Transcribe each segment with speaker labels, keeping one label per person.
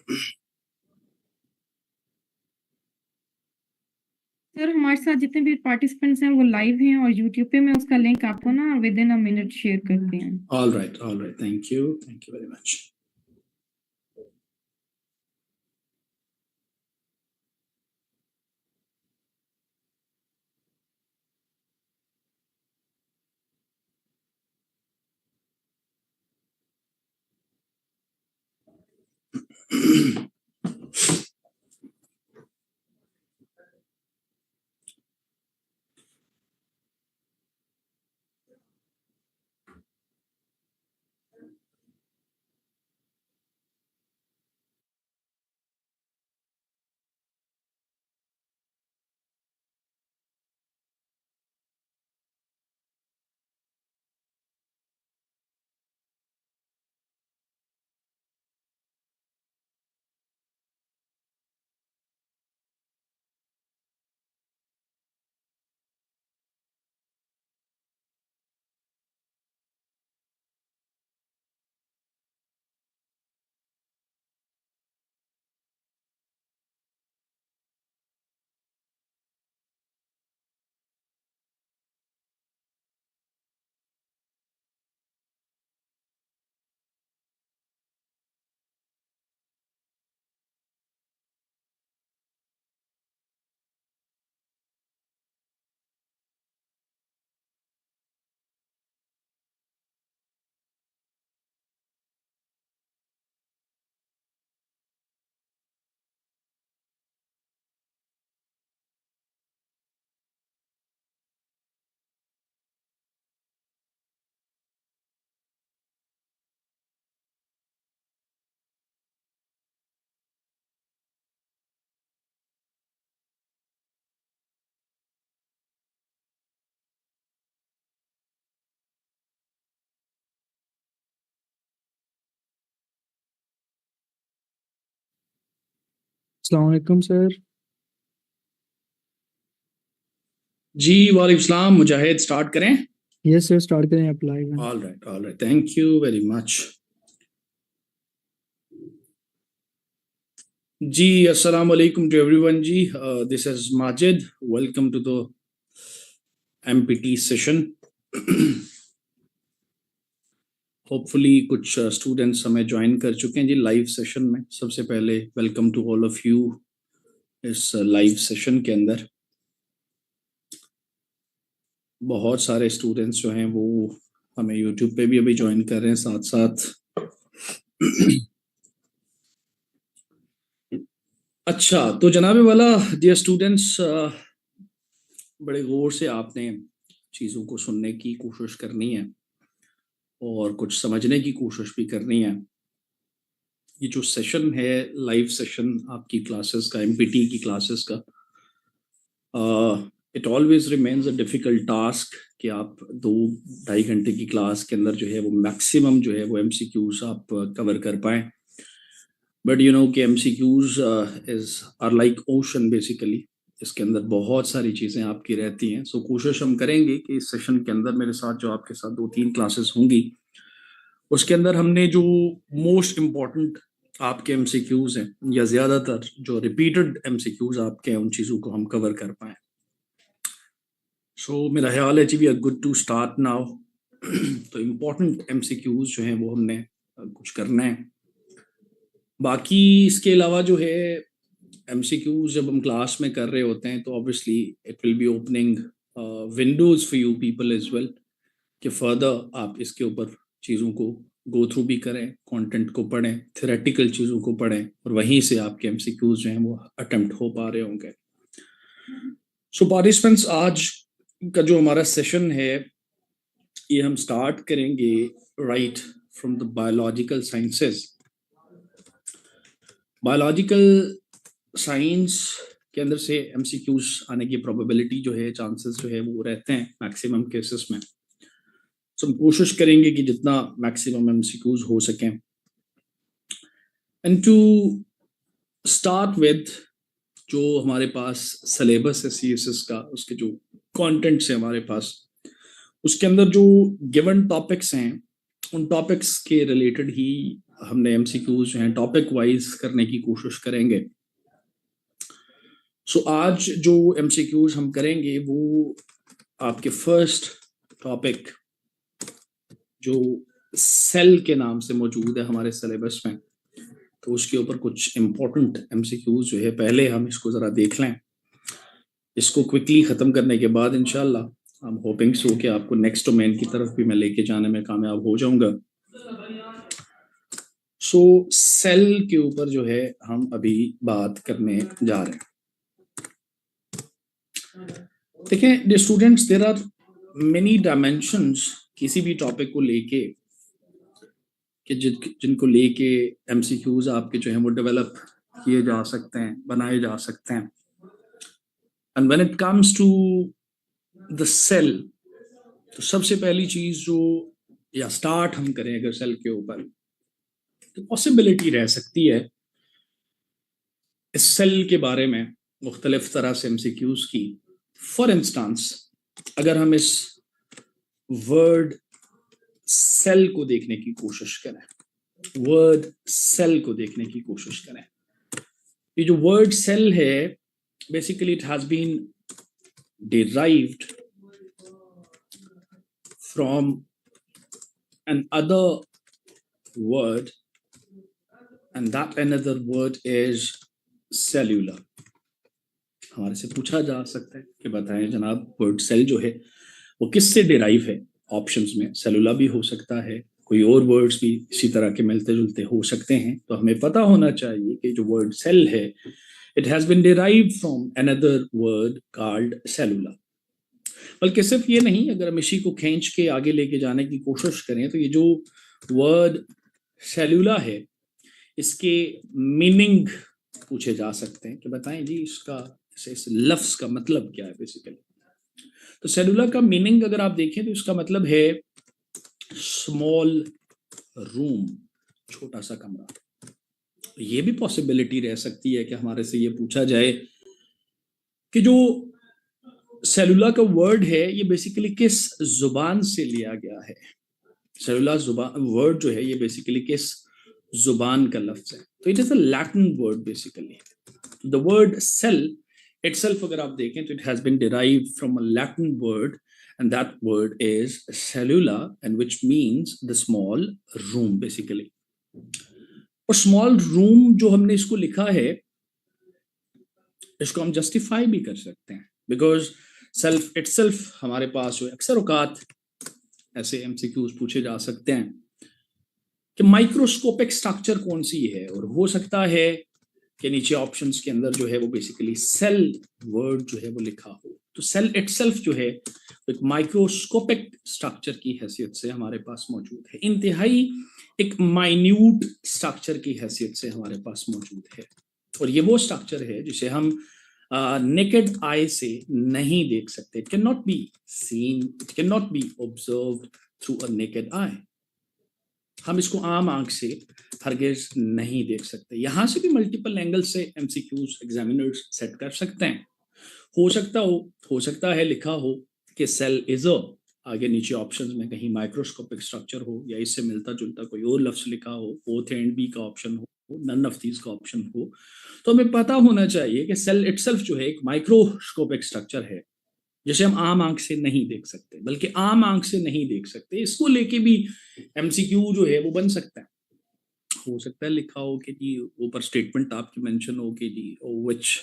Speaker 1: Sir हमारे साथ जितने भी पार्टिसिपेंट्स हैं वो लाइव हैं और यूट्यूब पे मैं उसका लिंक आपको ना within a minute share करती हूँ।
Speaker 2: All right, thank you very much.
Speaker 3: अस्सलाम वालेकुम सर।
Speaker 2: जी वालेकुम सलाम। मुजाहिद, स्टार्ट करें?
Speaker 3: यस सर, स्टार्ट करें आप लाइव हैं।
Speaker 2: All right, thank you very much. जी अस्सलाम वालेकुम टू एवरीवन। जी this is Majid, welcome to the MPT session. Hopefully कुछ स्टूडेंट्स हमें ज्वाइन कर चुके हैं जी लाइव सेशन में। सबसे पहले welcome to all of you इस लाइव सेशन के अंदर। बहुत सारे स्टूडेंट्स जो हैं वो हमें यूट्यूब पे भी अभी ज्वाइन कर रहे हैं साथ साथ। अच्छा, तो जनाबे वाला डियर स्टूडेंट्स, बड़े गौर से आपने चीज़ों को सुनने की कोशिश करनी है और कुछ समझने की कोशिश भी करनी है। ये जो सेशन है, लाइव सेशन आपकी क्लासेस का, एमपीटी की क्लासेस का, it always remains a difficult task कि आप 2-2.5 घंटे की क्लास के अंदर जो है वो मैक्सिमम जो है वो एमसीक्यूज आप कवर कर पाएँ। बट यू नो कि MCQs is are like ocean basically. इसके अंदर बहुत सारी चीज़ें आपकी रहती हैं। सो कोशिश हम करेंगे कि इस सेशन के अंदर मेरे साथ जो आपके साथ 2-3 क्लासेस होंगी उसके अंदर हमने जो मोस्ट इम्पॉर्टेंट आपके एमसीक्यूज हैं या ज़्यादातर जो रिपीटेड एमसीक्यूज आपके हैं उन चीज़ों को हम कवर कर पाएँ। सो मेरा ख्याल है जी we are good to start now. तो इम्पॉर्टेंट एमसीक्यूज जो हैं वो हमने कुछ करना है। बाकी इसके अलावा जो है एमसीक्यूज जब हम क्लास में कर रहे होते हैं तो obviously it will be opening windows for you people as well कि फर्दर आप इसके ऊपर चीज़ों को गो थ्रू भी करें, कंटेंट को पढ़ें, थ्योरेटिकल चीज़ों को पढ़ें और वहीं से आपके एमसीक्यूज जो हैं वो अटेम्प्ट हो पा रहे होंगे। सो पार्टिसिपेंट्स, आज का जो हमारा सेशन है ये हम स्टार्ट करेंगे right from the biological sciences. Biological science के अंदर से एमसीक्यूज आने की प्रोबेबिलिटी जो है, चांसेस जो है वो रहते हैं मैक्सिमम केसेस में। तो हम कोशिश करेंगे कि जितना मैक्सिमम एमसीक्यूज हो सकें। एंड टू स्टार्ट विद जो हमारे पास सिलेबस है सीएसएस का, उसके जो कंटेंट्स हैं हमारे पास, उसके अंदर जो गिवन टॉपिक्स हैं उन टॉपिक्स के रिलेटेड ही हमने MCQs जो हैं टॉपिक वाइज करने की कोशिश करेंगे। सो आज जो MCQs हम करेंगे वो आपके फर्स्ट टॉपिक जो सेल के नाम से मौजूद है हमारे सिलेबस में, तो उसके ऊपर कुछ इम्पोर्टेंट MCQs जो है पहले हम इसको ज़रा देख लें। इसको क्विकली ख़त्म करने के बाद इंशाल्लाह हम होपिंग सो कि आपको नेक्स्ट डोमेन की तरफ भी मैं लेके जाने में कामयाब हो जाऊंगा। सो सेल के ऊपर जो है हम अभी बात करने जा रहे हैं। देखें dear students, there are many dimensions किसी भी टॉपिक को लेके कि जिनको लेके MCQs आपके जो है वो डेवलप किए जा सकते हैं, बनाए जा सकते हैं। And when it comes to the cell, तो सबसे पहली चीज जो या स्टार्ट हम करें अगर सेल के ऊपर, तो पॉसिबिलिटी रह सकती है इस सेल के बारे में मुख्तलिफ तरह से MCQs की। फॉर इंस्टांस अगर हम इस वर्ड सेल को देखने की कोशिश करें, वर्ड सेल को देखने की कोशिश करें, ये जो वर्ड सेल है basically it has been derived from an other word, and that another word is cellular। हमारे से पूछा जा सकता है कि बताएं जनाब वर्ड सेल जो है वो किससे डिराइव है। ऑप्शंस में सेलुला भी हो सकता है, कोई और वर्ड्स भी इसी तरह के मिलते जुलते हो सकते हैं। तो हमें पता होना चाहिए कि जो वर्ड सेल है it has been derived from another word called cellula. बल्कि सिर्फ ये नहीं, अगर हम इसी को खींच के आगे लेके जाने की कोशिश करें तो ये जो वर्ड सेलुला है इसके मीनिंग पूछे जा सकते हैं कि बताएं जी इसका इस लफ्ज का मतलब क्या है बेसिकली। तो सेलुलर का मीनिंग अगर आप देखें तो इसका मतलब है स्मॉल रूम, छोटा सा कमरा। ये भी पॉसिबिलिटी रह सकती है कि हमारे से ये पूछा जाए कि जो सेलुलर का वर्ड है ये बेसिकली किस जुबान से लिया गया है। सेलुलर जुबान वर्ड जो है ये बेसिकली किस जुबान का लफ्ज है। तो it is a Latin word basically. The word cell itself अगर आप देखें तो it has been derived from a Latin word, and that word is cellula, and which means the small room basically। और small room जो हमने इसको लिखा है इसको हम justify भी कर सकते हैं, because self itself हमारे पास जो अक्सर औकात ऐसे MCQs पूछे जा सकते हैं कि माइक्रोस्कोपिक स्ट्रक्चर कौन सी है, और हो सकता है कि नीचे ऑप्शंस के अंदर जो है वो बेसिकली सेल वर्ड जो है वो लिखा हो। तो सेल इटसेल्फ जो है एक माइक्रोस्कोपिक स्ट्रक्चर की हैसियत से हमारे पास मौजूद है, इंतहाई एक माइन्यूट स्ट्रक्चर की हैसियत से हमारे पास मौजूद है। और ये वो स्ट्रक्चर है जिसे हम नेकेड आई से नहीं देख सकते। It can not be scene, it can not B observed through a naked eye. हम इसको आम आंख से हरगिज नहीं देख सकते। यहाँ से भी मल्टीपल एंगल से MCQs एग्जामिनर्स सेट कर सकते हैं। हो सकता है लिखा हो कि सेल इज अ, आगे नीचे ऑप्शंस में कहीं माइक्रोस्कोपिक स्ट्रक्चर हो, या इससे मिलता जुलता कोई और लफ्ज लिखा हो, बोथ एंड बी का ऑप्शन हो, नन ऑफ दीज का ऑप्शन हो। तो हमें पता होना चाहिए कि सेल इटसेल्फ जो है एक माइक्रोस्कोपिक स्ट्रक्चर है जिसे हम आम आंख से नहीं देख सकते। बल्कि आम आंख से नहीं देख सकते, इसको लेके भी MCQ जो है वो बन सकता है। हो सकता है लिखा हो कि जी ऊपर स्टेटमेंट आपकी मेंशन हो कि जी which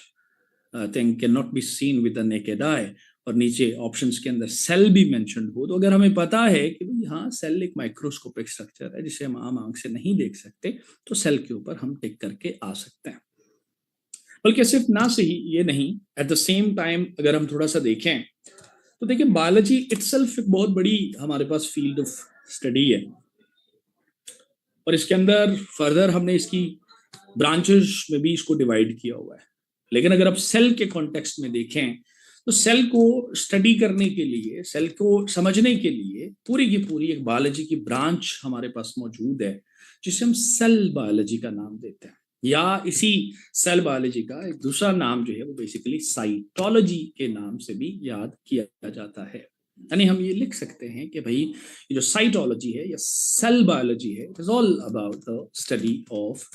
Speaker 2: thing can not be seen with the naked eye, और नीचे ऑप्शंस के अंदर सेल भी मेंशन हो। तो अगर हमें पता है कि भाई हाँ सेल एक माइक्रोस्कोपिक स्ट्रक्चर है जिसे हम आम आंख से नहीं देख सकते, तो सेल के ऊपर हम टिक करके आ सकते हैं। बल्कि सिर्फ ना सही ये नहीं, एट द सेम टाइम अगर हम थोड़ा सा देखें तो देखिए बायोलॉजी इटसेल्फ एक बहुत बड़ी हमारे पास फील्ड ऑफ स्टडी है, और इसके अंदर फर्दर हमने इसकी ब्रांचेस में भी इसको डिवाइड किया हुआ है। लेकिन अगर आप सेल के कॉन्टेक्स्ट में देखें तो सेल को स्टडी करने के लिए, सेल को समझने के लिए पूरी की पूरी एक बायोलॉजी की ब्रांच हमारे पास मौजूद है जिसे हम सेल बायोलॉजी का नाम देते हैं। या इसी सेल बायोलॉजी का एक दूसरा नाम जो है वो बेसिकली साइटोलॉजी के नाम से भी याद किया जाता है। यानी हम ये लिख सकते हैं कि भाई ये जो साइटोलॉजी है या सेल बायोलॉजी है, it is all about the study of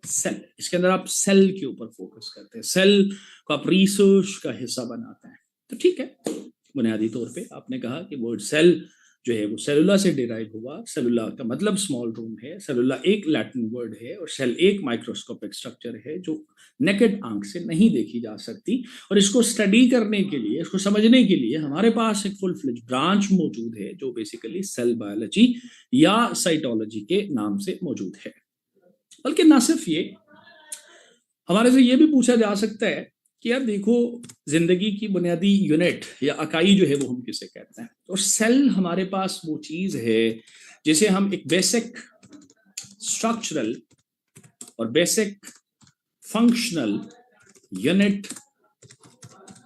Speaker 2: cell. इसके अंदर आप सेल के ऊपर फोकस करते हैं, सेल को आप रिसर्च का हिस्सा बनाते हैं। तो ठीक है, बुनियादी तौर पे आपने कहा कि वर्ड सेल जो है वो सेलुला से डिराइव हुआ। सेलुला का मतलब स्मॉल रूम है, सेलुला एक लैटिन वर्ड है और सेल एक माइक्रोस्कोपिक स्ट्रक्चर है जो नेकेड आंख से नहीं देखी जा सकती। और इसको स्टडी करने के लिए, इसको समझने के लिए हमारे पास एक फुल फ्लेज ब्रांच मौजूद है जो बेसिकली सेल बायोलॉजी या साइटोलॉजी के नाम से मौजूद है। बल्कि ना सिर्फ ये, हमारे से ये भी पूछा जा सकता है कि यार देखो, जिंदगी की बुनियादी यूनिट या इकाई जो है वो हम किसे कहते हैं। और सेल हमारे पास वो चीज है जिसे हम एक बेसिक स्ट्रक्चरल और basic functional unit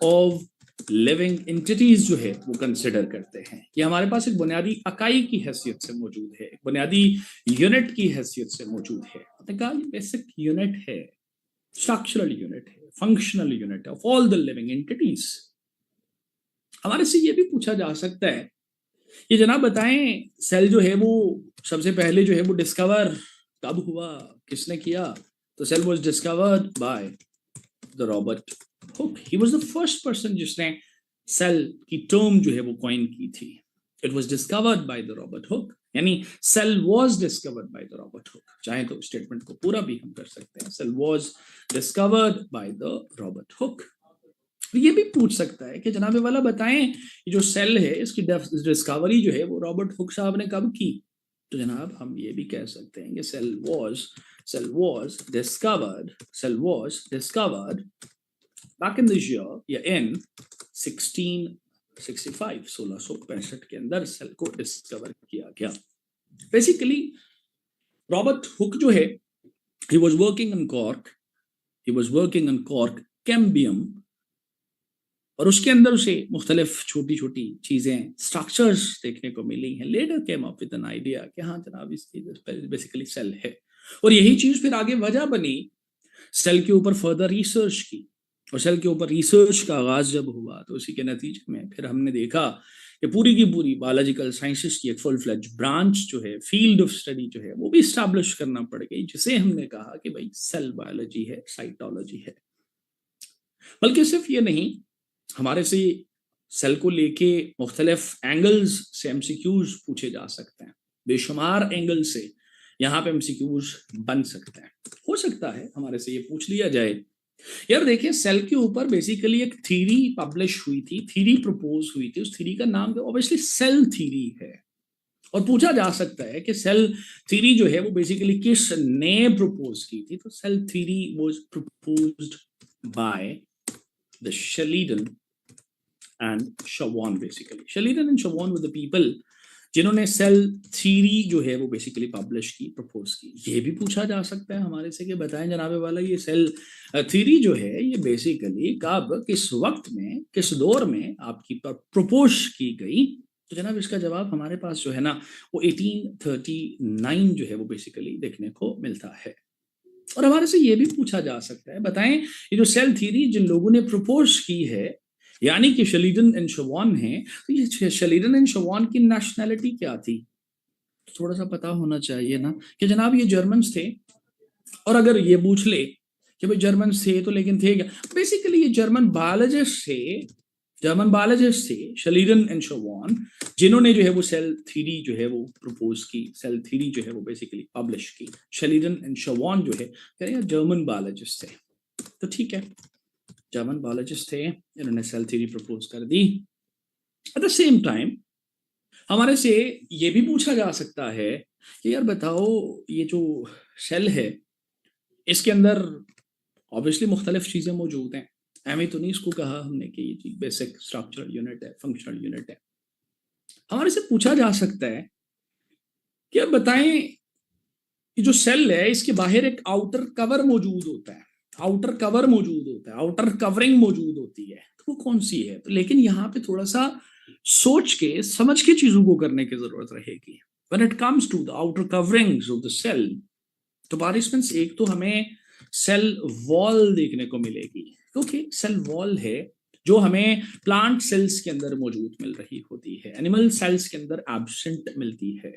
Speaker 2: of living entities जो है वो कंसिडर करते हैं कि हमारे पास एक बुनियादी इकाई की हैसियत से मौजूद है, एक बुनियादी यूनिट की हैसियत से मौजूद है। हमने कहा ये बेसिक यूनिट है, स्ट्रक्चरल यूनिट है, functional unit of all the living entities. हमारे से ये भी पूछा जा सकता है कि जनाब बताएं, सेल जो है वो सबसे पहले जो है वो डिस्कवर कब हुआ, किसने किया? तो cell was discovered by the Robert Hooke. He was the first person जिसने सेल की टर्म जो है वो कॉइन की थी। It was discovered by the Robert Hooke, यानी cell was discovered by the Robert Hooke. चाहे तो स्टेटमेंट को पूरा भी हम कर सकते हैं, cell was discovered by the Robert Hooke. ये भी पूछ सकता है कि जनाबे वाला बताएं, ये जो सेल है इसकी डिस्कवरी जो है वो रॉबर्ट हुक साहब ने कब की? तो जनाब हम ये भी कह सकते हैं कि cell was discovered back in this year या in 1665 1665 के अंदर सेल को डिस्कवर किया गया। बेसिकली रॉबर्ट हुक जो है, he was working on cork cambium, और उसके अंदर उसे मुख्तलिफ छोटी छोटी चीजें, स्ट्रक्चर्स देखने को मिली हैं। Later came up with an idea कि हाँ जनाब इसकी बेसिकली सेल है। और यही चीज फिर आगे वजह बनी सेल के ऊपर फर्दर रिसर्च की। और सेल के ऊपर रिसर्च का आगाज जब हुआ तो उसी के नतीजे में फिर हमने देखा कि पूरी की पूरी बायोलॉजिकल साइंसेस की एक फुल फ्लेज ब्रांच जो है, फील्ड ऑफ स्टडी जो है वो भी स्टैब्लिश करना पड़ गई, जिसे हमने कहा कि भाई सेल बायोलॉजी है, साइटोलॉजी है। बल्कि सिर्फ ये नहीं, हमारे से सेल को लेके मुख्तलिफ एंगल्स से एमसीक्यूज पूछे जा सकते हैं, बेशुमार एंगल से यहाँ पे एमसीक्यूज बन सकते हैं। हो सकता है हमारे से ये पूछ लिया जाए, यार देखिए सेल के ऊपर बेसिकली एक थ्योरी पब्लिश हुई थी, थ्योरी प्रपोज हुई थी, उस थ्योरी का नाम ऑब्वियसली सेल थ्योरी है। और पूछा जा सकता है कि सेल थ्योरी जो है वो बेसिकली किसने प्रपोज की थी? तो cell theory was proposed by the Schleiden and Schwann. Basically Schleiden and Schwann were the people जिन्होंने सेल थ्योरी जो है वो बेसिकली पब्लिश की, प्रपोज की। ये भी पूछा जा सकता है हमारे से कि बताएं जनाबे वाला, ये सेल थ्योरी जो है ये बेसिकली कब, किस वक्त में, किस दौर में आपकी प्रपोज की गई? तो जनाब इसका जवाब हमारे पास जो है ना वो 1839 जो है वो बेसिकली देखने को मिलता है। और हमारे से ये भी पूछा जा सकता है, बताएं ये जो सेल थ्योरी जिन लोगों ने प्रपोज की है, यानी कि शलीडन एंड शवान है, तो ये शलीडन एंड शवान की नेशनैलिटी क्या थी? थोड़ा सा पता होना चाहिए ना कि जनाब ये जर्मन्स थे। और अगर ये पूछ ले कि भाई जर्मन्स थे तो लेकिन थे क्या, बेसिकली ये जर्मन बायोलॉजिस्ट थे शलीडन एंड शवान, जिन्होंने जो है वो सेल थ्योरी जो है वो प्रपोज की, सेल थ्योरी जो है वो बेसिकली पब्लिश की। शलीडन एंड शवान जो है जर्मन बायोलॉजिस्ट थे। तो ठीक है, जर्मन बायोलॉजिस्ट थे, इन्होंने सेल थ्योरी प्रपोज कर दी। एट द सेम टाइम हमारे से ये भी पूछा जा सकता है कि यार बताओ ये जो सेल है इसके अंदर ऑब्वियसली मुख्तलिफ चीजें मौजूद हैं। एम तो नहीं इसको कहा हमने कि ये बेसिक स्ट्रक्चरल यूनिट है, फंक्शनल यूनिट है। हमारे से पूछा जा सकता है कि यार बताएं ये जो सेल है इसके बाहर एक आउटर कवर मौजूद होता है, आउटर कवरिंग मौजूद होती है, तो वो कौन सी है? तो लेकिन यहाँ पे थोड़ा सा सोच के समझ के चीजों को करने की जरूरत रहेगी। When it comes to the outer coverings of the cell, तो पार्टिसिपेंट्स एक तो हमें सेल वॉल देखने को मिलेगी, क्योंकि सेल वॉल है जो हमें प्लांट सेल्स के अंदर मौजूद मिल रही होती है, एनिमल सेल्स के अंदर एब्सेंट मिलती है।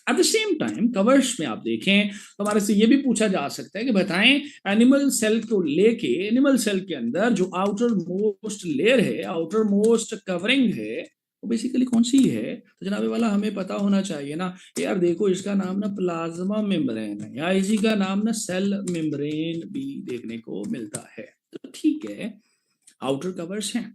Speaker 2: At the same time covers में आप देखें तो हमारे से ये भी पूछा जा सकता है कि बताएं एनिमल सेल को लेके एनिमल सेल के अंदर जो आउटर मोस्ट लेयर है, आउटर मोस्ट कवरिंग है, वो बेसिकली कौन सी है? तो जनाबे वाला हमें पता होना चाहिए ना यार, देखो इसका नाम ना प्लाज्मा मेम्ब्रेन है या इसी का नाम ना सेल मेम्ब्रेन भी देखने को मिलता है। तो ठीक है, आउटर कवर्स हैं।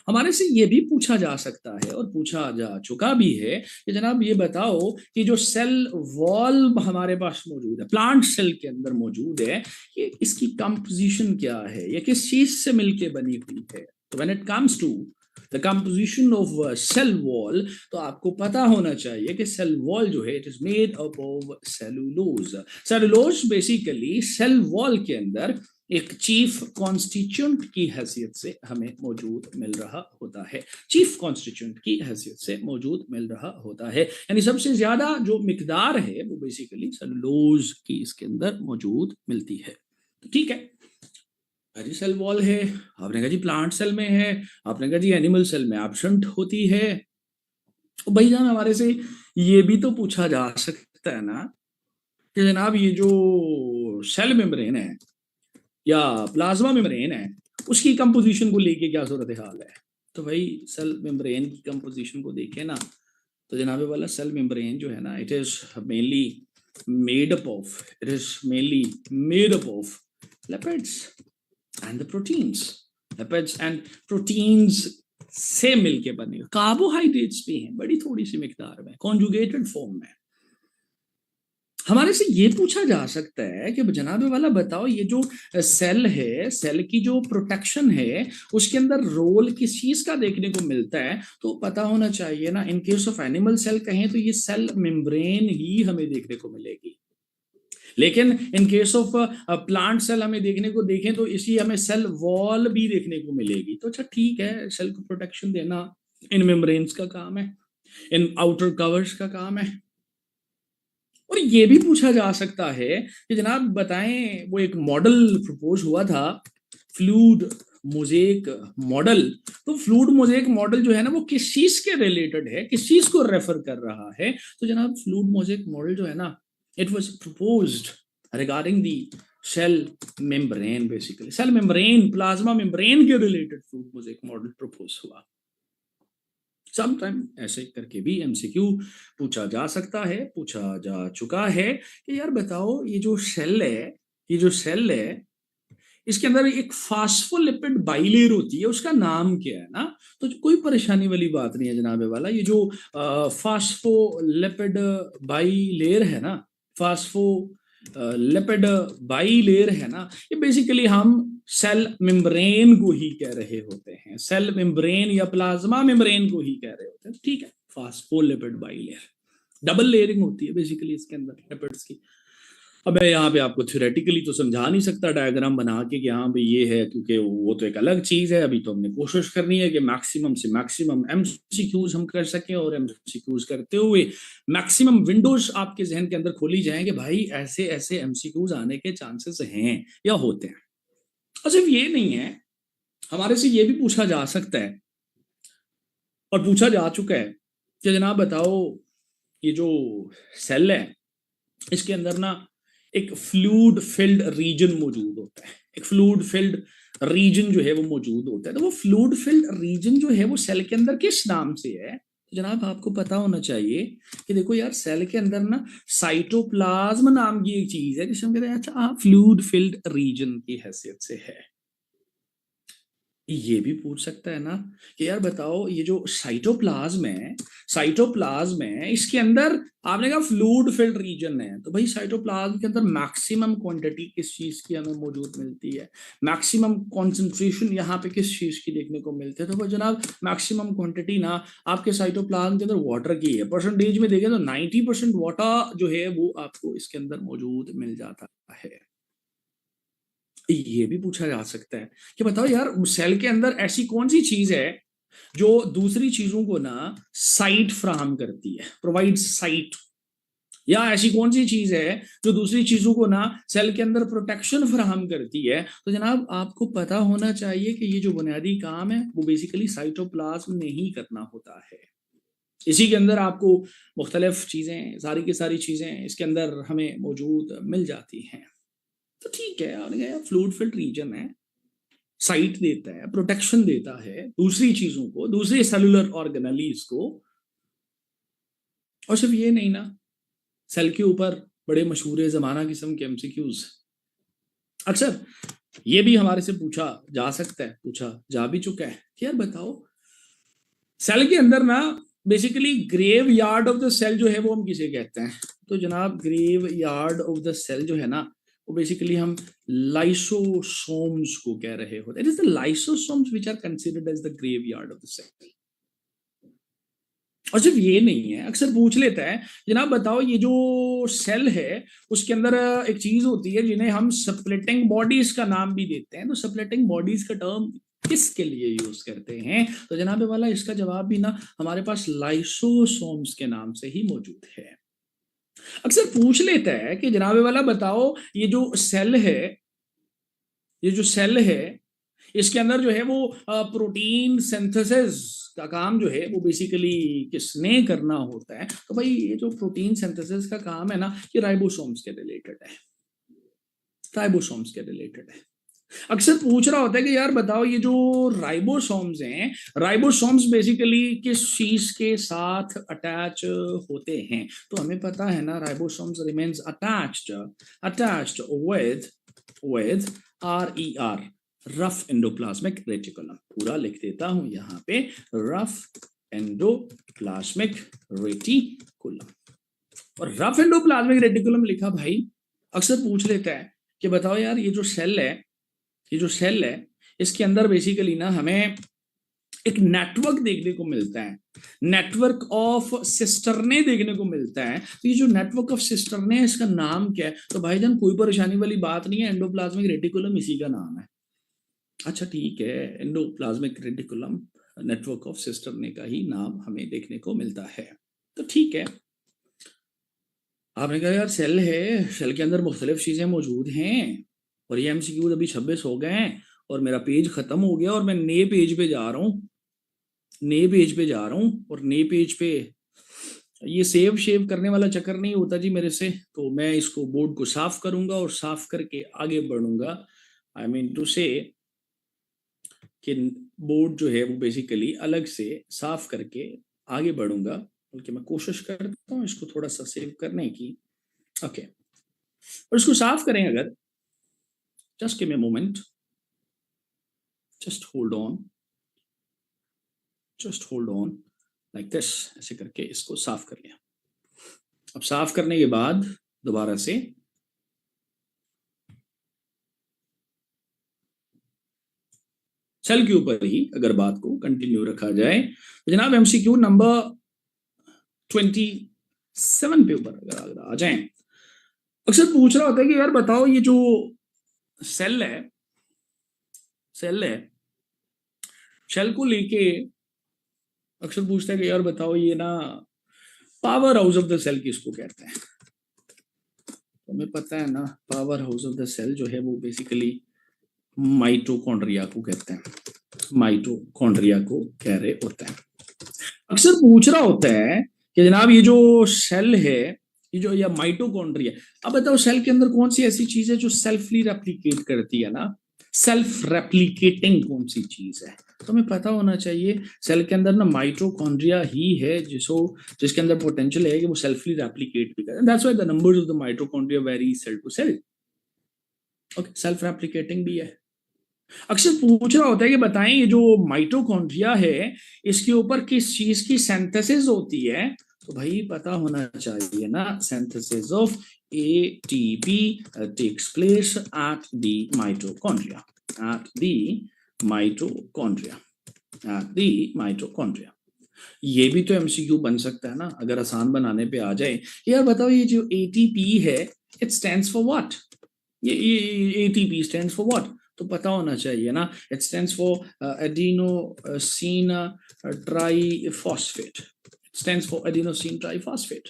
Speaker 2: हमारे से ये भी पूछा जा सकता है और पूछा जा चुका भी है कि जनाब ये बताओ कि जो सेल वॉल हमारे पास मौजूद है, प्लांट सेल के अंदर मौजूद है, ये इसकी कंपोजिशन क्या है, ये किस चीज से मिलके बनी हुई है? तो when it comes to the composition of cell wall, तो आपको पता होना चाहिए कि सेल वॉल जो है it is made up of cellulose. Cellulose basically cell wall के अंदर एक चीफ कॉन्स्टिट्यूएंट की हैसियत से हमें मौजूद मिल रहा होता है, चीफ कॉन्स्टिट्यूएंट की हैसियत से मौजूद मिल रहा होता है, यानी सबसे ज्यादा जो मिकदार है वो बेसिकली सेलुलोज की इसके अंदर मौजूद मिलती है। तो ठीक है जी, सेल वॉल है, आपने कहा जी प्लांट सेल में है, आपने कहा जी एनिमल सेल में एब्सेंट होती है। तो भाई जान हमारे से ये भी तो पूछा जा सकता है ना कि जनाब ये जो सेल मेम्ब्रेन है या प्लाज्मा मेम्ब्रेन है उसकी कंपोजिशन को लेके क्या सूरत हाल है? तो भाई सेल मेम्ब्रेन की कंपोजिशन को देखें ना तो जनाबे वाला सेल मेम्ब्रेन जो है ना it is mainly made up of lipids and the proteins, lipids and proteins से मिलके बने। कार्बोहाइड्रेट्स भी हैं बड़ी थोड़ी सी मिकदार में, कॉन्जुगेटेड फॉर्म में। हमारे से ये पूछा जा सकता है कि जनाबे वाला बताओ ये जो सेल है, सेल की जो प्रोटेक्शन है उसके अंदर रोल किस चीज का देखने को मिलता है? तो पता होना चाहिए ना, in case of animal cell कहें तो ये सेल मेम्ब्रेन ही हमें देखने को मिलेगी, लेकिन in case of plant cell हमें देखने को देखें तो इसी हमें सेल वॉल भी देखने को मिलेगी। तो अच्छा ठीक है, सेल को प्रोटेक्शन देना इन मेम्ब्रेन्स का काम है, इन आउटर कवर्स का काम है। और ये भी पूछा जा सकता है कि जनाब बताएं वो एक मॉडल प्रपोज हुआ था फ्लूइड मोज़ेक मॉडल, तो फ्लूइड मोज़ेक मॉडल जो है ना वो किस चीज के रिलेटेड है, किस चीज को रेफर कर रहा है? तो जनाब फ्लूइड मोज़ेक मॉडल जो है ना it was proposed regarding the cell membrane, basically cell membrane, plasma membrane के related fluid mosaic model propose हुआ। समटाइम ऐसे करके भी एमसीक्यू पूछा जा सकता है, पूछा जा चुका है कि यार बताओ ये जो सेल है इसके अंदर एक फास्फोलिपिड बाइलेयर होती है, उसका नाम क्या है ना? तो कोई परेशानी वाली बात नहीं है जनाबे वाला, ये जो फास्फोलिपिड बाइलेयर है ना, फास्फोलिपिड बाइलेयर है ना, ये बेसिकली हम सेल मेम्ब्रेन को ही कह रहे होते हैं, सेल मेम्ब्रेन या प्लाज्मा मेम्ब्रेन को ही कह रहे होते हैं। ठीक है, फास्फोलिपिड बाइलेयर, डबल लेयरिंग होती है बेसिकली इसके अंदर लिपिड्स की। अब मैं यहाँ पे आपको थ्योरेटिकली तो समझा नहीं सकता डायग्राम बना के कि हाँ भाई ये है, क्योंकि वो तो एक अलग चीज है। अभी तो हमने कोशिश करनी है कि मैक्सिमम से मैक्सिमम एमसीक्यूज हम कर सकें और एमसीक्यूज करते हुए मैक्सिमम विंडोज आपके जहन के अंदर खोली जाएंगे, भाई ऐसे ऐसे एमसीक्यूज आने के चांसेस हैं या होते हैं। और सिर्फ ये नहीं है, हमारे से ये भी पूछा जा सकता है और पूछा जा चुका है कि जनाब बताओ ये जो सेल है इसके अंदर ना एक फ्लूइड फिल्ड रीजन मौजूद होता है, एक फ्लूइड फिल्ड रीजन जो है वो मौजूद होता है। तो वो फ्लूइड फिल्ड रीजन जो है वो सेल के अंदर किस नाम से है? तो जनाब आपको पता होना चाहिए कि देखो यार सेल के अंदर ना साइटोप्लाज्म नाम की एक चीज है जिसे हम कहते हैं अच्छा फ्लूइड फिल्ड रीजन की हैसियत से है। ये भी पूछ सकता है ना कि यार बताओ ये जो साइटोप्लाज्म है इसके अंदर आपने कहा फ्लूइड फिल्ड रीजन है, तो भाई साइटोप्लाज्म के अंदर मैक्सिमम क्वांटिटी किस चीज की हमें मौजूद मिलती है, मैक्सिमम कॉन्सेंट्रेशन यहाँ पे किस चीज की देखने को मिलती है? तो भाई जनाब मैक्सिमम क्वांटिटी ना आपके साइटोप्लाज्म के अंदर वाटर की है, परसेंटेज में देखें तो 90% वाटर जो है वो आपको इसके अंदर मौजूद मिल जाता है। ये भी पूछा जा सकता है कि बताओ यार सेल के अंदर ऐसी कौन सी चीज है जो दूसरी चीजों को ना साइट फ्राहम करती है, प्रोवाइड साइट। या ऐसी कौन सी चीज है जो दूसरी चीजों को ना सेल के अंदर प्रोटेक्शन फराहम करती है? तो जनाब आपको पता होना चाहिए कि ये जो बुनियादी काम है वो बेसिकली साइटोप्लाज्म में ही करना होता है। इसी के अंदर आपको मुख्तलिफ चीजें, सारी की सारी चीजें इसके अंदर हमें मौजूद मिल जाती हैं। तो ठीक है, आपने कहा फ्लूइड फिल्ड रीजन है, साइट देता है, प्रोटेक्शन देता है दूसरी चीजों को, दूसरे सेलुलर ऑर्गेनेलीज को। और सिर्फ ये नहीं ना, सेल के ऊपर बड़े मशहूर जमाना किस्म के एमसीक्यूज अक्सर ये भी हमारे से पूछा जा सकता है, पूछा जा भी चुका है कि यार बताओ सेल के अंदर ना basically graveyard of the cell जो है वो हम किसे कहते हैं? तो जनाब graveyard of the cell जो है ना वो बेसिकली हम लाइसोसोम्स को कह रहे होते हैं। It is the lysosomes which are considered as the graveyard of the cell. और सिर्फ ये नहीं है, अक्सर पूछ लेता है जनाब बताओ ये जो सेल है उसके अंदर एक चीज होती है जिन्हें हम सप्लिटिंग बॉडीज का नाम भी देते हैं। तो सप्लिटिंग बॉडीज का टर्म किसके लिए यूज करते हैं? तो जनाब वाला इसका जवाब भी ना हमारे पास लाइसोसोम्स के नाम से ही मौजूद है। अक्सर पूछ लेता है कि जनाब वाला बताओ ये जो सेल है, ये जो सेल है इसके अंदर जो है वो प्रोटीन सिंथेसिस का काम जो है वो बेसिकली किसने करना होता है? तो भाई ये जो प्रोटीन सिंथेसिस का काम है ना ये राइबोसोम्स के रिलेटेड है, राइबोसोम्स के रिलेटेड है। अक्सर पूछ रहा होता है कि यार बताओ ये जो राइबोसोम्स हैं, राइबोसोम्स बेसिकली किस चीज के साथ अटैच होते हैं? तो हमें पता है ना ribosomes remains attached with RER, rough endoplasmic reticulum. पूरा लिख देता हूं यहाँ पे, रफ एंडोप्लाज्मिक रेटिकुलम। और रफ एंडोप्लाज्मिक रेटिकुलम लिखा भाई, अक्सर पूछ लेता है कि बताओ यार ये जो सेल है, ये जो सेल है इसके अंदर बेसिकली ना हमें एक नेटवर्क देखने को मिलता है, नेटवर्क ऑफ सिस्टरने देखने को मिलता है। तो ये जो नेटवर्क ऑफ सिस्टरने है इसका नाम क्या है? तो भाईजान कोई परेशानी वाली बात नहीं है, एंडोप्लाज्मिक रेटिकुलम इसी का नाम है। अच्छा ठीक है, एंडोप्लाज्मिक रेटिकुलम नेटवर्क ऑफ सिस्टरने का ही नाम हमें देखने को मिलता है। तो ठीक है, आपने कहा यार सेल है, सेल के अंदर मुख्तलिफ चीजें मौजूद हैं और ये एमसीक्यू अभी 26 हो गए हैं और मेरा पेज खत्म हो गया और मैं नए पेज पे जा रहा हूँ, नए पेज पे जा रहा हूँ। और नए पेज पे ये सेव शेव करने वाला चक्कर नहीं होता जी मेरे से, तो मैं इसको बोर्ड को साफ करूंगा और साफ करके आगे बढ़ूंगा। आई मीन टू से कि बोर्ड जो है वो बेसिकली अलग से साफ करके आगे बढ़ूंगा, बल्कि मैं कोशिश करता हूँ इसको थोड़ा सा सेव करने की। ओके, और इसको साफ करें अगर, just give me a moment, just hold on, just hold on like this, ऐसे करके इसको साफ कर लिया। अब साफ करने के बाद दोबारा से सेल के ऊपर ही अगर बात को कंटिन्यू रखा जाए तो जनाब एमसीक्यू नंबर 27 पे ऊपर अगर आ जाए, अक्सर पूछ रहा होता है कि यार बताओ ये जो सेल है, सेल है, सेल को लेके अक्सर पूछता है कि यार बताओ ये ना powerhouse of the cell किसको कहते हैं? तो हमें पता है ना powerhouse of the cell जो है वो बेसिकली माइटोकॉन्ड्रिया को कहते हैं, माइटोकॉन्ड्रिया को कह रहे होते हैं। अक्सर पूछ रहा होता है कि जनाब ये जो सेल है, ये जो या माइटोकॉन्ड्रिया, अब बताओ सेल के अंदर कौन सी ऐसी चीज है जो सेल्फली रेप्लिकेट करती है ना, सेल्फ रेप्लिकेटिंग कौन सी चीज है? तो हमें पता होना चाहिए सेल के अंदर ना माइटोकॉन्ड्रिया ही है जिसके अंदर पोटेंशियल है कि वो सेल्फली रेप्लिकेट भी करे। That's why the numbers of the mitochondria very cell to cell. Okay, self replicating भी है। अक्सर पूछ रहा होता है कि बताएं ये जो माइटोकॉन्ड्रिया है इसके ऊपर किस चीज की सिंथेसिस होती है? तो भाई पता होना चाहिए ना, synthesis of ATP takes place at the mitochondria, at the mitochondria, at the mitochondria। ये भी तो एमसीक्यू बन सकता है ना अगर आसान बनाने पे आ जाए। यार बताओ ये जो ATP है इट स्टैंड्स फॉर व्हाट? ये ATP स्टैंड्स फॉर व्हाट? तो पता होना चाहिए ना, it stands for adenosine triphosphate, stands for adenosine triphosphate.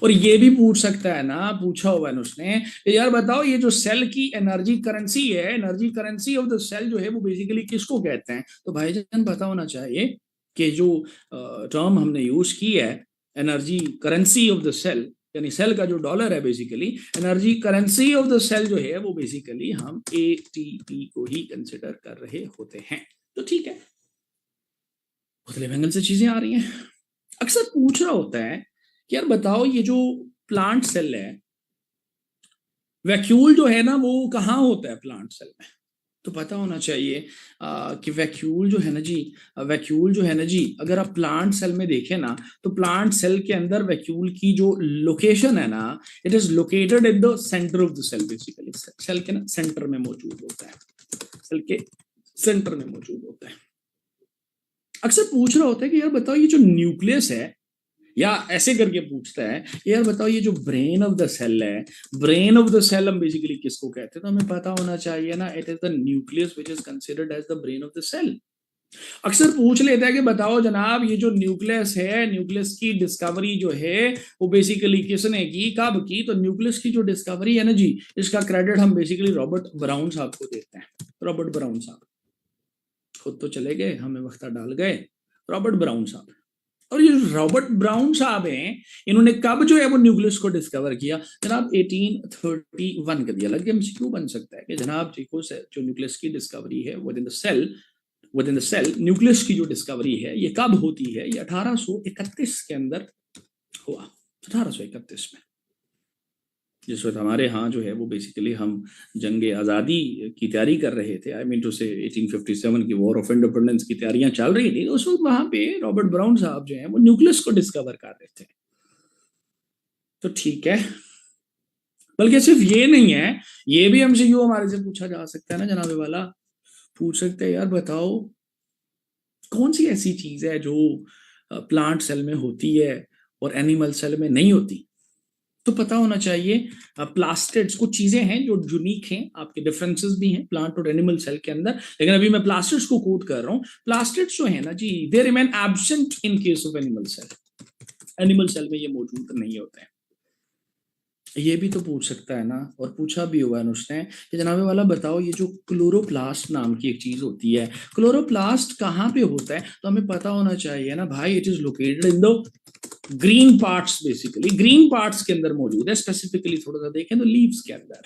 Speaker 2: और ये भी पूछ सकता है ना, पूछा हुआ है उसने, यार बताओ ये जो सेल की एनर्जी करेंसी है, energy currency of the cell जो है वो बेसिकली किसको कहते हैं? तो भाईजान पता होना चाहिए कि जो टर्म हमने यूज की है energy currency of the cell, यानी सेल का जो डॉलर है basically, energy currency of the cell जो है वो बेसिकली हम एटीपी को ही कंसिडर कर रहे होते हैं। तो ठीक है, मुख्तलिफ एंगल से चीजें आ रही हैं। अक्सर पूछ रहा होता है कि यार बताओ ये जो प्लांट सेल है, वैक्यूल जो है ना वो कहाँ होता है प्लांट सेल में? तो पता होना चाहिए कि वैक्यूल जो है ना जी, वैक्यूल जो है ना जी, अगर आप प्लांट सेल में देखें ना तो प्लांट सेल के अंदर वैक्यूल की जो लोकेशन है ना, it is located in the centre of the cell. Basically cell के ना सेंटर में मौजूद होता है, सेल के सेंटर में मौजूद होता है। अक्सर पूछ रहा होता है कि यार बताओ ये जो न्यूक्लियस है, या ऐसे करके पूछता है यार बताओ ये जो ब्रेन ऑफ द सेल है, ब्रेन ऑफ द सेल हम बेसिकली किसको कहते हैं? तो हमें पता होना चाहिए ना, it is the nucleus which is considered as the brain of the cell. अक्सर पूछ लेता है कि बताओ जनाब ये जो न्यूक्लियस है, न्यूक्लियस की डिस्कवरी जो है वो बेसिकली किसने की, कब की? तो न्यूक्लियस की जो डिस्कवरी है ना जी, इसका क्रेडिट हम बेसिकली रॉबर्ट ब्राउन साहब को देते हैं। रॉबर्ट ब्राउन साहब खुद तो चले गए, हमें वक्त डाल गए, रॉबर्ट ब्राउन साहब। और ये रॉबर्ट ब्राउन साहब हैं, इन्होंने कब जो है वो न्यूक्लियस को डिस्कवर किया? जनाब 1831 का दिया। लगे एमसीक्यू बन सकता है कि जनाब देखो जो न्यूक्लियस की डिस्कवरी है within the cell nucleus की जो डिस्कवरी है ये कब होती है? ये 1831 के अंदर हुआ, 1831 में, जिस वक्त हमारे यहाँ जो है वो बेसिकली हम जंग आज़ादी की तैयारी कर रहे थे, आई मीन टू से 1857 की वॉर ऑफ इंडिपेंडेंस की तैयारियां चल रही थी, उस वक्त वहां पे रॉबर्ट ब्राउन साहब जो है वो न्यूक्लियस को डिस्कवर कर रहे थे। तो ठीक है, बल्कि सिर्फ ये नहीं है, ये भी एमसीक्यू हमारे से पूछा जा सकता है ना जनाबे वाला, पूछ सकते हैं यार बताओ कौन सी ऐसी चीज है जो प्लांट सेल में होती है और एनिमल सेल में नहीं होती? तो पता होना चाहिए प्लास्टिड्स कुछ चीजें हैं जो यूनिक हैं, आपके डिफरेंसेस भी हैं प्लांट और एनिमल सेल के अंदर, लेकिन अभी मैं प्लास्टिड्स को कोट कर रहा हूं। प्लास्टिड्स जो है ना जी, they remain absent in case of animal cell. Animal cell में ये मौजूद नहीं होते हैं। ये भी तो पूछ सकता है ना, और पूछा भी हुआ है उसने कि जनाबे वाला बताओ ये जो क्लोरोप्लास्ट नाम की एक चीज होती है, क्लोरोप्लास्ट कहाँ पे होता है? तो हमें पता होना चाहिए ना भाई, it is located in the green parts, basically green parts के अंदर मौजूद है, स्पेसिफिकली थोड़ा सा देखें तो लीव्स के अंदर।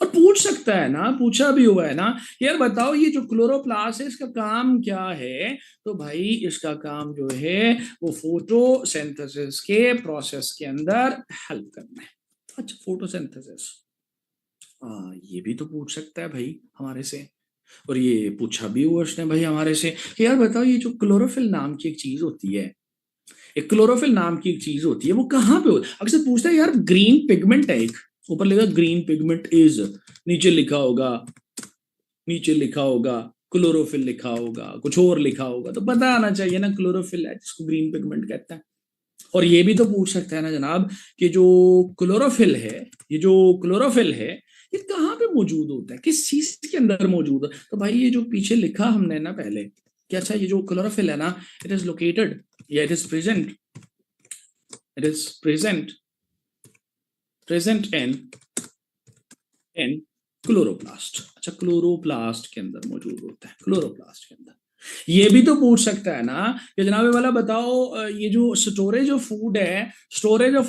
Speaker 2: और पूछ सकता है ना, पूछा भी हुआ है ना, यार बताओ ये जो क्लोरोप्लास्ट है इसका काम क्या है? तो भाई इसका काम जो है वो फोटोसिंथेसिस के प्रोसेस के अंदर हेल्प करना है। अच्छा, फोटोसिंथेसिस, ये भी तो पूछ सकता है भाई हमारे से। और ये पूछा भी हुआ उसने भाई हमारे से कि यार बताओ ये जो क्लोरोफिल नाम की एक चीज होती है, एक क्लोरोफिल नाम की एक चीज होती है, वो कहाँ पे होती है? अक्सर पूछता है यार ग्रीन पिगमेंट है, एक ऊपर लिखा ग्रीन पिगमेंट इज, नीचे लिखा होगा क्लोरोफिल लिखा होगा, कुछ और लिखा होगा, तो पता आना चाहिए ना क्लोरोफिल है जिसको ग्रीन पिगमेंट कहते हैं। और ये भी तो पूछ सकता है ना जनाब कि जो क्लोरोफिल है, ये कहाँ पे मौजूद होता है, किस चीज के अंदर मौजूद है? तो भाई ये जो पीछे लिखा हमने ना पहले कि अच्छा ये जो क्लोरोफिल है ना, इट इज लोकेटेड या it is present in chloroplast. अच्छा, क्लोरोप्लास्ट के अंदर मौजूद होता है, क्लोरोप्लास्ट के अंदर। ये भी तो पूछ सकता है ना कि जनाबे वाला बताओ ये जो स्टोरेज ऑफ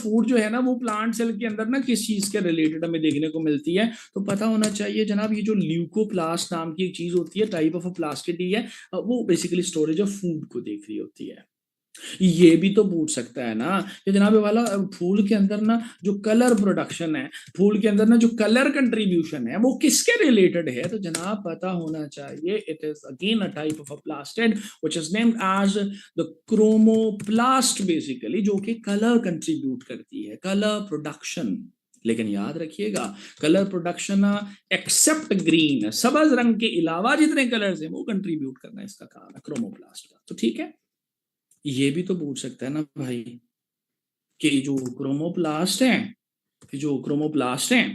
Speaker 2: फूड जो है ना वो प्लांट सेल के अंदर ना किस चीज के रिलेटेड हमें देखने को मिलती है? तो पता होना चाहिए जनाब ये जो ल्यूकोप्लास्ट नाम की एक चीज होती है, टाइप ऑफ प्लास्टिड ही है, वो बेसिकली स्टोरेज ऑफ फूड को देख रही होती है। ये भी तो पूछ सकता है ना कि जनाबे वाला फूल के अंदर ना जो कलर प्रोडक्शन है, फूल के अंदर ना जो कलर कंट्रीब्यूशन है वो किसके रिलेटेड है? तो जनाब पता होना चाहिए it is again a type of a plastid which is named as the chromoplast, basically जो कि कलर कंट्रीब्यूट करती है, कलर प्रोडक्शन। लेकिन याद रखिएगा कलर प्रोडक्शन एक्सेप्ट ग्रीन, सब्ज रंग के अलावा जितने कलर्स हैं वो कंट्रीब्यूट करना इसका काम है क्रोमोप्लास्ट का। तो ठीक है, ये भी तो पूछ सकता है ना भाई कि जो क्रोमोप्लास्ट हैं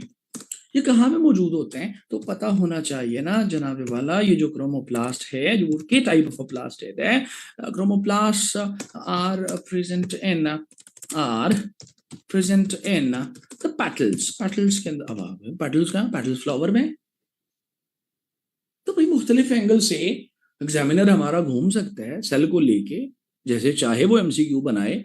Speaker 2: ये कहाँ में मौजूद होते हैं? तो पता होना चाहिए ना जनाबे वाला, ये जो क्रोमोप्लास्ट है जो के टाइप ऑफ प्लास्टिड है, chromoplast are present in present in the petals, petals के अंदर, अब पेटल्स कहाँ, पेटल्स फ्लावर में। तो भाई मुख्तलिफ एंगल से एग्जामिनर हमारा घूम सकता है सेल को लेके, जैसे चाहे वो एमसीक्यू बनाए। I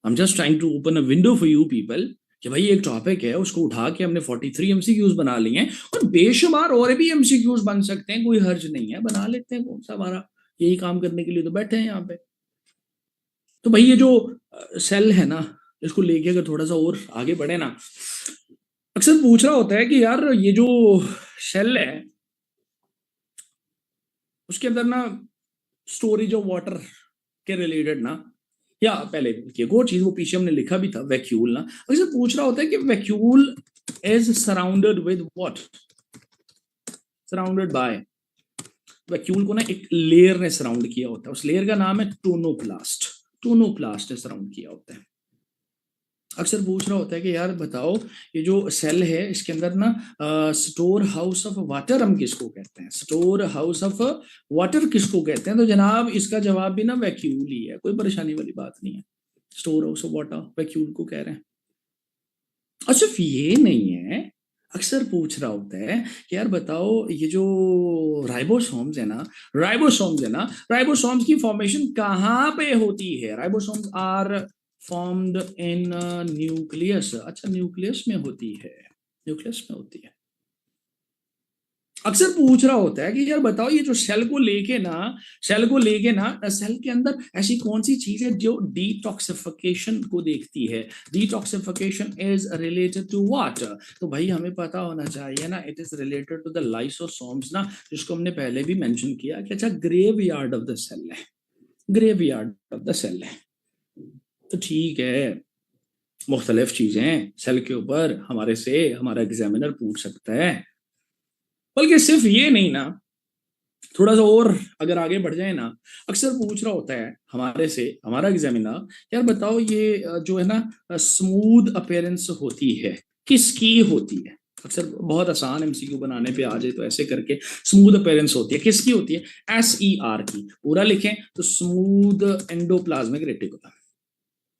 Speaker 2: am just trying to open a window for you people कि भाई एक टॉपिक है, उसको उठा के हमने 43 एमसीक्यूज बना लिए हैं, और बेशुमार और भी एमसीक्यूज बन सकते हैं, कोई हर्ज नहीं है, बना लेते हैं, कौन सा हमारा यही काम करने के लिए तो बैठे हैं यहाँ पे। तो भाई ये जो सेल है ना, इसको लेके अगर थोड़ा सा और आगे बढ़े ना, अक्सर पूछ रहा होता है कि यार ये जो सेल है उसके अंदर ना स्टोरेज ऑफ वाटर के रिलेटेड ना, या पहले एक और चीज वो पीछे हमने लिखा भी था, वैक्यूल ना, अक्सर पूछ रहा होता है कि vacuole is surrounded with what, surrounded by, vacuole को ना एक लेयर ने सराउंड किया होता है, उस लेयर का नाम है टोनोप्लास्ट, टोनोप्लास्ट ने सराउंड किया होता है। अक्सर पूछ रहा होता है कि यार बताओ ये जो सेल है इसके अंदर ना स्टोर हाउस ऑफ वाटर हम किसको कहते हैं, स्टोर हाउस ऑफ वाटर किसको कहते हैं? तो जनाब इसका जवाब भी ना वैक्यूल ही है, कोई परेशानी वाली बात नहीं है, store house of water vacuole को कह रहे हैं। और सिर्फ ये नहीं है, अक्सर पूछ रहा होता है कि यार बताओ ये जो राइबोसोम्स है ना, राइबोसोम्स है ना, राइबोसोम्स की फॉर्मेशन कहाँ पे होती है? Ribosomes are formed in nucleus. अच्छा, न्यूक्लियस में होती है, न्यूक्लियस में होती है। अक्सर पूछ रहा होता है कि यार बताओ ये जो सेल को लेके ना, सेल के अंदर ऐसी कौन सी चीज है जो डिटॉक्सिफिकेशन को देखती है? Detoxification is related to what? तो भाई हमें पता होना चाहिए ना, it is related to the lysosomes ना, जिसको हमने पहले भी मेंशन किया कि अच्छा ग्रेवयार्ड ऑफ द सेल है, ग्रेवयार्ड ऑफ द सेल है। तो ठीक है, मुख्तलिफ चीजें सेल के ऊपर हमारे से हमारा एग्जामिनर पूछ सकता है। बल्कि सिर्फ ये नहीं ना, थोड़ा सा और अगर आगे बढ़ जाए ना, अक्सर पूछ रहा होता है हमारे से हमारा एग्जामिनर, यार बताओ ये जो है ना स्मूथ अपीयरेंस होती है किसकी होती है? अक्सर बहुत आसान एमसीक्यू बनाने पे आ जाए तो ऐसे करके, स्मूथ अपीयरेंस होती है किसकी होती है? SER की, पूरा लिखें तो स्मूथ एंडोप्लाज्मिक रेटिकुलम।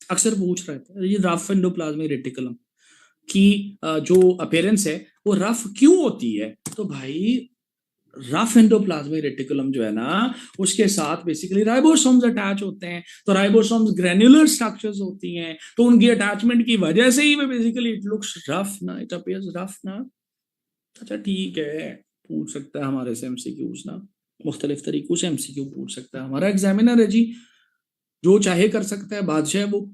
Speaker 2: अक्सर पूछ रहे थे ये रफ एंडोप्लाज्मिक रेटिकुलम की जो अपीयरेंस है वो रफ क्यों होती है? तो भाई रफ एंडोप्लाज्मिक रेटिकुलम जो है ना, उसके साथ बेसिकली राइबोसोम्स अटैच होते हैं, तो राइबोसोम्स ग्रेन्युलर स्ट्रक्चर्स होती हैं, तो उनकी अटैचमेंट की वजह से ही बेसिकली इट लुक्स रफ ना, इट अपीयर्स रफ ना। अच्छा ठीक है, पूछ सकता है हमारे से एमसीक्यूज ना, मुख्तलिफ तरीकों से एमसीक्यू पूछ सकता है हमारा एग्जामिनर है जी, जो चाहे कर सकता है, बादशाह है वो।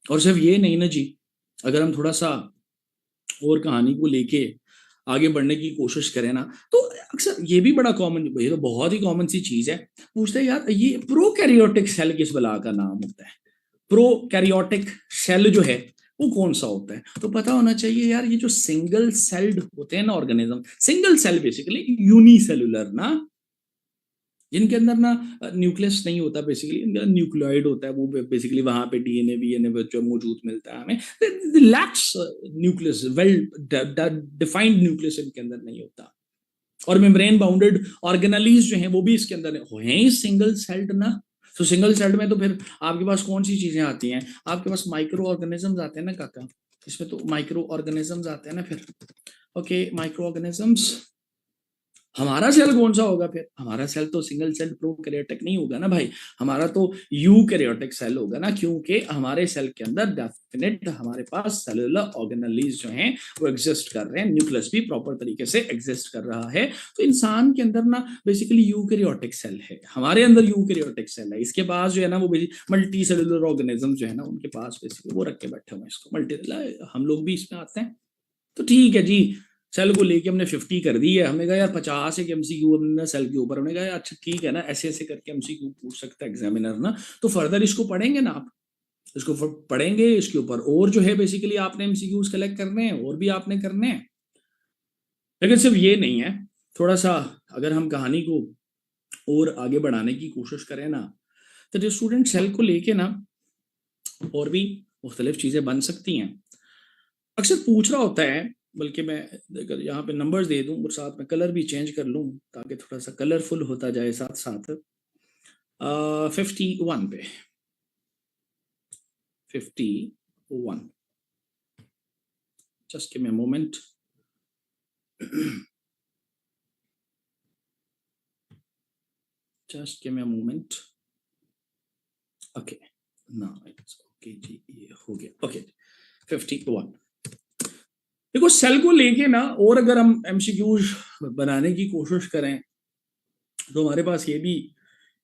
Speaker 2: और सिर्फ ये नहीं ना जी, अगर हम थोड़ा सा और कहानी को लेके आगे बढ़ने की कोशिश करें ना, तो अक्सर ये भी बड़ा कॉमन, ये तो बहुत ही कॉमन सी चीज है, पूछते हैं यार ये प्रोकैरियोटिक सेल किस बला का नाम होता है? प्रोकैरियोटिक सेल जो है वो कौन सा होता है? तो पता होना चाहिए यार, ये जो सिंगल सेल्ड होते हैं ना organism, single cell basically unicellular ना, जिनके अंदर ना न्यूक्लियस नहीं होता, बेसिकली इनके अंदर न्यूक्लियोइड होता है, वो बेसिकली वहां पे डीएनए वीएनए जो मौजूद मिलता है हमें, lakhs nucleus, well defined nucleus इनके अंदर नहीं होता। और मेम्ब्रेन बाउंडेड ऑर्गेनेलीज जो हैं वो भी इसके अंदर हैं सिंगल सेल्ड ना। तो सिंगल सेल्ड में तो फिर आपके पास कौन सी चीजें आती हैं? आपके पास माइक्रो ऑर्गेनिजम्स आते हैं ना काका, इसमें तो माइक्रो ऑर्गेनिजम्स आते हैं ना फिर। ओके, माइक्रो ऑर्गेनिजम्स, हमारा सेल कौन सा होगा फिर? हमारा सेल तो सिंगल सेल प्रोकैरियोटिक नहीं होगा ना भाई, हमारा तो यूकैरियोटिक सेल होगा ना, क्योंकि हमारे सेल के अंदर डेफिनेट हमारे पास सेलुलर ऑर्गेनेलीज जो हैं वो एग्जिस्ट कर रहे हैं, न्यूक्लियस भी प्रॉपर तरीके से एग्जिस्ट कर रहा है। तो इंसान के अंदर ना बेसिकली यूकैरियोटिक सेल है, हमारे अंदर यूकैरियोटिक सेल है, इसके पास जो है ना वो मल्टी सेलुलर ऑर्गेनिज्म जो है ना उनके पास बेसिकली वो रख के बैठे हुए हैं इसको मल्टी, हम लोग भी इसमें आते हैं। तो ठीक है जी, सेल को लेके हमने 50 कर दी है, हमने कहा यार 50 एक एमसीक्यू हमने सेल के ऊपर, हमने कहा यार अच्छा ठीक है ना, ऐसे ऐसे करके एमसीक्यू पूछ सकता है एग्जामिनर ना। तो फर्दर इसको पढ़ेंगे ना आप, इसको पढ़ेंगे, इसके ऊपर और जो है बेसिकली आपने एमसीक्यूज कलेक्ट करने हैं, और भी आपने करने हैं। लेकिन सिर्फ ये नहीं है, थोड़ा सा अगर हम कहानी को और आगे बढ़ाने की कोशिश करें ना, तो जो स्टूडेंट सेल को लेके ना और भी मुख्तलिफ चीजें बन सकती हैं। अक्सर पूछ रहा होता है, बल्कि मैं अगर यहाँ पे नंबर्स दे दूं और साथ में कलर भी चेंज कर लूं ताकि थोड़ा सा कलरफुल होता जाए साथ साथ, 51 पे 51. Just give me a moment. Just give me a moment. Okay, now it's okay जी, ये हो गया. Okay, 51. देखो सेल को लेके ना, और अगर हम एमसीक्यूज बनाने की कोशिश करें तो हमारे पास ये भी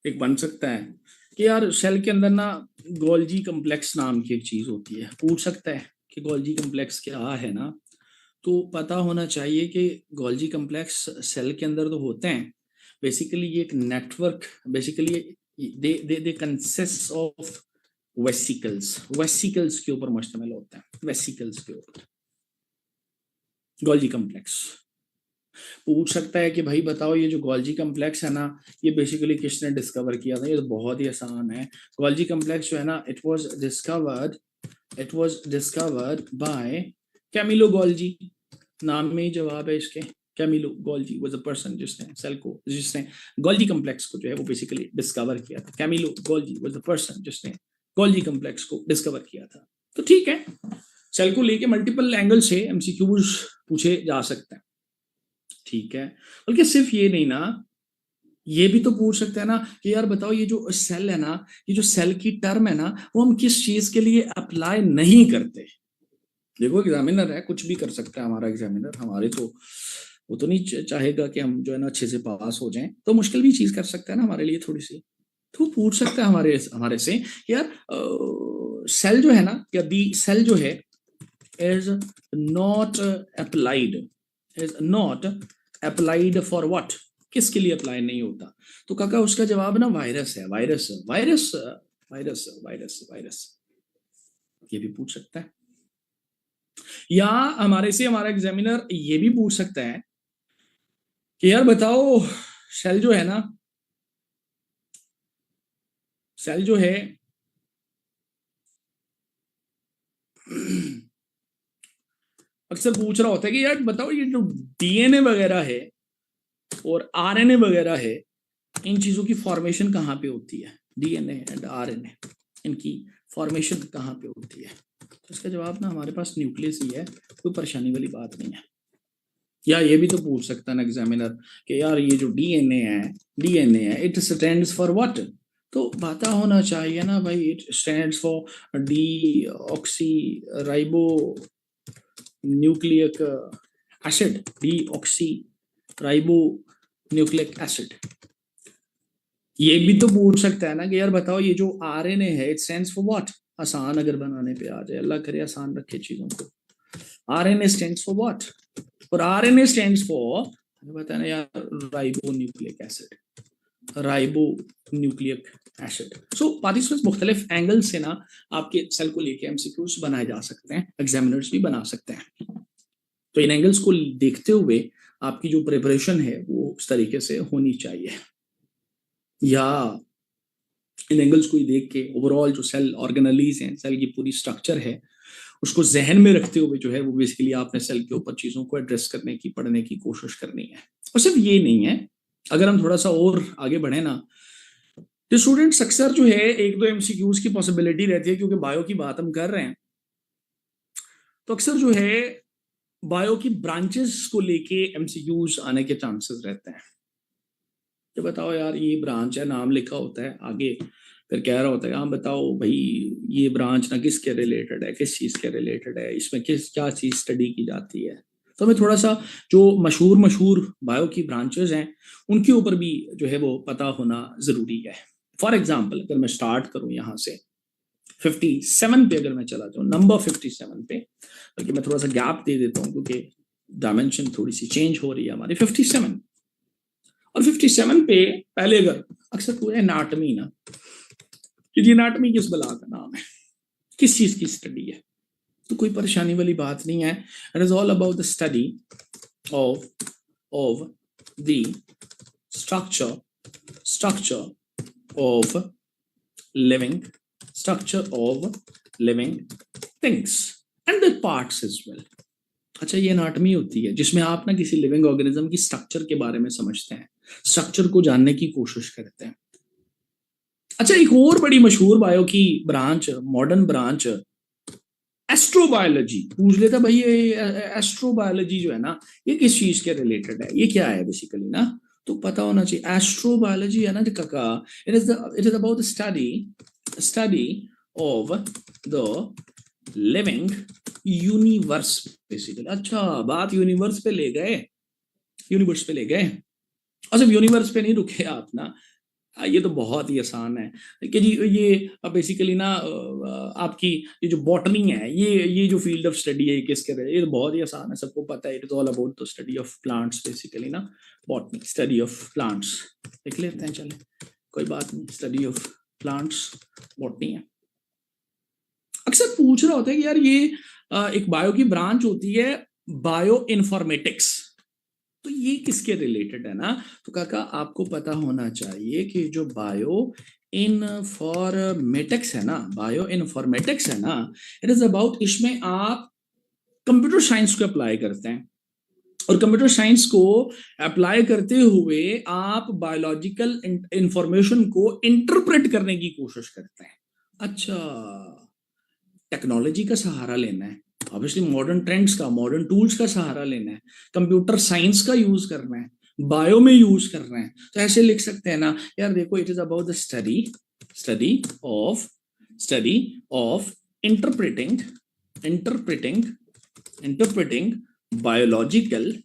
Speaker 2: एक बन सकता है कि यार सेल के अंदर ना गोल्जी कम्प्लेक्स नाम की एक चीज होती है. पूछ सकता है कि गोल्जी कम्प्लेक्स क्या है ना, तो पता होना चाहिए कि गोल्जी कम्प्लेक्स सेल के अंदर तो होते हैं. बेसिकली ये एक network, basically they consist of vesicles के ऊपर मुश्तमिल होता है. वेसिकल्स के ऊपर गोल्जी कम्प्लेक्स. पूछ सकता है कि भाई बताओ ये जो गोल्जी कम्प्लेक्स है ना, ये बेसिकली किसने डिस्कवर किया था. ये तो बहुत ही आसान है. गोल्जी कम्प्लेक्स जो है ना, it was discovered by Camillo Golgi. नाम में ही जवाब है इसके. Camillo Golgi was a person जिसने गोल्जी कम्प्लेक्स को जो है वो बेसिकली डिस्कवर किया था. Camillo Golgi was the person जिसने गोल्जी कम्प्लेक्स को डिस्कवर किया था. तो ठीक है, सेल को लेके मल्टीपल एंगल से एमसीक्यूज पूछे जा सकते हैं. ठीक है, बल्कि सिर्फ ये नहीं ना, ये भी तो पूछ सकते हैं ना कि यार बताओ ये जो सेल है ना, ये जो सेल की टर्म है ना, वो हम किस चीज के लिए अप्लाई नहीं करते. देखो एग्जामिनर है, कुछ भी कर सकता है हमारा एग्जामिनर. हमारे तो वो तो नहीं चाहेगा कि हम जो है ना अच्छे से पास हो जाएं, तो मुश्किल भी चीज कर सकता है ना हमारे लिए थोड़ी सी. तो वो पूछ सकता है हमारे से कि यार सेल जो है ना, या दी सेल जो है is not applied for what, किसके लिए अप्लाई नहीं होता. तो काका उसका जवाब ना वायरस है. वायरस ये भी पूछ सकता है. या हमारे से हमारा एग्जामिनर ये भी पूछ सकता है कि यार बताओ सेल जो है ना, सेल जो है अक्सर पूछ रहा होता है कि यार बताओ ये जो डीएनए वगैरह है और आरएनए वगैरह है, इन चीजों की फॉर्मेशन कहाँ पे होती है. डीएनए एंड आरएनए, इनकी फॉर्मेशन कहाँ पे होती है. तो इसका जवाब ना हमारे पास न्यूक्लियस ही है. कोई परेशानी वाली बात नहीं है. या ये भी तो पूछ सकता है ना एग्जामिनर कि यार ये जो डीएनए है इट स्टैंड्स फॉर व्हाट. तो पता होना चाहिए ना भाई, it stands for D oxy ribo nucleic acid. D oxy ribo nucleic acid. ये भी तो पूछ सकता है ना कि यार बताओ ये जो आरएनए है इट स्टैंड्स फॉर व्हाट. आसान अगर बनाने पे आ जाए, अल्लाह करे आसान रखे चीजों को. आरएनए स्टैंड्स फॉर व्हाट, और आरएनए स्टैंड्स फॉर बताना यार राइबो न्यूक्लिक एसिड. सो पार्टिसिपेंट्स मुख्तलिफ एंगल से ना आपके सेल को लेके एमसीक्यूज बनाए जा सकते हैं, एग्जामिनर्स भी बना सकते हैं. तो इन एंगल्स को देखते हुए आपकी जो प्रिपरेशन है वो उस तरीके से होनी चाहिए. या इन एंगल्स को देख के ओवरऑल जो सेल ऑर्गेनलीज हैं, सेल की पूरी स्ट्रक्चर है, उसको जहन में रखते हुए जो है वो बेसिकली आपने सेल के ऊपर चीजों को एड्रेस करने की, पढ़ने की कोशिश करनी है. और सिर्फ ये नहीं है, अगर हम थोड़ा सा और आगे बढ़े ना, तो स्टूडेंट्स अक्सर जो है एक दो एमसीक्यूज की पॉसिबिलिटी रहती है, क्योंकि बायो की बात हम कर रहे हैं, तो अक्सर जो है बायो की ब्रांचेस को लेके एमसीक्यूज आने के चांसेस रहते हैं. तो बताओ यार ये ब्रांच है, नाम लिखा होता है आगे, फिर कह रहा होता है हाँ बताओ भाई ये ब्रांच ना किसके रिलेटेड है, किस चीज के रिलेटेड है, इसमें क्या चीज स्टडी की जाती है. तो हमें थोड़ा सा जो मशहूर बायो की ब्रांचेस हैं उनके ऊपर भी जो है वो पता होना जरूरी है. फॉर एग्जाम्पल अगर मैं स्टार्ट करूं यहाँ से 57 पे, अगर मैं चला जाऊँ नंबर 57 पे, बल्कि मैं थोड़ा सा गैप दे देता हूँ क्योंकि डायमेंशन थोड़ी सी चेंज हो रही है हमारी. 57 और 57 पे पहले अगर अक्सर पूरे एनाटमी ना, कि एनाटमी किस बला का नाम है, किस चीज की स्टडी है, तो कोई परेशानी वाली बात नहीं है. It is all about the study of the structure of living things and the parts as well. अच्छा, ये एनाटमी होती है जिसमें आप ना किसी लिविंग ऑर्गेनिज्म की स्ट्रक्चर के बारे में समझते हैं, स्ट्रक्चर को जानने की कोशिश करते हैं. अच्छा, एक और बड़ी मशहूर बायो की ब्रांच, मॉडर्न ब्रांच, एस्ट्रोबायोलॉजी। पूछ लेता भाई ये एस्ट्रोबायोलॉजी जो है ना, ये किस चीज के रिलेटेड है, ये क्या है बेसिकली ना, तो पता होना चाहिए। एस्ट्रोबायोलॉजी है ना जी काका, it is about study of the living universe basically. अच्छा, बात यूनिवर्स पे ले गए, यूनिवर्स पे ले गए, और सिर्फ यूनिवर्स पे नहीं रुके आप ना। ये तो बहुत ही आसान है कि जी ये बेसिकली ना आपकी ये जो बॉटनी है, ये जो फील्ड ऑफ स्टडी है, ये किसके रहे, ये तो बहुत ही आसान है, सबको पता है। It is all about the study of plants basically ना, बॉटनी स्टडी ऑफ प्लांट्स। देख लेते हैं, चले कोई बात नहीं, स्टडी ऑफ प्लांट्स बॉटनी है। अक्सर पूछ रहा होता है कि यार ये एक बायो की ब्रांच होती है, बायो इन्फॉर्मेटिक्स, तो ये किसके रिलेटेड है ना, तो काका आपको पता होना चाहिए कि जो बायो इन्फॉर्मेटिक्स है ना, बायो इन्फॉर्मेटिक्स है ना, इट इज अबाउट, इसमें आप कंप्यूटर साइंस को अप्लाई करते हैं, और कंप्यूटर साइंस को अप्लाई करते हुए आप बायोलॉजिकल इंफॉर्मेशन को इंटरप्रेट करने की कोशिश करते हैं। अच्छा, टेक्नोलॉजी का सहारा लेना है, ऑब्वियसली मॉडर्न ट्रेंड्स का, मॉडर्न टूल्स का सहारा लेना है, कंप्यूटर साइंस का यूज करना है, बायो में यूज करना है, तो ऐसे लिख सकते हैं ना यार, देखो it is about the study of interpreting biological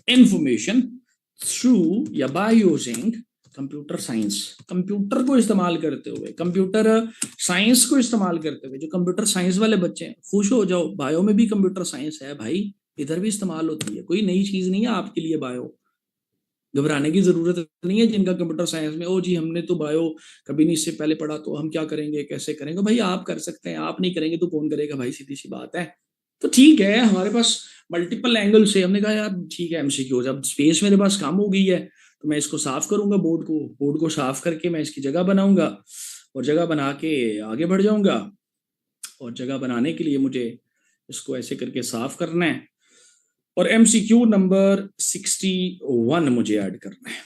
Speaker 2: information through या by using computer science. Computer को इस्तेमाल करते हुए, कंप्यूटर साइंस को इस्तेमाल करते हुए, जो कंप्यूटर साइंस वाले बच्चे हैं खुश हो जाओ, बायो में भी कंप्यूटर साइंस है भाई, इधर भी इस्तेमाल होती है, कोई नई चीज नहीं है आपके लिए बायो, घबराने की जरूरत नहीं है। जिनका कंप्यूटर साइंस में ओ जी हमने तो बायो कभी नहीं इससे पहले पढ़ा, तो हम क्या करेंगे, कैसे करेंगे, भाई आप कर सकते हैं, आप नहीं करेंगे तो कौन करेगा भाई, सीधी सी बात है। तो ठीक है, हमारे पास मल्टीपल एंगल से हमने कहा यार ठीक है, एमसीक्यू, जब स्पेस मेरे पास कम हो गई है तो मैं इसको साफ करूंगा, बोर्ड को साफ करके मैं इसकी जगह बनाऊंगा, और जगह बना के आगे बढ़ जाऊंगा, और जगह बनाने के लिए मुझे इसको ऐसे करके साफ करना है, और एमसीक्यू नंबर 61 मुझे ऐड करना है,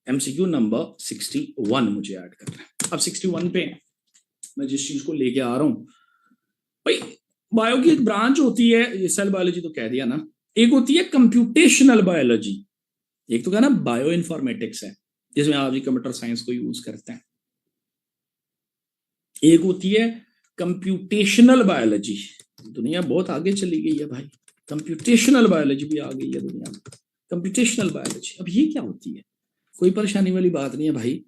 Speaker 2: एमसीक्यू नंबर 61 मुझे ऐड करना है। अब 61 पे मैं जिस चीज को लेके आ रहा हूं भाई, बायो की एक ब्रांच होती है, ये सेल बायोलॉजी तो कह दिया ना, एक होती है कंप्यूटेशनल बायोलॉजी, एक तो क्या ना बायो इन्फॉर्मेटिक्स है जिसमें आप कंप्यूटर साइंस को यूज करते हैं, एक होती है कंप्यूटेशनल बायोलॉजी। दुनिया बहुत आगे चली गई है भाई, कंप्यूटेशनल बायोलॉजी भी आ गई है दुनिया में, कंप्यूटेशनल बायोलॉजी। अब ये क्या होती है, कोई परेशानी वाली बात नहीं है भाई,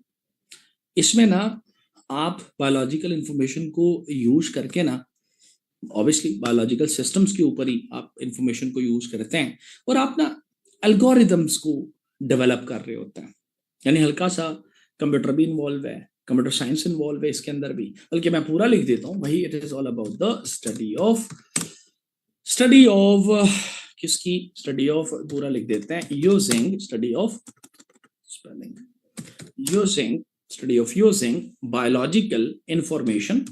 Speaker 2: इसमें ना आप बायोलॉजिकल इंफॉर्मेशन को यूज करके ना, ऑब्वियसली बायोलॉजिकल सिस्टम्स के ऊपर ही आप इंफॉर्मेशन को यूज करते हैं, और आप ना एल्गोरिदम्स को डेवलप कर रहे होते हैं, यानी हल्का सा कंप्यूटर भी इन्वॉल्व है, कंप्यूटर साइंस इन्वॉल्व है इसके अंदर भी, बल्कि मैं पूरा लिख देता हूँ भाई, it is all about the study of किसकी, स्टडी ऑफ, पूरा लिख देते हैं, using study of using biological information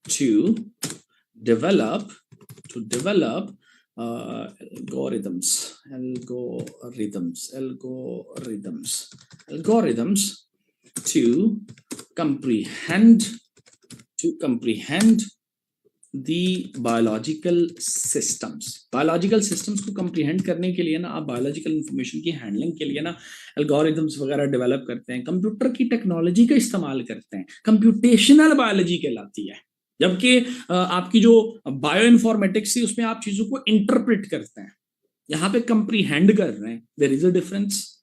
Speaker 2: to develop algorithms to comprehend the biological systems को comprehend करने के लिए ना, आप बायोलॉजिकल इंफॉर्मेशन की हैंडलिंग के लिए ना एल्गोरिथम्स वगैरह डेवलप करते हैं, कंप्यूटर की टेक्नोलॉजी का इस्तेमाल करते हैं, कंप्यूटेशनल बायोलॉजी कहलाती है। जबकि आपकी जो बायो इन्फॉर्मेटिक्स थी उसमें आप चीजों को इंटरप्रेट करते हैं, यहाँ पे कंप्रीहेंड कर रहे हैं, देयर इज अ डिफरेंस।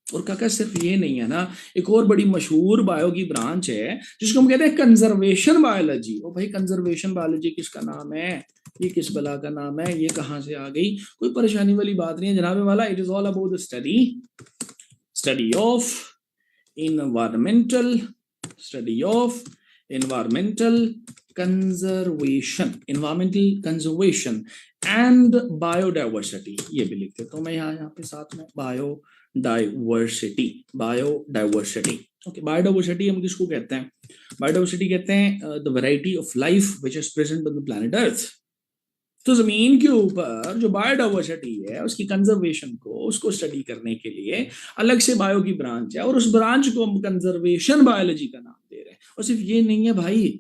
Speaker 2: और काका सिर्फ ये नहीं है ना, एक और बड़ी मशहूर बायो की ब्रांच है जिसको हम कहते हैं कंजर्वेशन बायोलॉजी। ओ भाई, कंजर्वेशन बायोलॉजी किसका नाम है, ये किस बला का नाम है, ये कहाँ से आ गई, कोई परेशानी वाली बात नहीं है जनाब वाला, it is all about the study of environmental conservation and biodiversity। ये भी लिख देता हूँ मैं यहाँ पे साथ में, बायोडाइवर्सिटी। ओके, बायोडाइवर्सिटी हम किसको कहते हैं, बायोडाइवर्सिटी कहते हैं the variety of life which is present on the planet Earth. तो जमीन के ऊपर जो बायोडाइवर्सिटी है उसकी कंजर्वेशन को उसको स्टडी करने के लिए अलग से बायो की ब्रांच है और उस ब्रांच को हम कंजर्वेशन बायोलॉजी का नाम दे रहे हैं। और सिर्फ ये नहीं है भाई,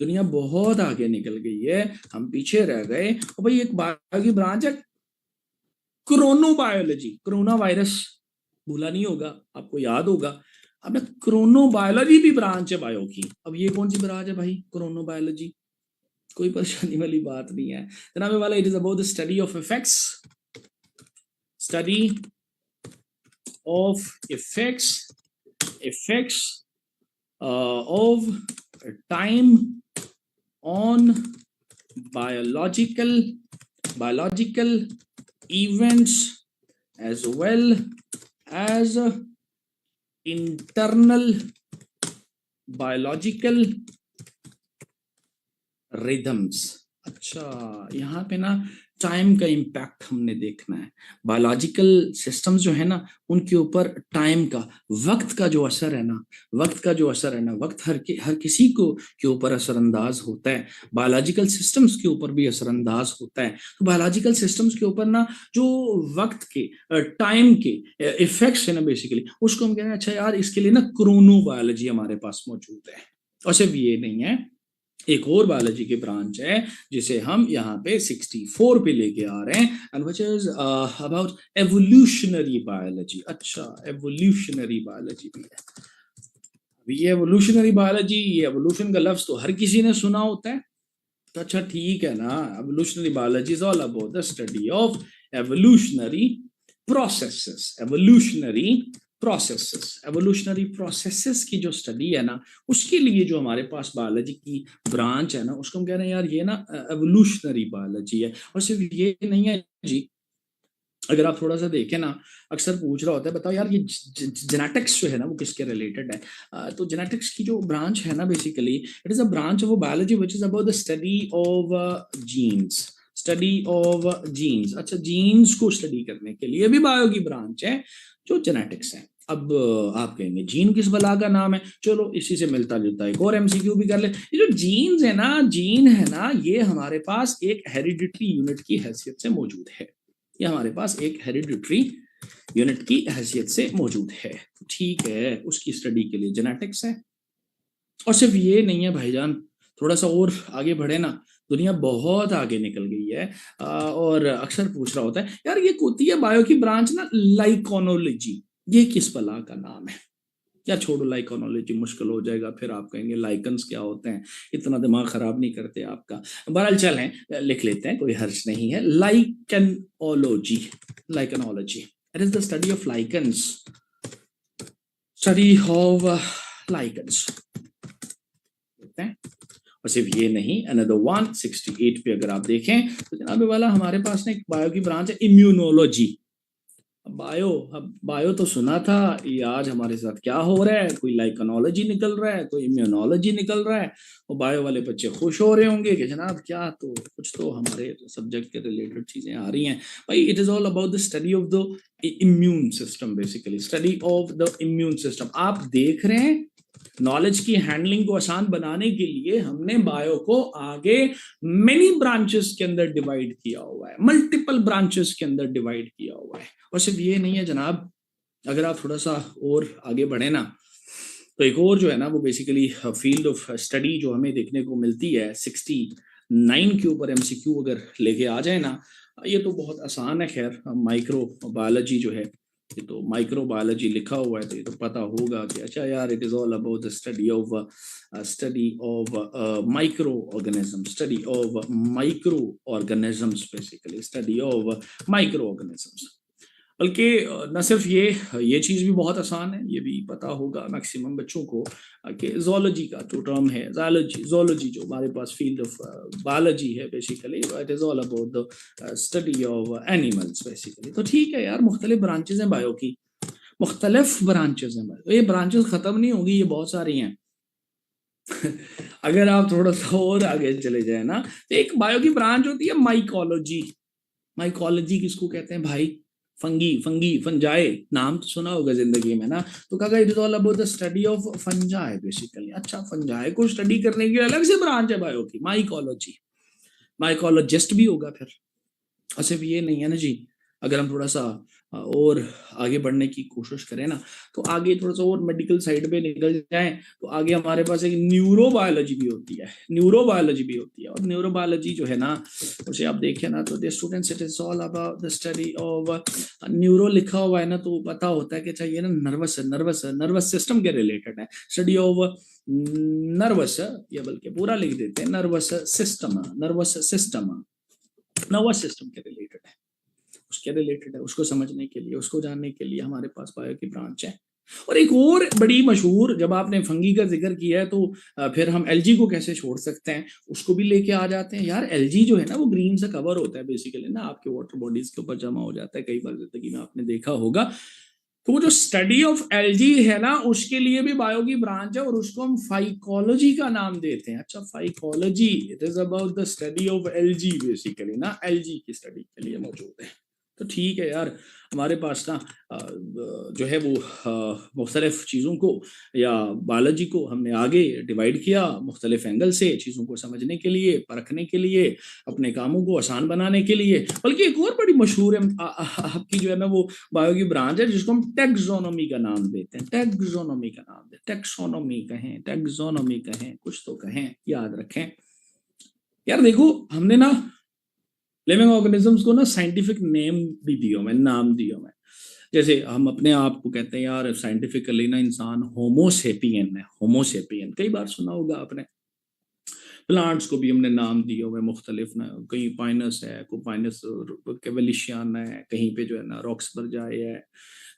Speaker 2: दुनिया बहुत आगे निकल गई है, हम पीछे रह गए। और भाई एक बायो की ब्रांच है क्रोनोबायोलॉजी, कोरोना वायरस भूला नहीं होगा, आपको याद होगा। अब ना क्रोनोबायोलॉजी भी ब्रांच है बायो की। अब ये कौन सी ब्रांच है भाई, क्रोनोबायोलॉजी? कोई परेशानी वाली बात नहीं है जनाब वाला। It is about the study of effects, study of effects of time on biological events as well as internal biological rhythms। अच्छा, यहाँ पे ना टाइम का इम्पैक्ट हमने देखना है। बायोलॉजिकल सिस्टम्स जो है ना उनके ऊपर टाइम का, वक्त का जो असर है ना, वक्त हर किसी को के ऊपर असरअंदाज होता है, बायोलॉजिकल सिस्टम्स के ऊपर भी असरअंदाज होता है। तो बायोलॉजिकल सिस्टम्स के ऊपर ना जो वक्त के, टाइम के इफेक्ट्स है ना बेसिकली, उसको हम कहते हैं अच्छा यार इसके लिए ना क्रोनोबायोलॉजी हमारे पास मौजूद है। और सिर्फ ये नहीं है, एक और बायोलॉजी की ब्रांच है जिसे हम यहाँ पे 64 पे लेके आ रहे हैं, and which is about evolutionary biology. अच्छा, एवोल्यूशनरी बायोलॉजी भी है। ये एवोल्यूशनरी बायोलॉजी, ये एवोल्यूशन का लफ्ज तो हर किसी ने सुना होता है, तो अच्छा ठीक है ना। Evolutionary biology is all about the study of evolutionary processes. Evolutionary processes की जो स्टडी है ना, उसके लिए जो हमारे पास बायोलॉजी की ब्रांच है ना, उसको हम कह रहे हैं यार ये ना एवोल्यूशनरी बायोलॉजी है। और सिर्फ ये नहीं है जी, अगर आप थोड़ा सा देखें ना, अक्सर पूछ रहा होता है बताओ यार ये जेनेटिक्स जो है ना वो किसके रिलेटेड है। तो जेनेटिक्स की जो ब्रांच है ना basically it is a branch of biology which is about the study of genes. अच्छा, जीन्स को स्टडी करने के लिए भी बायो की ब्रांच है जो जेनेटिक्स है। अब आप कहेंगे जीन किस बला का नाम है, चलो इसी से मिलता जुलता एक और एमसीक्यू भी कर ले। ये जो जीन है ना ये हमारे पास एक हेरिडिटरी यूनिट की हैसियत से मौजूद है। ये हमारे पास एक हेरिडिटरी यूनिट की हैसियत से मौजूद है, ठीक है। उसकी स्टडी के लिए जेनेटिक्स है। और सिर्फ ये नहीं है भाईजान, थोड़ा सा और आगे बढ़े ना, दुनिया बहुत आगे निकल गई है। और अक्सर पूछ रहा होता है यार ये होती है बायो की ब्रांच ना लाइकोनोलॉजी, ये किस बला का नाम है? क्या छोड़ो, लाइकोनोलॉजी मुश्किल हो जाएगा, फिर आप कहेंगे लाइकन्स क्या होते हैं, इतना दिमाग खराब नहीं करते आपका। बहरहाल चलें लिख लेते हैं, कोई हर्ज नहीं है। Lichenology it is the study of lichens, और सिर्फ ये नहीं, अनदर 168 पे अगर आप देखें तो जनाब वाला हमारे पास ना एक बायो की ब्रांच है इम्यूनोलॉजी। बायो तो सुना था, ये आज हमारे साथ क्या हो रहा है, कोई लाइकनोलॉजी निकल रहा है, कोई इम्यूनोलॉजी निकल रहा है। और बायो वाले बच्चे खुश हो रहे होंगे कि जनाब क्या, तो कुछ तो हमारे सब्जेक्ट के रिलेटेड चीजें आ रही हैं भाई। It is all about the study of the immune system, basically study of the immune system. आप देख रहे हैं नॉलेज की हैंडलिंग को आसान बनाने के लिए हमने बायो को आगे मेनी ब्रांचेस के अंदर डिवाइड किया हुआ है, मल्टीपल ब्रांचेस के अंदर डिवाइड किया हुआ है। और सिर्फ ये नहीं है जनाब, अगर आप थोड़ा सा और आगे बढ़े ना तो एक और जो है ना वो बेसिकली फील्ड ऑफ स्टडी जो हमें देखने को मिलती है 69 के ऊपर एमसीक्यू अगर लेके आ जाए ना, ये तो बहुत आसान है। खैर माइक्रो बायोलॉजी जो है, ये तो माइक्रो बायोलॉजी लिखा हुआ है तो ये तो पता होगा कि अच्छा यार it is all about the study of micro organisms basically study of micro organisms. बल्कि न सिर्फ ये चीज़ भी बहुत आसान है, ये भी पता होगा मैक्सिमम बच्चों को कि जोलॉजी का जो टर्म है, जोलॉजी जो हमारे पास फील्ड ऑफ बायोलॉजी है basically, it is all about the study of animals basically. तो ठीक है यार, मुख्तलिफ ब्रांचेज हैं बायो की, मुख्तलिफ ब्रांचेज हैं बायो, ये ब्रांचेज ख़त्म नहीं होगी, ये बहुत सारी हैं। अगर आप थोड़ा सा और आगे चले जाए ना तो एक बायो की ब्रांच होती है माइकोलॉजी। माइकोलॉजी किसको कहते हैं भाई? फंजाई, नाम तो सुना होगा जिंदगी में ना। तो कहा it is all about the study of fungi basically. अच्छा, फंजाई को स्टडी करने की अलग से ब्रांच है बायो की, माइकोलॉजी। माइकोलॉजिस्ट भी होगा फिर। और सिर्फ ये नहीं है ना जी, अगर हम थोड़ा सा और आगे बढ़ने की कोशिश करें ना, तो आगे थोड़ा सा और मेडिकल साइड पे निकल जाएं, तो आगे हमारे पास एक न्यूरोबायोलॉजी भी होती है, न्यूरोबायोलॉजी भी होती है। और न्यूरोबायोलॉजी जो है ना, उसे आप देखें ना, तो students it is all about the study of neuro लिखा हुआ है ना, तो पता होता है कि अच्छा ये ना नर्वस सिस्टम के रिलेटेड है, स्टडी ऑफ नर्वस, या बल्कि पूरा लिख देते हैं नर्वस सिस्टम के रिलेटेड है, उसके रिलेटेड है। उसको समझने के लिए, उसको जानने के लिए हमारे पास बायो की ब्रांच है। और एक और बड़ी मशहूर, जब आपने फंगी का जिक्र किया है, तो फिर हम एलजी को कैसे छोड़ सकते हैं, उसको भी लेके आ जाते हैं यार। एलजी जो है ना, वो ग्रीन से कवर होता है बेसिकली ना, आपके वाटर बॉडीज के ऊपर जमा हो जाता है, कई बार जिंदगी में आपने देखा होगा। तो वो जो स्टडी ऑफ एलजी है ना, उसके लिए भी बायो की ब्रांच है, और उसको हम फाइकोलॉजी का नाम देते हैं। अच्छा, phycology, it is about the study of LG basically ना, एलजी की स्टडी के लिए मौजूद है। तो ठीक है यार, हमारे पास ना जो है वो मुख्तलिफ चीज़ों को या बायोलॉजी को हमने आगे डिवाइड किया मुख्तलिफ एंगल से, चीज़ों को समझने के लिए, परखने के लिए, अपने कामों को आसान बनाने के लिए। बल्कि एक और बड़ी मशहूर है आपकी जो है ना, वो बायो की ब्रांच है, जिसको हम टेक्सोनोमी का नाम देते हैं। टेक्सोनोमी का नाम देते हैं, टेक्सोनोमी कहें, टेक्सोनोमी कहें, कुछ तो कहें, याद रखें यार। देखो, हमने ना लिविंग ऑर्गेनिजम्स को ना साइंटिफिक नेम भी दिया हुआ है, नाम दिया हुआ है। जैसे हम अपने आप को कहते हैं यार, साइंटिफिकली ना इंसान होमोसेपियन है, होमोसेपियन कई बार सुना होगा आपने। प्लांट्स को भी हमने नाम दिए हुए मुख्तलिफ ना, कहीं पाइनस है, कोई पाइनस कैवेलिशियाना है, कहीं पे जो है ना रॉक्सबर्जाई है,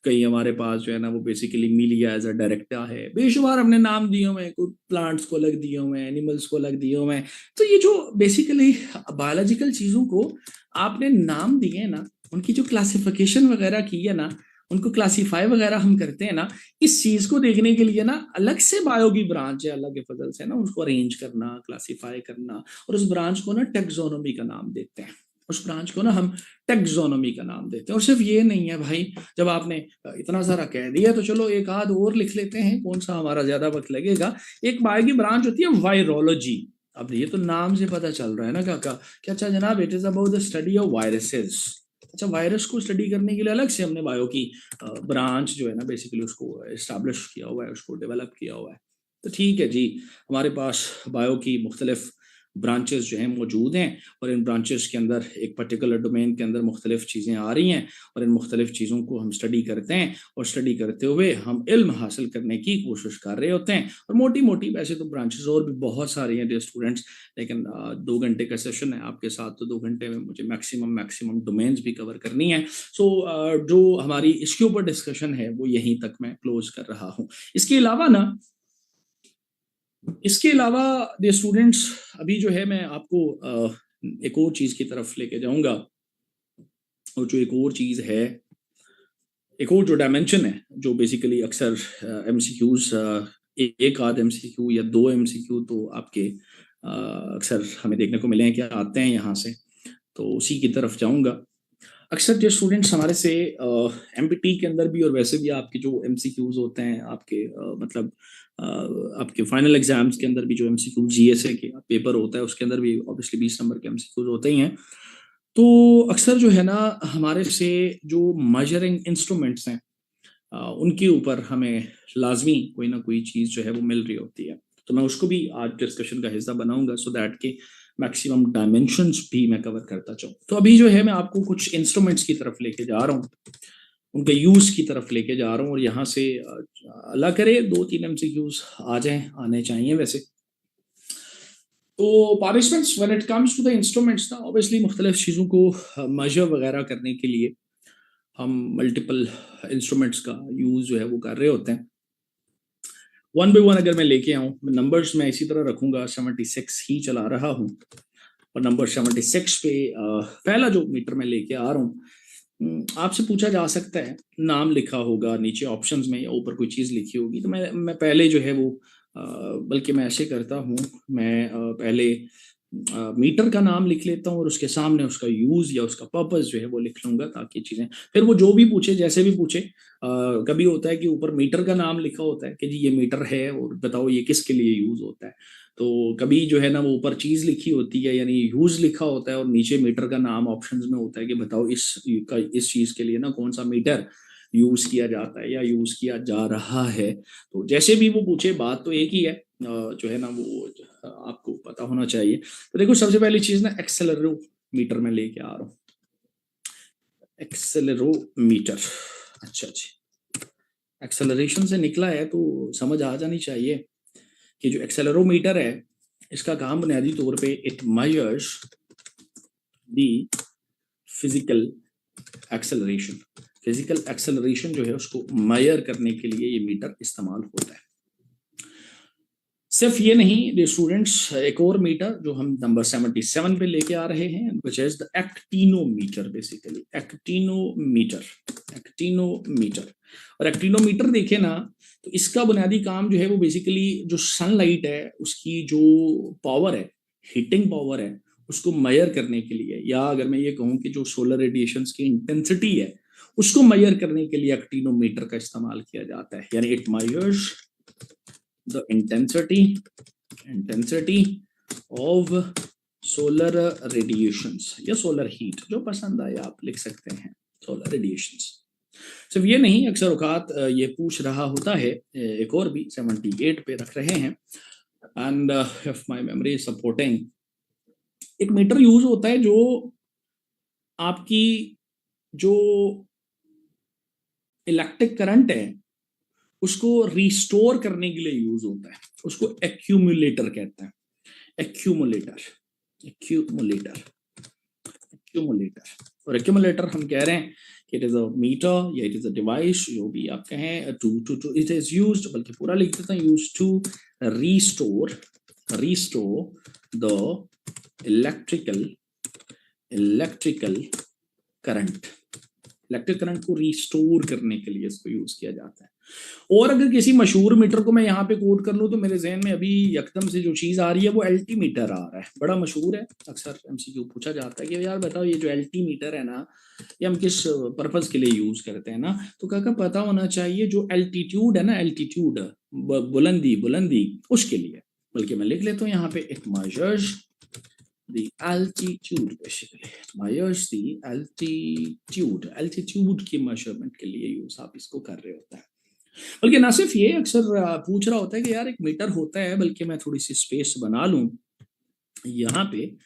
Speaker 2: कहीं हमारे पास जो है ना वो बेसिकली मीलिया एज अ डायरेक्टा है। बेशुमार हमने नाम दिए हुए हैं, कोई प्लांट्स को अलग दिए हुए हैं, एनिमल्स को अलग दिए हुए हैं। तो ये जो बेसिकली बायोलॉजिकल चीज़ों को आपने नाम दिए हैं ना, उनकी जो क्लासिफिकेशन वगैरह की है ना, उनको क्लासीफाई वगैरह हम करते हैं ना, इस चीज को देखने के लिए ना अलग से बायो की ब्रांच है, अलग के फजल से ना उसको अरेंज करना, क्लासीफाई करना, और उस ब्रांच को ना टेक्सोनोमी का नाम देते हैं। उस ब्रांच को ना हम टेक्सोनोमी का नाम देते हैं। और सिर्फ ये नहीं है भाई, जब आपने इतना सारा कह दिया तो चलो एक आध और लिख लेते हैं, कौन सा हमारा ज्यादा वक्त लगेगा। एक बायो की ब्रांच होती है वायरोलॉजी। अब ये तो नाम से पता चल रहा है ना काका कि अच्छा जनाब, it is about the study of viruses. अच्छा, वायरस को स्टडी करने के लिए अलग से हमने बायो की ब्रांच जो है ना बेसिकली उसको एस्टैब्लिश किया हुआ है, उसको डेवलप किया हुआ है। तो ठीक है जी, हमारे पास बायो की मुख्तलिफ ब्रांचेस जो हैं मौजूद हैं, और इन ब्रांचेस के अंदर एक पर्टिकुलर डोमेन के अंदर मुख्तलिफ चीज़ें आ रही हैं, और इन मुख्तलिफ चीज़ों को हम स्टडी करते हैं, और स्टडी करते हुए हम इल्म हासिल करने की कोशिश कर रहे होते हैं। और मोटी मोटी वैसे तो ब्रांचेस और भी बहुत सारी हैं डियर स्टूडेंट्स, लेकिन 2 घंटे का सेशन है आपके साथ, तो 2 घंटे में मुझे मैक्सिमम डोमेन्स भी कवर करनी है। सो जो हमारी इसके ऊपर डिस्कशन है वो यहीं तक मैं क्लोज कर रहा हूँ। इसके अलावा द स्टूडेंट्स, अभी जो है मैं आपको एक और चीज़ की तरफ लेके जाऊंगा, और जो एक और चीज़ है, एक और जो डायमेंशन है, जो बेसिकली अक्सर एमसीक्यूज, एक आध एमसीक्यू या 2 एमसीक्यू तो आपके अक्सर हमें देखने को मिले हैं कि आते हैं यहाँ से, तो उसी की तरफ जाऊंगा। अक्सर जो स्टूडेंट्स हमारे से एमपीटी के अंदर भी और वैसे भी आपके जो एमसीक्यूज होते हैं आपके मतलब आपके फाइनल एग्जाम्स के अंदर भी जो एमसीक्यू जीएसए के पेपर होता है उसके अंदर भी ऑब्वियसली 20 नंबर के एमसीक्यूज होते ही हैं। तो अक्सर जो है ना हमारे से जो मेजरिंग इंस्ट्रूमेंट्स हैं उनके ऊपर हमें लाजमी कोई ना कोई चीज़ जो है वो मिल रही होती है। तो मैं उसको भी आज डिस्कशन का हिस्सा बनाऊंगा, सो दैट के मैक्सिमम डायमेंशंस भी मैं कवर करता चाहूँ। तो अभी जो है मैं आपको कुछ इंस्ट्रूमेंट्स की तरफ लेके जा रहा हूँ, उनके यूज की तरफ लेके जा रहा हूँ, और यहाँ से अल्लाह करे 2-3 एमसीक्यूज आ जाएं, आने चाहिए वैसे। तो participants, when it comes to the instruments ना, ऑब्वियसली मुख्तलिफ चीज़ों को मेजर वगैरह करने के लिए हम मल्टीपल इंस्ट्रूमेंट्स का यूज जो है वो कर रहे होते हैं। 1 by 1 अगर मैं लेके आऊँ, नंबर्स मैं इसी तरह रखूंगा, 76 ही चला रहा हूँ, और नंबर 76 पे पहला जो मीटर मैं लेके आ रहा हूँ, आपसे पूछा जा सकता है, नाम लिखा होगा नीचे ऑप्शंस में या ऊपर कोई चीज़ लिखी होगी, तो मैं पहले जो है वो बल्कि मैं ऐसे करता हूँ, मैं पहले मीटर का नाम लिख लेता हूँ और उसके सामने उसका यूज या उसका पर्पस जो है वो लिख लूंगा, ताकि चीजें फिर वो जो भी पूछे जैसे भी पूछे। कभी होता है कि ऊपर मीटर का नाम लिखा होता है कि जी ये मीटर है और बताओ ये किसके लिए यूज होता है, तो कभी जो है ना वो ऊपर चीज लिखी होती है यानी यूज लिखा होता है और नीचे मीटर का नाम ऑप्शंस में होता है कि बताओ इस चीज के लिए ना कौन सा मीटर यूज किया जाता है या यूज किया जा रहा है। तो जैसे भी वो पूछे बात तो एक ही है, जो है ना वो आपको पता होना चाहिए। तो देखो सबसे पहली चीज ना एक्सेलरोमीटर में लेके आ रहा हूँ। एक्सेलरोमीटर, अच्छा जी, एक्सेलरेशन से निकला है तो समझ आ जानी चाहिए कि जो एक्सेलरोमीटर है इसका काम बुनियादी तौर पे it measures the physical acceleration. Physical acceleration जो है उसको मेजर करने के लिए ये मीटर इस्तेमाल होता है। सिर्फ ये नहीं स्टूडेंट्स, एक और मीटर जो हम नंबर 77 पे लेके आ रहे हैं which is the actinometer. Basically actinometer और एक्टिनोमीटर देखे ना तो इसका बुनियादी काम जो है वो बेसिकली जो सनलाइट है उसकी जो पावर है, हीटिंग पावर है, उसको मेजर करने के लिए, या अगर मैं ये कहूँ कि जो सोलर रेडिएशंस की इंटेंसिटी है उसको मेजर करने के लिए एक्टिनोमीटर का इस्तेमाल किया जाता है। यानी it measures the intensity of solar radiations या solar heat, जो पसंद आए आप लिख सकते हैं solar radiations। सिर्फ ये नहीं, अक्सर औकात ये पूछ रहा होता है, एक और भी 78 पे रख रहे हैं and if my memory is supporting, एक मीटर यूज होता है जो आपकी जो इलेक्ट्रिक करंट है उसको रिस्टोर करने के लिए यूज होता है, उसको एक्यूमुलेटर कहते हैं। एक्यूमुलेटर और एक्यूमुलेटर हम कह रहे हैं कि इट इज अ मीटर या इट इज अ डिवाइस, जो भी आप कहें, टू इट इज यूज्ड, बल्कि पूरा लिख देता हूं, used to restore the electrical current. Electric current को रिस्टोर करने के लिए इसको यूज किया जाता है। और अगर किसी मशहूर मीटर को मैं यहाँ पे कोट कर लूँ तो मेरे जहन में अभी एकदम से जो चीज आ रही है वो अल्टीमीटर आ रहा है, बड़ा मशहूर है, अक्सर एमसीक्यू पूछा जाता है कि यार बताओ ये जो अल्टीमीटर है ना ये हम किस पर्पज के लिए यूज करते हैं ना, तो काका पता होना चाहिए जो एल्टीट्यूड है ना, एल्टीट्यूड बुलंदी उसके लिए। बल्कि मैं लिख लेता हूँ यहाँ पे it measures the altitude, basically measures the altitude की मेजरमेंट के लिए यूज आप इसको कर रहे होता है। बल्कि ना सिर्फ ये, अक्सर पूछ रहा होता है कि यार एक मीटर होता है, बल्कि मैं थोड़ी सी स्पेस बना लूं यहाँ पे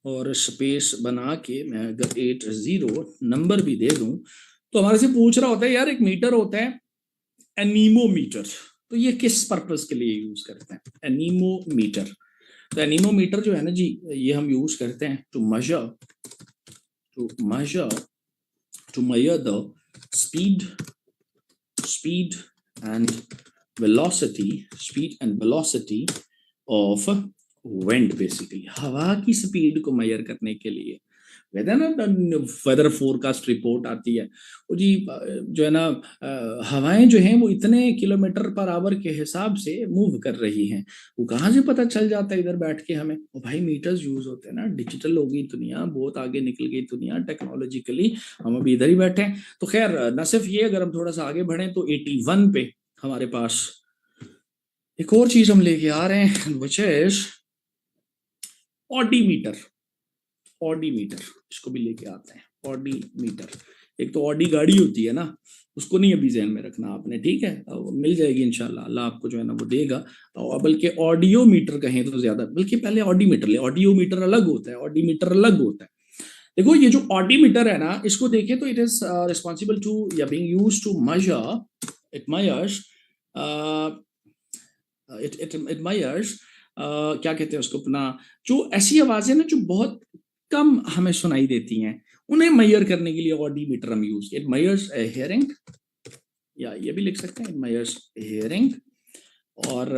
Speaker 2: और स्पेस बना के मैं अगर 80 नंबर भी दे दूं तो हमारे से पूछ रहा होता है यार एक मीटर होता है एनीमोमीटर, तो ये किस पर्पस के लिए यूज करते हैं एनीमोमीटर। तो एनीमोमीटर जो है ना जी ये हम यूज करते हैं to measure the speed and velocity of wind, basically हवा की स्पीड को मेजर करने के लिए वेदर फोरकास्ट रिपोर्ट आती है वो जी जो है ना हवाएं जो हैं वो इतने किलोमीटर पर आवर के हिसाब से मूव कर रही हैं, वो कहाँ से पता चल जाता है इधर बैठ के हमें? वो भाई मीटर्स यूज होते हैं ना, डिजिटल हो गई दुनिया, बहुत आगे निकल गई दुनिया टेक्नोलॉजिकली, हम अभी इधर ही बैठे हैं। तो खैर न सिर्फ ये, अगर हम थोड़ा सा आगे बढ़े तो 81 पे हमारे पास एक और चीज हम लेके आ रहे हैं व्हिच इज ऑडीमीटर, इसको भी लेके आते हैं। ऑडीमीटर, एक तो ऑडी गाड़ी होती है ना, उसको नहीं अभी जहन में रखना आपने, ठीक है, मिल जाएगी इंशाल्लाह, अल्लाह आपको जो है ना वो देगा। बल्कि ऑडियोमीटर कहें तो ज्यादा, बल्कि पहले ऑडीमीटर ले, ऑडियोमीटर अलग होता है, ऑडीमीटर अलग होता है। देखो ये जो ऑडीमीटर है ना इसको देखें तो इट इज रिस्पॉन्सिबल टू या being used to measure, it measures क्या कहते हैं उसको अपना, जो ऐसी आवाजें ना जो बहुत कम हमें सुनाई देती हैं उन्हें मेजर करने के लिए ऑडीमीटर हम यूज, इट मेजर्स हियरिंग, या ये भी लिख सकते हैं इट मेजर्स हियरिंग, और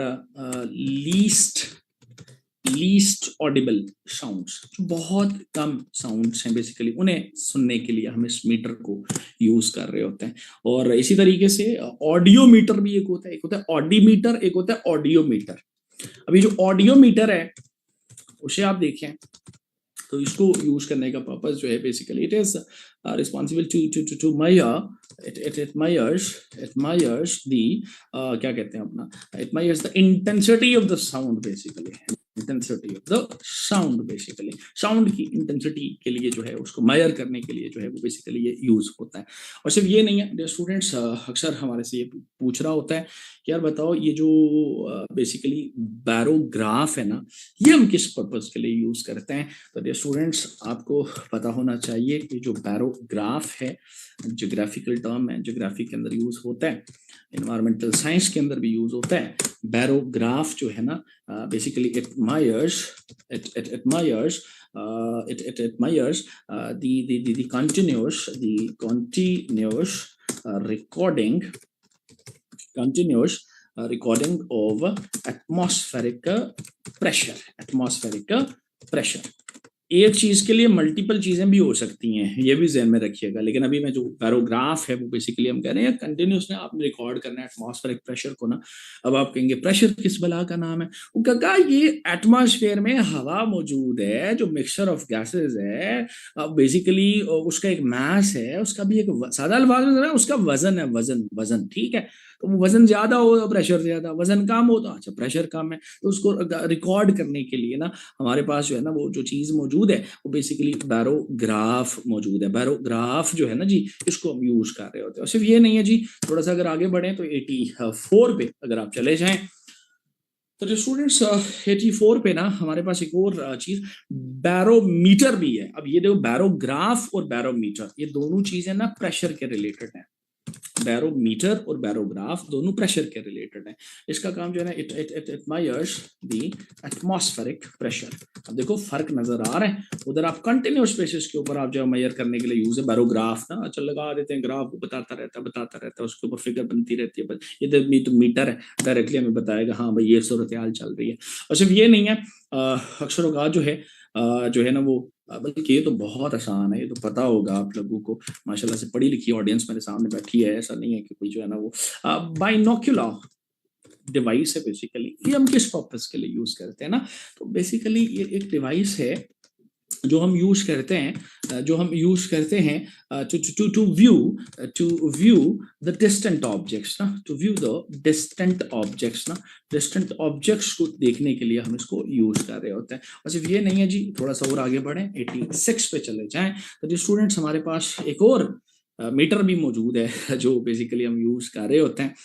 Speaker 2: लीस्ट ऑडिबल साउंड्स, जो बहुत कम साउंड्स हैं बेसिकली उन्हें सुनने के लिए हम इस मीटर को यूज कर रहे होते हैं। और इसी तरीके से ऑडियोमीटर भी एक होता है ऑडीमीटर, एक होता है ऑडियोमीटर। अभी जो ऑडियोमीटर है उसे आप देखें तो इसको यूज करने का पर्पस जो है basically it is responsible to measure it measures the क्या कहते हैं अपना, it measures the intensity of the sound basically, intensity of the sound basically, sound की इंटेंसिटी के लिए जो है उसको मेजर करने के लिए जो है वो बेसिकली ये यूज होता है। और सिर्फ ये नहीं है डियर स्टूडेंट्स, अक्सर हमारे से ये पूछ रहा होता है कि यार बताओ ये जो बेसिकली बैरोग्राफ है ना, ये हम किस पर्पस के लिए यूज करते हैं। तो डियर स्टूडेंट्स आपको पता होना चाहिए कि जो बैरोग्राफ है ज्योग्राफिकल टर्म है, ज्योग्राफी के अंदर यूज होता है, इन्वायरमेंटल साइंस के अंदर भी यूज होता है। बैरोग्राफ जो है ना basically it measures the continuous recording of atmospheric pressure। एक चीज के लिए मल्टीपल चीजें भी हो सकती हैं, ये भी ध्यान में रखिएगा, लेकिन अभी मैं जो पैराग्राफ है वो बेसिकली हम कह रहे हैं कंटिन्यूसली आपने रिकॉर्ड करना है एटमॉस्फेरिक प्रेशर को ना। अब आप कहेंगे प्रेशर किस बला का नाम है, वो कहा ये एटमॉस्फेयर में हवा मौजूद है जो मिक्सचर ऑफ गैसेस है, बेसिकली उसका एक मास है, उसका भी एक सादा अल्फाज में उसका वजन है, वजन ठीक है। तो वजन ज्यादा हो तो प्रेशर ज्यादा, वजन कम हो तो अच्छा प्रेशर कम है। तो उसको रिकॉर्ड करने के लिए ना हमारे पास जो है ना वो जो चीज मौजूद है वो बेसिकली बैरोग्राफ मौजूद है। बैरोग्राफ जो है ना जी इसको हम यूज कर रहे होते हैं। और सिर्फ ये नहीं है जी, थोड़ा सा अगर आगे बढ़े तो 84 पे अगर आप चले जाएं तो जो स्टूडेंट्स 84 पे ना हमारे पास एक और चीज बैरोमीटर भी है। अब ये देखो बैरोग्राफ और बैरोमीटर ये दोनों चीजें ना प्रेशर के रिलेटेड है। बैरोमीटर और बैरोग्राफ दोनों प्रेशर के रिलेटेड है। इसका काम जो है ना it measures the atmospheric pressure. अब देखो फर्क नजर आ रहा है, उधर आप कंटिन्यूअस बेसिस के ऊपर आप जो मेजर करने के लिए यूज है बैरोग्राफ ना, अच्छा लगा देते हैं ग्राफ, बताता रहता है उसके ऊपर फिगर बनती रहती है, ये तो मीटर है डायरेक्टली हमें बताएगा हाँ भाई ये सूरत हाल चल रही है। और सिर्फ ये नहीं है, अक्षरों जो है ना वो, बल्कि ये तो बहुत आसान है, ये तो पता होगा आप लोगों को, माशाल्लाह से पढ़ी लिखी ऑडियंस मेरे सामने बैठी है, ऐसा नहीं है कि कोई जो है ना वो बाइनोक्यूलर डिवाइस है बेसिकली। ये हम किस पर्पस के लिए यूज करते हैं ना, तो बेसिकली ये एक डिवाइस है जो हम यूज करते हैं to view the distant objects ना, to view the distant objects ना, डिस्टेंट ऑब्जेक्ट्स को देखने के लिए हम इसको यूज कर रहे होते हैं। और सिर्फ ये नहीं है जी, थोड़ा सा और आगे बढ़े 86 पे चले जाएं तो जो स्टूडेंट्स हमारे पास एक और मीटर भी मौजूद है जो बेसिकली हम यूज कर रहे होते हैं,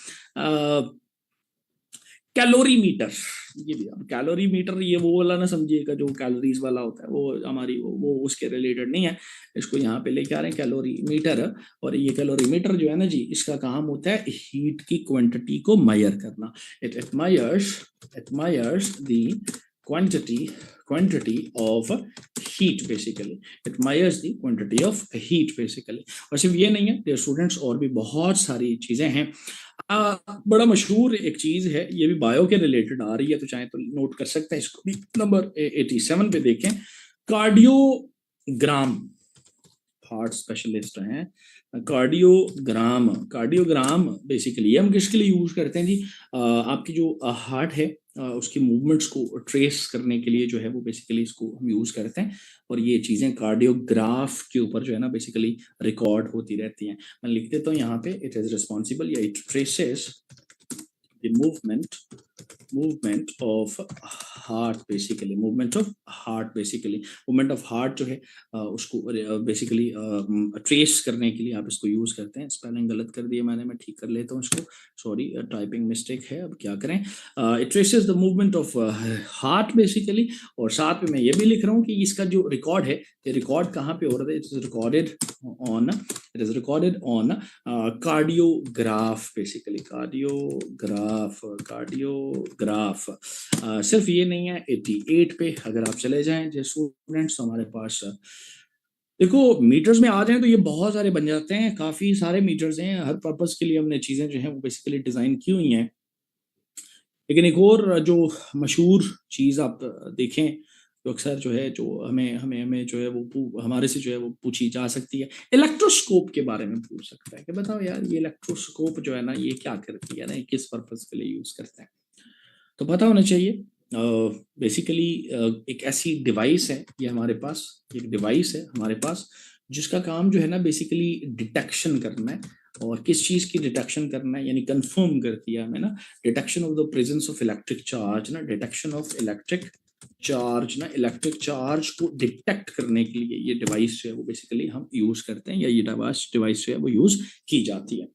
Speaker 2: कैलोरी मीटर। ये भी अब कैलोरी मीटर ये वो वाला ना समझिएगा जो कैलोरीज वाला होता है, वो हमारी वो उसके रिलेटेड नहीं है। इसको यहाँ पे लेके आ रहे हैं कैलोरी मीटर। और ये कैलोरी मीटर जो है ना जी इसका काम होता है हीट की क्वांटिटी को मेजर करना। It measures the quantity of heat basically, it measures the quantity of heat basically। और सिर्फ ये नहीं है dear students, और भी बहुत सारी चीजें हैं। बड़ा मशहूर एक चीज है, ये भी बायो के रिलेटेड आ रही है, तो चाहे तो नोट कर सकते हैं इसको भी। नंबर 87 पे देखें, कार्डियोग्राम, हार्ट स्पेशलिस्ट हैं, कार्डियोग्राम बेसिकली हम किसके लिए यूज करते हैं जी, आपकी जो हार्ट है उसकी मूवमेंट्स को ट्रेस करने के लिए जो है वो बेसिकली इसको हम यूज करते हैं। और ये चीजें कार्डियोग्राफ के ऊपर जो है ना बेसिकली रिकॉर्ड होती रहती हैं। मैं लिख देता हूँ यहाँ पे, इट इज रिस्पॉन्सिबल या it traces the movement of heart basically, movement of heart जो है उसको बेसिकली ट्रेस करने के लिए आप इसको यूज करते हैं। स्पेलिंग गलत कर दिया मैंने, मैं ठीक कर लेता हूँ इसको, सॉरी टाइपिंग मिस्टेक है, अब क्या करें। It traces the movement of heart basically. और साथ में मैं ये भी लिख रहा हूँ कि इसका जो रिकॉर्ड है, ये रिकॉर्ड कहाँ पे हो रहा है, it is recorded on cardiograph basically, cardiograph. सिर्फ ये नहीं है, 88 पे अगर आप चले जाएं जो स्टूडेंट्स हमारे पास, देखो मीटर्स में आ जाएं तो ये बहुत सारे बन जाते हैं, काफी सारे मीटर्स हैं, हर पर्पस के लिए हमने चीजें जो हैं वो बेसिकली डिजाइन की हुई हैं। लेकिन एक और जो मशहूर चीज आप देखें जो अक्सर जो है जो हमें जो है वो हमारे से जो है वो पूछी जा सकती है, इलेक्ट्रोस्कोप के बारे में पूछ सकता है कि बताओ यार ये इलेक्ट्रोस्कोप जो है ना ये क्या करती है ना, किस पर्पस के लिए यूज करते हैं। तो पता होना चाहिए बेसिकली एक ऐसी डिवाइस है, ये हमारे पास एक डिवाइस है हमारे पास, जिसका काम जो है ना बेसिकली डिटेक्शन करना है। और किस चीज की डिटेक्शन करना है, यानी कंफर्म कर दिया हमें ना, detection of the presence of electric charge ना, डिटेक्शन ऑफ इलेक्ट्रिक चार्ज ना, इलेक्ट्रिक चार्ज को डिटेक्ट करने के लिए ये डिवाइस जो है वो बेसिकली हम यूज करते हैं, या ये डिवाइस जो है वो यूज की जाती है।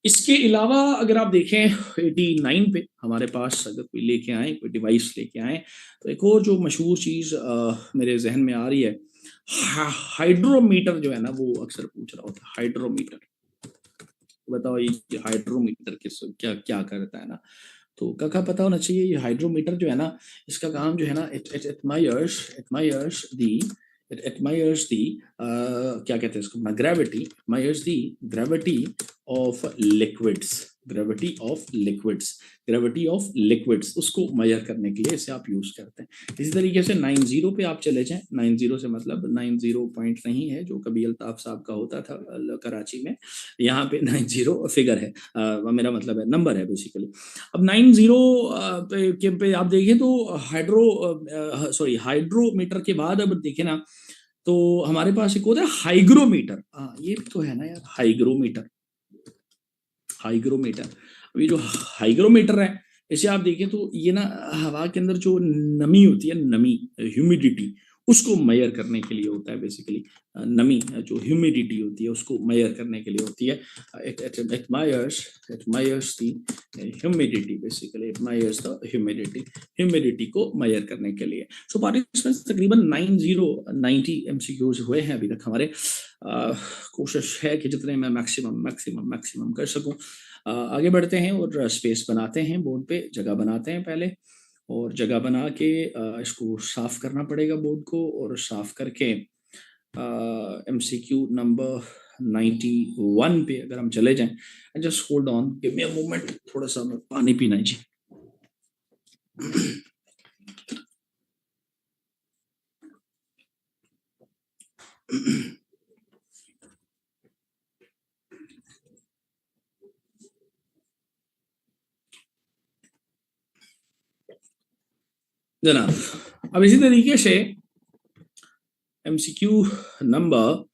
Speaker 2: इसके अलावा अगर आप देखें 89 पे हमारे पास अगर कोई लेके आए, कोई डिवाइस लेके आए, तो एक और जो मशहूर चीज मेरे जहन में आ रही है, हाइड्रोमीटर जो है ना, वो अक्सर पूछ रहा होता है हाइड्रोमीटर। बताओ ये हाइड्रोमीटर किस क्या क्या करता है ना, तो क्या पता होना चाहिए। ये हाइड्रोमीटर जो है ना, इसका काम जो है ना, क्या कहते हैं इसको, ग्रेविटी ऑफ लिक्विड्स उसको मेजर करने के लिए इसे आप यूज करते हैं। इसी तरीके से 90 पे आप चले जाएं, 90 से मतलब 90 पॉइंट नहीं है जो कभी अल्ताफ साहब का होता था कराची में, यहाँ पे 90 फिगर है, मेरा मतलब है नंबर है बेसिकली। अब 90 पे आप देखें तो हाइड्रोमीटर के बाद अब देखें ना, तो हमारे पास एक होता है हाइग्रोमीटर। ये भी तो है ना यार, हाइग्रोमीटर। अब ये जो हाइग्रोमीटर है, इसे आप देखें तो ये ना हवा के अंदर जो नमी होती है, नमी ह्यूमिडिटी, उसको मेजर करने के लिए होता है बेसिकली। नमी जो ह्यूमिडिटी होती है उसको मेजर करने के लिए होती है। it measures the humidity basically, it measures the humidity को मेजर करने के लिए। सो पार्टिसिपेंट्स तकरीबन 90 MCQs हुए हैं अभी तक हमारे। कोशिश है कि जितने मैं मैक्सिमम कर सकूं। आगे बढ़ते हैं और स्पेस बनाते हैं, बोर्ड पे जगह बनाते हैं पहले, और जगह बना के इसको साफ करना पड़ेगा बोर्ड को, और साफ करके MCQ नंबर 91 पे अगर हम चले जाएं, just hold on, give me a moment, थोड़ा सा मैं पानी पीना है जी। जनाब, अब इसी तरीके से MCQ नंबर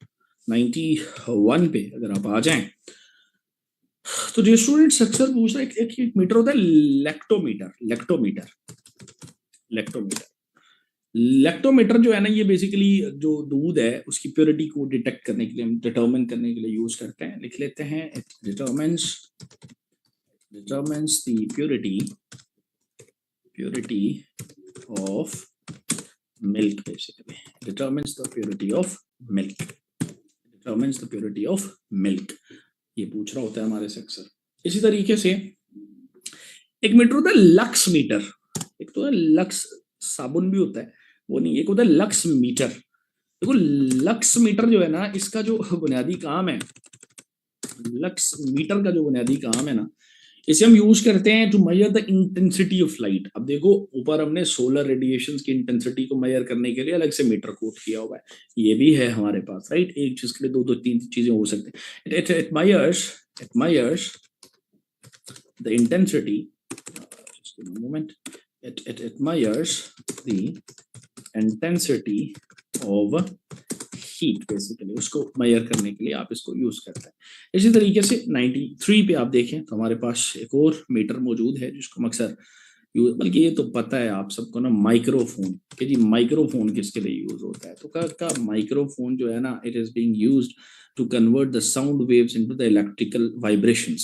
Speaker 2: 91 पे अगर आप आ जाएं, तो जो स्टूडेंट्स अक्सर पूछ रहे हैं, एक मीटर होता है लेक्टोमीटर जो है ना, ये बेसिकली जो दूध है उसकी प्योरिटी को डिटेक्ट करने के लिए, डिटरमिन करने के लिए यूज करते हैं। लिख लेते हैं, it determines the purity of milk, basically determines the purity of milk, ये पूछ रहा होता है हमारे से अक्सर। इसी तरीके से एक मीटर होता है लक्स मीटर, एक तो है लक्स साबुन भी होता है, वो नहीं, एक होता है लक्स मीटर। देखो लक्स मीटर जो है ना, इसका जो बुनियादी काम है, लक्स मीटर का जो बुनियादी काम है ना, इसे हम यूज करते हैं to measure the intensity of light. अब देखो ऊपर हमने सोलर रेडिएशंस की इंटेंसिटी को मेजर करने के लिए अलग से मीटर कोट किया हुआ है, ये भी है हमारे पास, राइट। एक चीज के लिए दो तीन चीजें हो सकती हैं। It measures the intensity, just give me a moment, it measures the intensity of heat, basically उसको मेजर करने के लिए आप इसको यूज करते हैं। इसी तरीके से 93 पे आप देखें तो हमारे पास एक और मीटर मौजूद है जिसको हम अक्सर यूज, बल्कि ये तो पता है आप सबको ना, माइक्रोफोन। कि जी माइक्रोफोन किसके लिए यूज होता है, तो का माइक्रोफोन जो है ना, it is being used to convert the sound waves into the electrical vibrations,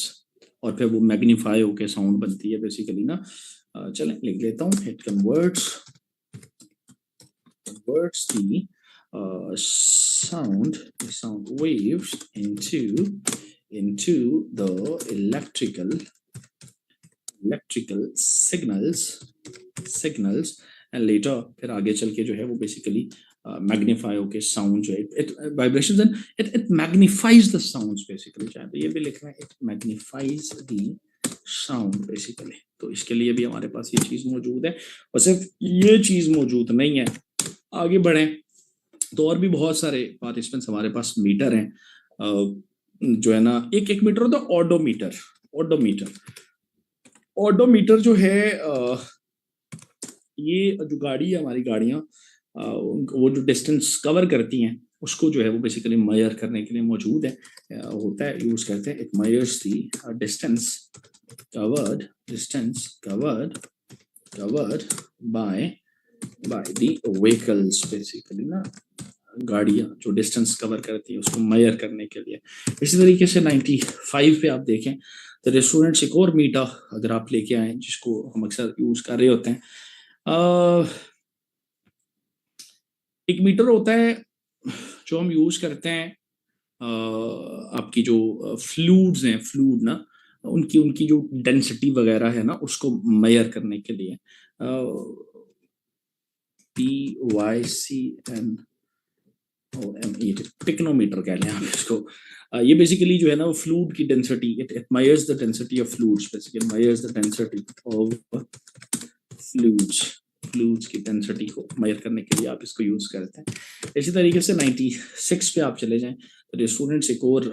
Speaker 2: और फिर वो मैग्नीफाई होकर साउंड बनती है बेसिकली ना। चलें लिख लेता हूँ, it converts the sound waves into the electrical signals and later फिर आगे चल के जो है वो बेसिकली मैग्नीफाई होके साउंड जो है, it vibrations and it magnifies the sounds basically. चाहे तो ये भी लिखना है, it magnifies the sound basically. तो इसके लिए भी हमारे पास ये चीज मौजूद है, और सिर्फ ये चीज मौजूद नहीं है, आगे बढ़े तो और भी बहुत सारे पार्टिसिपेंट्स हमारे पास मीटर हैं, जो है ना, एक मीटर होता है ऑडोमीटर जो है, ये जो गाड़ी है, हमारी गाड़ियाँ वो जो डिस्टेंस कवर करती हैं उसको जो है वो बेसिकली मेजर करने के लिए मौजूद है, होता है, यूज करते हैं। It measures the distance covered by the vehicles, basically ना गाड़ियाँ जो डिस्टेंस कवर करती है उसको मेजर करने के लिए। इसी तरीके से 95 पे आप देखें तो रेस्टोरेंट्स एक और मीटर अगर आप लेके आए जिसको हम अक्सर यूज कर रहे होते हैं, एक मीटर होता है जो हम यूज करते हैं आपकी जो फ्लूइड्स हैं, फ्लूइड ना, उनकी उनकी जो डेंसिटी वगैरह है ना उसको मेजर करने के लिए। PYCN पिक्नोमीटर कह लें आप इसको। ये बेसिकली जो है ना वो फ्लूइड की density, it measures the density of fluids, basically measures the density of fluids की डेंसिटी को मेजर करने के लिए आप इसको यूज करते हैं। इसी तरीके से 96 पे आप चले जाएं तो स्टूडेंट्स एक और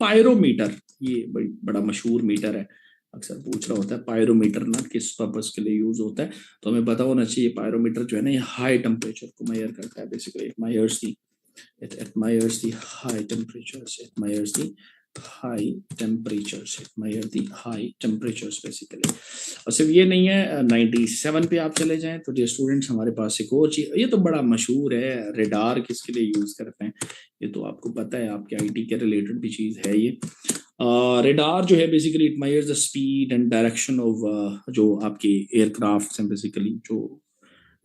Speaker 2: पायरोमीटर, ये बड़ा मशहूर मीटर है, अक्सर पूछ रहा होता है पायरोमीटर ना किस पर्पस के लिए यूज होता है, तो हमें पता होना चाहिए। पायरोमीटर जो है ना ये हाई टेम्परेचर को मेजर करता है, basically it measures the high temperatures, it measures the high temperatures basically। और सिर्फ ये नहीं है, 97 पे आप चले जाएं तो डियर स्टूडेंट्स हमारे पास एक और चीज, ये तो बड़ा मशहूर है, रेडार किसके लिए यूज करते हैं ये तो आपको पता है, आपके आईटी के रिलेटेड भी चीज है ये। रेडार जो है basically it measures the speed and direction of जो आपके एयरक्राफ्ट हैं, बेसिकली जो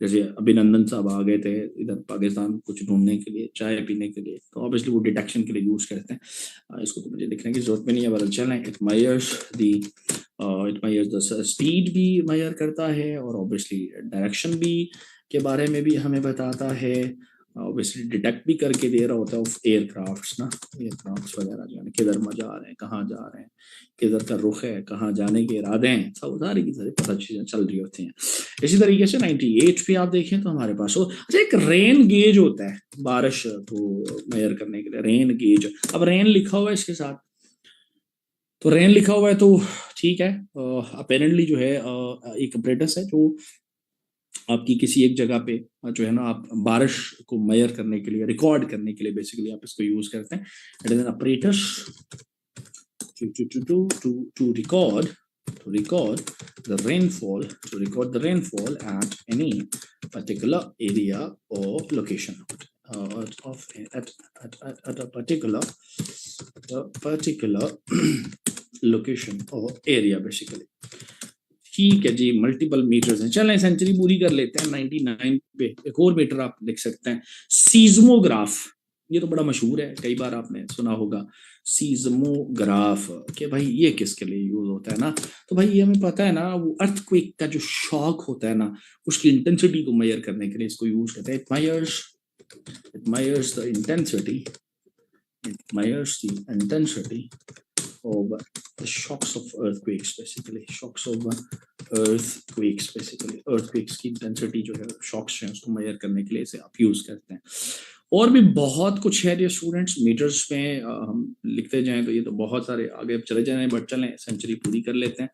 Speaker 2: जैसे अभिनंदन साहब आ गए थे इधर पाकिस्तान कुछ ढूंढने के लिए, चाय पीने के लिए, तो ऑब्वियसली वो डिटेक्शन के लिए यूज करते हैं। इसको तो मुझे लिखने की जरूरत भी नहीं है, बदल चलें। इट मेजर्स द स्पीड भी मेजर करता है और ऑब्वियसली डायरेक्शन भी के बारे में भी हमें बताता है, ऑब्वियसली डिटेक्ट भी करके दे रहा होता है ऑफ एयरक्राफ्ट्स ना, एयरक्राफ्ट्स वगैरह जो है किधर जा रहे हैं, कहाँ जा रहे हैं, किधर का रुख है, कहाँ जाने के इरादे हैं, सब सारी की सारी पता चीजें चल रही होती हैं। इसी तरीके से 98 पे आप देखें तो हमारे पास अच्छा एक रेन गेज होता है, बारिश को मेजर करने के लिए रेन गेज। अब रेन लिखा हुआ है इसके साथ, तो रेन लिखा हुआ है तो ठीक है, अपेरेंटली जो है एक अपरेटस है जो आपकी किसी एक जगह पे जो है ना आप बारिश को मेजर करने के लिए, रिकॉर्ड करने के लिए बेसिकली आप इसको यूज करते हैं। It is an apparatus to record the rainfall at any particular area or location, at a particular location or area basically। ठीक है जी, मल्टीपल मीटर्स हैं। चलें सेंचुरी पूरी कर लेते हैं। 99 पे एक और मीटर आप लिख सकते हैं, सीज़मोग्राफ। ये तो बड़ा मशहूर है, कई बार आपने सुना होगा सीज़मोग्राफ, कि भाई ये किसके लिए यूज होता है ना, तो भाई ये हमें पता है ना, वो अर्थक्वेक का जो शॉक होता है ना उसकी इंटेंसिटी को मेजर करने के लिए इसको यूज करते हैं। It measures the intensity of the shocks of earthquakes basically, earthquakes की इंटेंसिटी जो है, शॉक्स हैं उसको मेजर करने के लिए इसे आप यूज करते हैं। और भी बहुत कुछ है स्टूडेंट्स, मीटर्स में हम लिखते जाएं तो ये तो बहुत सारे आगे चले जाए, बट चलें सेंचुरी पूरी कर लेते हैं।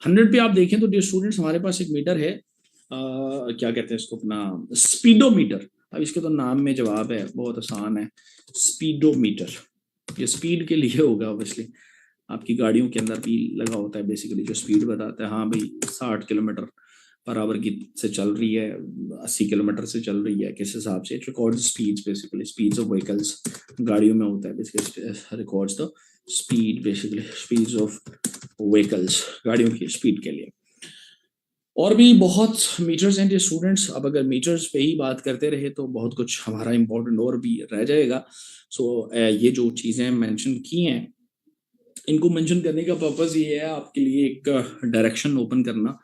Speaker 2: 100 पे आप देखें तो डियर स्टूडेंट्स हमारे पास एक मीटर है, क्या कहते हैं इसको, अपना स्पीडोमीटर। अब इसके तो नाम में जवाब है, बहुत आसान है, स्पीडोमीटर। ये स्पीड के लिए होगा, ऑब्वियसली आपकी गाड़ियों के अंदर भी लगा होता है, बेसिकली जो स्पीड बताता है, हाँ भाई 60 किलोमीटर पर आवर की से चल रही है, 80 किलोमीटर से चल रही है, किस हिसाब से। It records speeds, basically speeds of vehicles, गाड़ियों में होता है basically, records the speed, basically speeds of vehicles, गाड़ियों की स्पीड के लिए। और भी बहुत मीटर्स हैं स्टूडेंट्स। अब अगर मीटर्स पे ही बात करते रहे तो बहुत कुछ हमारा इंपॉर्टेंट और भी रह जाएगा। सो ये जो चीज़ें मेंशन की हैं, इनको मेंशन करने का पर्पस ये है आपके लिए एक डायरेक्शन ओपन करना,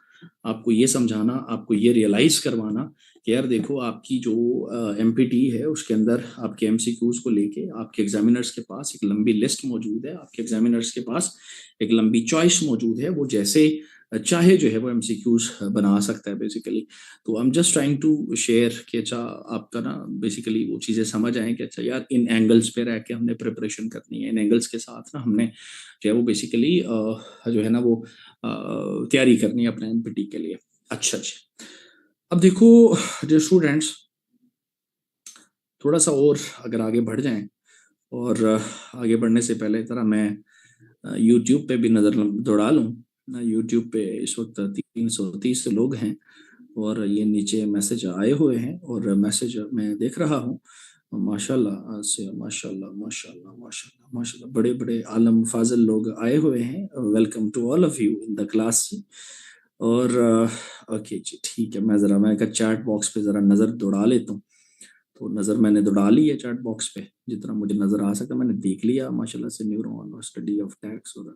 Speaker 2: आपको ये समझाना, आपको ये रियलाइज करवाना कि यार देखो आपकी जो एमपीटी है उसके अंदर आपके एमसीक्यूज को लेके आपके एग्जामिनर्स के पास एक लंबी लिस्ट मौजूद है, आपके एग्जामिनर्स के पास एक लंबी चॉइस मौजूद है, वो जैसे चाहे जो है वो एमसीक्यूज बना सकता है बेसिकली। तो I am just trying to share कि अच्छा आपका ना बेसिकली वो चीज़ें समझ आए कि अच्छा यार इन एंगल्स पे रह के हमने प्रिपरेशन करनी है, इन एंगल्स के साथ ना हमने जो है वो बेसिकली जो है ना वो तैयारी करनी है अपने एमपीटी के लिए। अच्छा जी, अब देखो डियर स्टूडेंट्स, थोड़ा सा और अगर आगे बढ़ जाएं, और आगे बढ़ने से पहले ज़रा मैं यूट्यूब पे भी नज़र दौड़ा लूँ। यूट्यूब पे इस वक्त 330 लोग हैं और ये नीचे मैसेज आए हुए हैं और मैसेज मैं देख रहा हूँ। माशाल्लाह से माशाल्लाह माशाल्लाह माशाल्लाह माशाल्लाह, बड़े बड़े आलम फाजल लोग आए हुए हैं। Welcome to all of you in the class जी। और ओके जी, ठीक है, मैं चैट बॉक्स पे ज़रा नज़र दौड़ा लेता हूँ। तो नज़र मैंने दौड़ा ली है चैट बॉक्स पे, जितना मुझे नज़र आ सका मैंने देख लिया माशाल्लाह से। न्यूरॉन और स्टडी ऑफ टैक्स और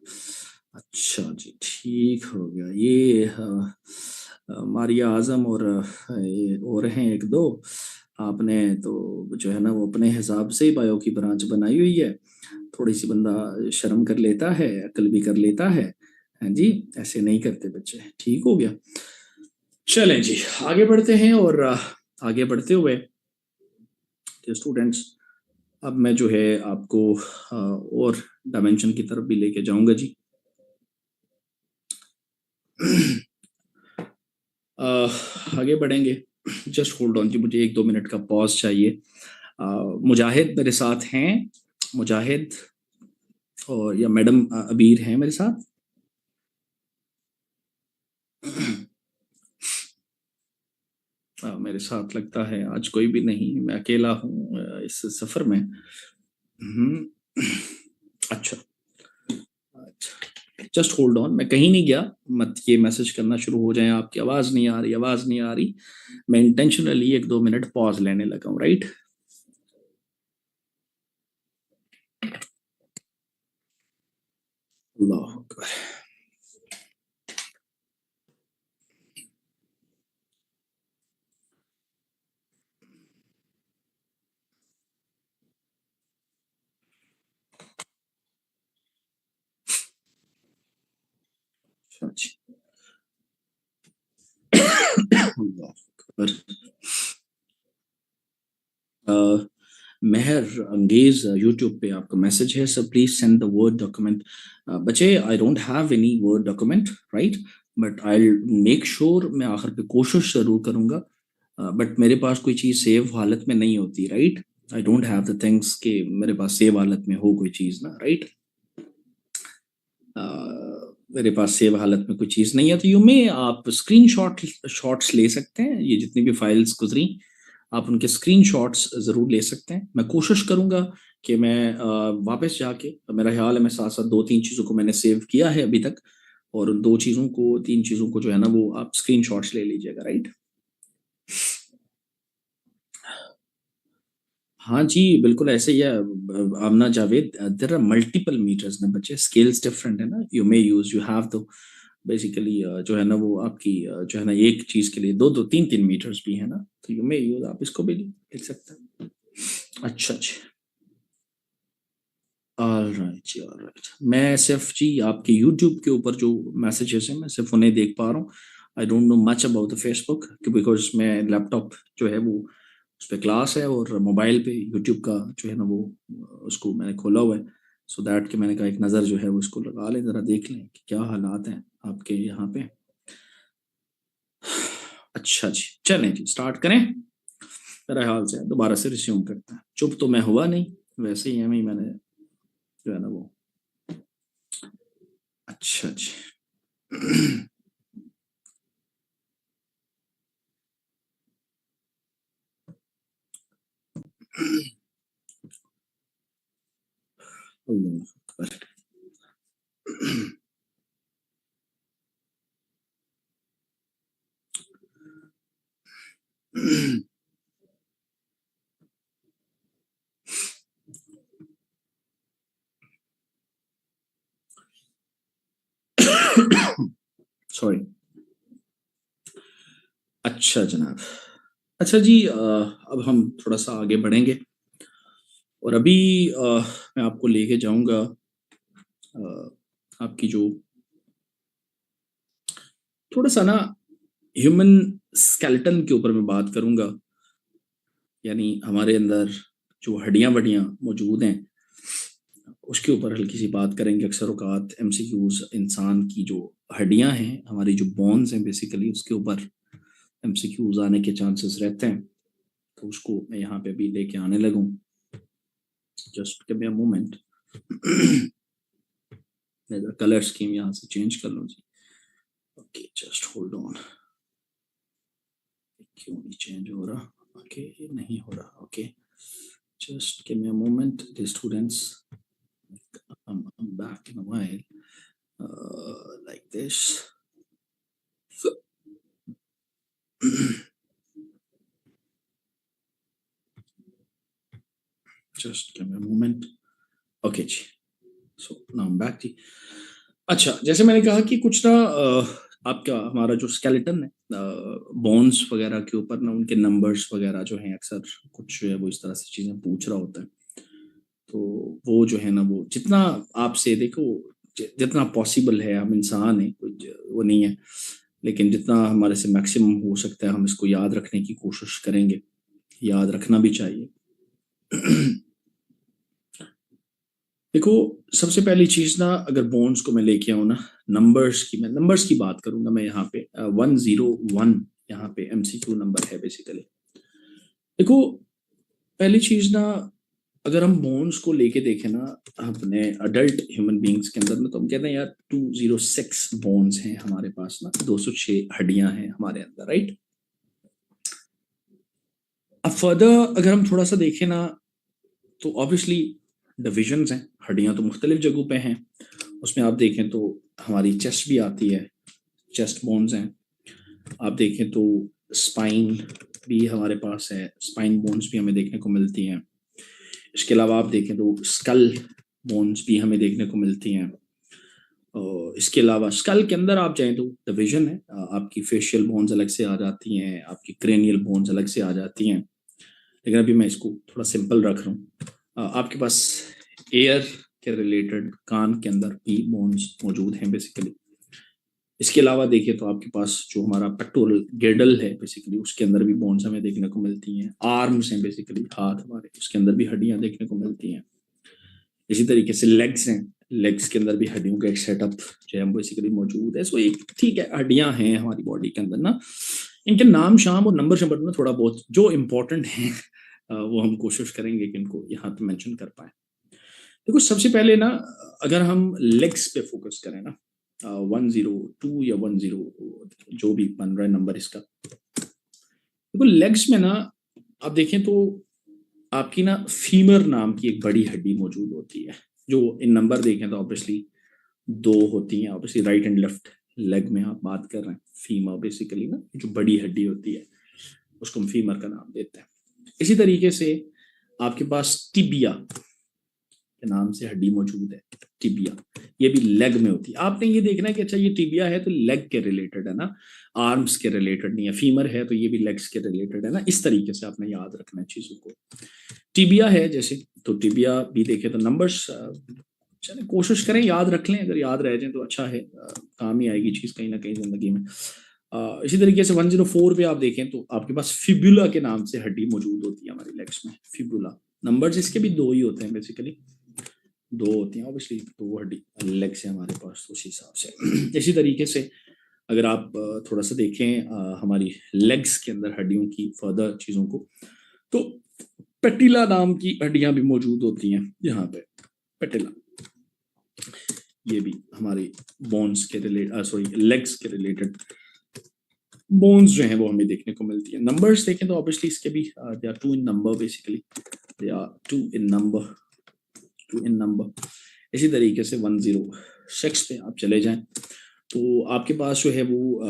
Speaker 2: अच्छा जी, ठीक हो गया। ये मारिया आज़म और ये और हैं एक दो। आपने तो जो है ना वो अपने हिसाब से ही बायो की ब्रांच बनाई हुई है। थोड़ी सी बंदा शर्म कर लेता है, अकल भी कर लेता है। हाँ जी, ऐसे नहीं करते बच्चे। ठीक हो गया, चलें जी आगे बढ़ते हैं। और आगे बढ़ते हुए स्टूडेंट्स, अब मैं जो है आपको और डायमेंशन की तरफ भी लेके जाऊंगा जी। आगे बढ़ेंगे, जस्ट होल्ड ऑन जी, मुझे 1-2 मिनट का पॉज चाहिए। मुजाहिद मेरे साथ हैं, मुजाहिद और या मैडम अबीर हैं मेरे साथ। मेरे साथ लगता है आज कोई भी नहीं, मैं अकेला हूँ इस सफ़र में। अच्छा अच्छा, जस्ट होल्ड ऑन, मैं कहीं नहीं गया। मत ये मैसेज करना शुरू हो जाए आपकी आवाज़ नहीं आ रही, आवाज़ नहीं आ रही। मैं इंटेंशनली 1-2 मिनट पॉज लेने लगा हूँ, राइट। अल्लाह अकबर। अच्छा जी, अल्लाह अकबर। मेहर अंगेज यूट्यूब पे आपका मैसेज है, sir please send the word document. बच्चे I don't have any word document, right, but I make sure, मैं आखिर पे कोशिश जरूर करूंगा। बट मेरे पास कोई चीज़ सेव हालत में नहीं होती, right. I don't have the things कि मेरे पास सेव हालत में हो कोई चीज़ ना, राइट। मेरे पास सेव हालत में कोई चीज़ नहीं है, तो आप स्क्रीन शॉट्स ले सकते हैं। ये जितनी भी फाइल्स गुजरी आप उनके स्क्रीनशॉट्स ज़रूर ले सकते हैं। मैं कोशिश करूँगा कि मैं वापस जाके, मेरा ख्याल है मैं साथ साथ 2-3 चीज़ों को मैंने सेव किया है अभी तक, और उन 3 चीज़ों को जो है ना वो आप स्क्रीनशॉट्स ले लीजिएगा, राइट। हाँ जी, बिल्कुल ऐसे ही है। Aamna Javed, there are multiple meters ना बच्चे, स्केल्स डिफरेंट है ना। यू हैव तो बेसिकली जो है ना वो आपकी जो है ना एक चीज़ के लिए 2-2 3-3 मीटर्स भी है ना, तो यू मे यूज, आप इसको भी लिख सकते हैं। अच्छा जी, ऑलराइट जी, ऑलराइट। मैं सिर्फ जी आपके यूट्यूब के ऊपर जो मैसेजेस हैं मैं सिर्फ उन्हें देख पा रहा हूँ। I don't know much about the Facebook, because मैं लैपटॉप जो है वो उस पर क्लास है, और मोबाइल पे यूट्यूब का जो है ना वो उसको मैंने खोला हुआ है। सो दैट कि मैंने कहा एक नज़र जो है वो उसको लगा लें, ज़रा देख लें कि क्या हालात हैं आपके यहाँ पे। अच्छा जी, चलें जी स्टार्ट करें। मेरा ख्याल से दोबारा से रिज्यूम करते हैं। चुप तो मैं हुआ नहीं, वैसे ही एम ही मैंने जो है ना वो। अच्छा जी। अल्लाह अकबर। सॉरी। अच्छा जनाब, अच्छा जी, अब हम थोड़ा सा आगे बढ़ेंगे, और अभी मैं आपको लेके जाऊंगा आपकी जो थोड़ा सा ना ह्यूमन स्केलेटन के ऊपर मैं बात करूंगा। यानी हमारे अंदर जो हड्डियां वड्डियां मौजूद हैं उसके ऊपर हल्की सी बात करेंगे। अक्सर औकात एमसीक्यूज इंसान की जो हड्डियां हैं, हमारी जो बोन्स हैं बेसिकली उसके ऊपर MCQs आने के चांसेस रहते हैं, तो उसको मैं यहाँ पे भी लेके आने लगूं। Just give me a moment. मैं कलर स्कीम यहाँ से चेंज कर लूँ जी। Okay, just hold on. क्यों नहीं चेंज हो रहा? ओके, ये नहीं हो रहा। Okay, just give me a moment students. I'm back in a while, like this. So, just give me a moment. Okay जी, so now I'm back जी। अच्छा, जैसे मैंने कहा कि कुछ ना आपका हमारा जो स्केलेटन है, बोन्स वगैरह के ऊपर ना उनके नंबर्स वगैरह जो हैं, अक्सर कुछ जो है वो इस तरह से चीज़ें पूछ रहा होता है। तो वो जो है ना, वो जितना आपसे देखो, जितना पॉसिबल है, हम इंसान हैं, कुछ वो नहीं है, लेकिन जितना हमारे से मैक्सिमम हो सकता है हम इसको याद रखने की कोशिश करेंगे। याद रखना भी चाहिए। देखो, सबसे पहली चीज ना, अगर बोन्स को मैं लेके आऊँ ना, मैं नंबर्स की बात करूंगा मैं यहाँ पे 101 यहाँ पे MCQ नंबर है बेसिकली। देखो, पहली चीज ना, अगर हम बोन्स को लेके देखें ना अपने अडल्ट ह्यूमन बींग्स के अंदर में, तो हम कहते हैं यार 206 बोन्स हैं हमारे पास ना, 206 हड्डियां हैं हमारे अंदर, राइट। अब फर्दर अगर हम थोड़ा सा देखें ना, तो ऑब्वियसली डिविजन्स हैं, हड्डियां तो मुख्तलिफ जगहों पे हैं। उसमें आप देखें तो हमारी चेस्ट भी आती है, चेस्ट बोन्स हैं। आप देखें तो स्पाइन भी हमारे पास है, स्पाइन बोन्स भी हमें देखने को मिलती हैं। इसके अलावा आप देखें तो स्कल बोन्स भी हमें देखने को मिलती हैं। और इसके अलावा स्कल के अंदर आप जाएं तो डिवीजन है, आपकी फेशियल बोन्स अलग से आ जाती हैं, आपकी क्रेनियल बोन्स अलग से आ जाती हैं। लेकिन अभी मैं इसको थोड़ा सिंपल रख रहा हूँ। आपके पास एयर के रिलेटेड कान के अंदर भी बोन्स मौजूद हैं बेसिकली। इसके अलावा देखिए तो आपके पास जो हमारा पेक्टोरल गिर्डल है बेसिकली, उसके अंदर भी बोन्स हमें देखने को मिलती हैं। आर्म्स हैं बेसिकली, हाथ हमारे, उसके अंदर भी हड्डियां देखने को मिलती हैं। इसी तरीके से लेग्स हैं, लेग्स के अंदर भी हड्डियों का एक सेटअप जो है बेसिकली मौजूद है। सो एक ठीक है, हड्डियां हैं हमारी बॉडी के अंदर ना। इनके नाम शाम और नंबर शंबर में थोड़ा बहुत जो इम्पोर्टेंट है वो हम कोशिश करेंगे कि इनको यहाँ पे मेंशन कर पाए। देखो, सबसे पहले ना, अगर हम लेग्स पे फोकस करें ना, 102 या 10 जो भी बन रहा है नंबर इसका, देखो लेग्स में ना आप देखें तो आपकी ना फीमर नाम की एक बड़ी हड्डी मौजूद होती है। जो इन नंबर देखें तो ऑब्वियसली 2 होती हैं, obviously right and left leg में आप बात कर रहे हैं। फीमर बेसिकली ना जो बड़ी हड्डी होती है उसको हम फीमर का नाम देते हैं। इसी तरीके से आपके पास टिबिया के नाम से हड्डी मौजूद है, टिबिया, ये भी लेग में होती है। आपने ये देखना है कि अच्छा ये टिबिया है तो लेग के रिलेटेड है ना, आर्म्स के रिलेटेड नहीं है। फीमर है तो ये भी लेग्स के रिलेटेड है ना। इस तरीके से आपने याद रखना है चीजों को। टिबिया है जैसे, तो टिबिया भी देखे तो नंबर्स चले कोशिश करें याद रख लें, अगर याद रह जाए तो अच्छा है, काम ही आएगी चीज कहीं ना कहीं जिंदगी में। इसी तरीके से 104 पे आप देखें तो आपके पास फिबुला के नाम से हड्डी मौजूद होती है हमारी लेग्स में, फिबुला। नंबर्स इसके भी 2 ही होते हैं बेसिकली, 2 होती हैं ऑब्वियसली, 2 हड्डी लेग्स है हमारे पास उस हिसाब से। इसी तरीके से अगर आप थोड़ा सा देखें हमारी लेग्स के अंदर हड्डियों की फर्दर चीजों को, तो पेटिला नाम की हड्डियां भी मौजूद होती हैं यहाँ पे, पेटिला। ये भी हमारी बोन्स के लेग्स के रिलेटेड बोन्स जो हैं वो हमें देखने को मिलती है। नंबर्स देखें तो ऑब्वियसली इसके भी they are 2 in number basically, they are 2 in number. इसी तरीके से 106 पे आप चले जाएं तो आपके पास जो है वो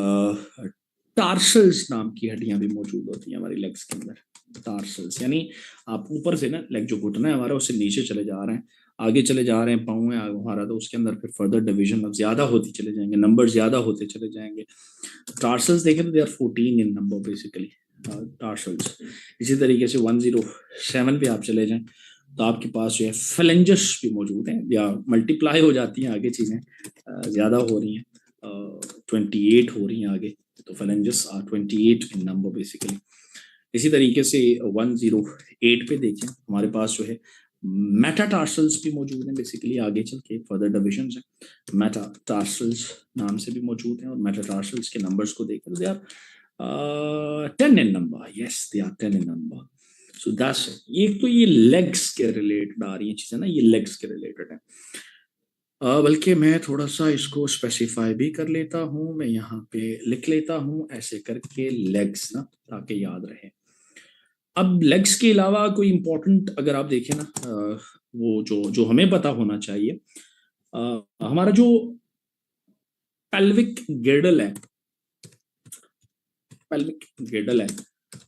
Speaker 2: टार्सल्स नाम की हड्डियां भी मौजूद होती हैं हमारी लेग्स के अंदर। टार्सल्स यानी आप ऊपर से ना लेग जो घुटना है हमारा उससे नीचे चले जा रहे हैं, आगे चले जा रहे हैं, पाँव है हमारा, तो उसके अंदर फिर फर्दर डिवीजन अब ज्यादा होती चले जाएंगे, नंबर ज्यादा होते चले जाएंगे। टार्सल्स देखें तो they are 14 in number basically, tarsals. इसी तरीके से 107 पे आप चले जाएं तो आपके पास जो है फेलेंजस भी मौजूद हैं, या मल्टीप्लाई हो जाती हैं आगे चीजें, ज्यादा हो रही हैं, 28 हो रही हैं आगे, तो phalanges are 28 in number basically. इसी तरीके से 108 पे देखें हमारे पास जो है मेटाटार्सल्स भी मौजूद हैं बेसिकली, आगे चल के फर्दर डिविजन्स हैं, मेटाटार्सल्स नाम से भी मौजूद हैं। और मेटाटार्सल्स के नंबर्स को देखें तो they are 10 in number. Yes, they are 10 in number. So that's it. एक तो ये legs के related आ रही है चीजें ना, ये legs के related है। बल्कि मैं थोड़ा सा इसको स्पेसिफाई भी कर लेता हूँ, मैं यहाँ पे लिख लेता हूँ ऐसे करके लेग्स ना, ताकि याद रहे। अब लेग्स के अलावा कोई इंपॉर्टेंट अगर आप देखें ना, वो जो हमें पता होना चाहिए, हमारा जो पेल्विक गिर्डल है, पेल्विक गिर्डल है,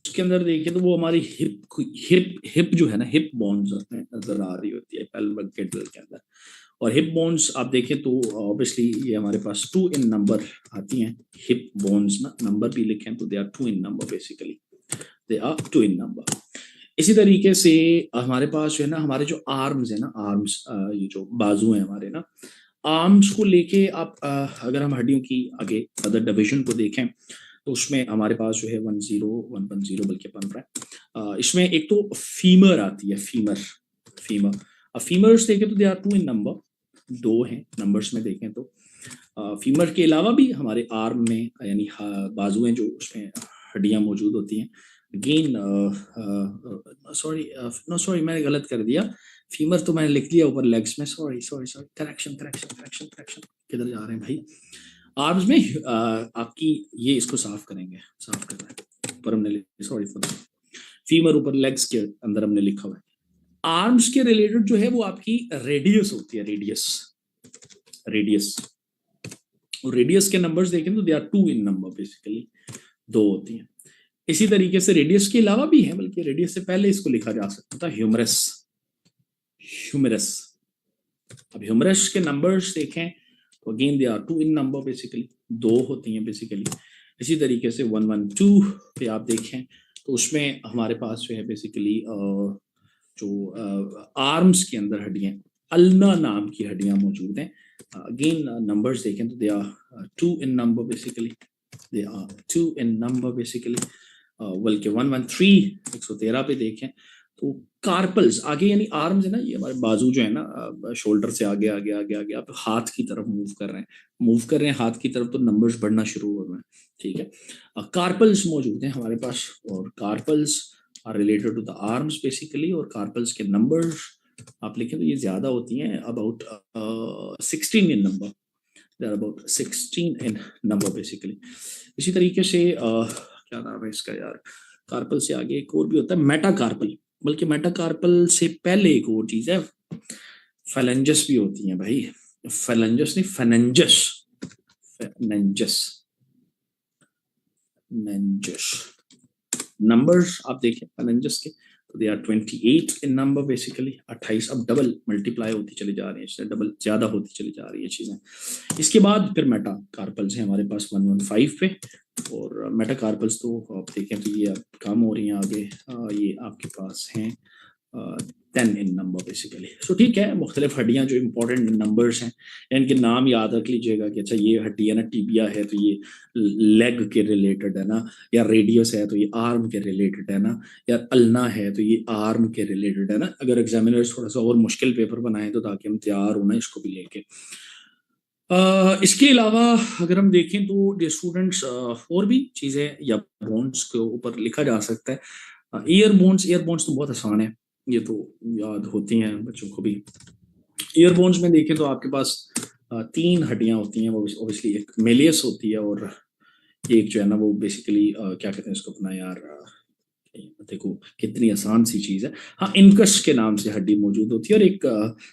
Speaker 2: उसके अंदर देखिए तो वो हमारी हिप जो है ना, हिप बोन्स नजर आ रही होती है पेल्विक गिर्डल के अंदर। और हिप बोन्स आप देखें तो ऑब्वियसली ये हमारे पास 2 in नंबर आती हैं हिप बोन्स ना, नंबर भी लिखें तो they are 2 in number, basically they are 2 in number. इसी तरीके से हमारे पास जो है ना, हमारे जो आर्म्स है ना, आर्म्स ये जो बाजू हैं हमारे ना, आर्म्स को लेके आप अगर हम हड्डियों की आगे अदर डिविजन को देखें तो उसमें हमारे पास जो है 1.0 बल्कि बन रहा है। इसमें एक तो फीमर आती है, फीमर। अब फीमर्स देखें तो दे आर 2 in नंबर, 2 हैं नंबर्स में देखें तो। फीमर के अलावा भी हमारे आर्म में यानी बाजू हैं जो, उसमें हड्डियां मौजूद होती हैं। अगेन सॉरी मैंने गलत कर दिया, फीमर तो मैंने लिख दिया ऊपर लेग्स में, सॉरी करेक्शन, किधर जा रहे हैं भाई। आर्म्स में आपकी ये इसको साफ करना है, ऊपर हमने सॉरी फॉर फीमर ऊपर लेग्स के अंदर हमने लिखा हुआ है। आर्म्स के रिलेटेड जो है वो आपकी रेडियस होती है, रेडियस और रेडियस के नंबर्स देखें तो they are 2 in number, basically 2 होती हैं। इसी तरीके से रेडियस के अलावा भी है, बल्कि रेडियस से पहले इसको लिखा जा सकता था ह्यूमरस। अब ह्यूमरस के नंबर्स देखें तो again they are 2 in number, basically 2 होती हैं बेसिकली। इसी तरीके से 112 पे आप देखें तो उसमें हमारे पास जो है बेसिकली जो आर्म्स के अंदर हड्डियां, अल्ना नाम की हड्डियां मौजूद हैं। अगेन नंबर्स देखें तो they are 2 in number, basically they are 2 in number basically. बल्कि 113 पे देखें तो कार्पल्स आगे यानी आर्म्स है ना, ये हमारे बाजू जो है ना, शोल्डर से आगे आप हाथ की तरफ मूव कर रहे हैं हाथ की तरफ, तो नंबर्स बढ़ना शुरू हो रहे हैं, ठीक है। कार्पल्स मौजूद हैं हमारे पास, और carpals are related to the arms basically. और कार्पल्स के नंबर्स आप लिखें तो ये ज्यादा होती हैं, about 16 in number, they are about 16 in number basically. इसी तरीके से क्या नाम है इसका यार, कार्पल से आगे एक और भी होता है मेटाकार्पल, बल्कि मेटाकार्पल से पहले एक और चीज है, फेलेंजस भी होती है भाई, फेलेंजस नहीं फेनेंजस। नंबर्स आप देखें फेलेंजस के तो they are 28 in number basically, 28। अब डबल मल्टीप्लाई होती चली जा रही है, इससे डबल ज्यादा होती चली जा रही है चीजें। इसके बाद फिर मेटाकार्पल्स हैं हमारे पास 115 पे, और मेटाकार्पल्स तो आप देखें तो ये अब कम हो रही हैं आगे, ये आपके पास हैं 10 in नंबर बेसिकली। सो ठीक है, मुख्तलिफ हड्डियां जो इंपॉर्टेंट नंबर्स हैं, इनके नाम याद रख लीजिएगा कि अच्छा ये हड्डी है ना, टिबिया है तो ये लेग के रिलेटेड है ना, या रेडियस है तो ये आर्म के रिलेटेड है ना, या अल्ना है तो ये आर्म के रिलेटेड है ना। अगर एग्जामिनर्स थोड़ा सा और मुश्किल पेपर बनाए तो ताकि हम तैयार हो ना इसको भी लेके। इसके अलावा अगर हम देखें तो स्टूडेंट्स और भी चीजें या बोन्स के ऊपर लिखा जा सकता है। ईयर बोन्स तो बहुत आसान है, ये तो याद होती हैं बच्चों को भी। ईयर बोन्स में देखें तो आपके पास 3 हड्डियां होती हैं, वो ऑब्वियसली एक मेलियस होती है, और एक जो है ना वो बेसिकली क्या कहते हैं इसको अपना यार, देखो कितनी आसान सी चीज है। हाँ, इनकस के नाम से हड्डी मौजूद होती है, और एक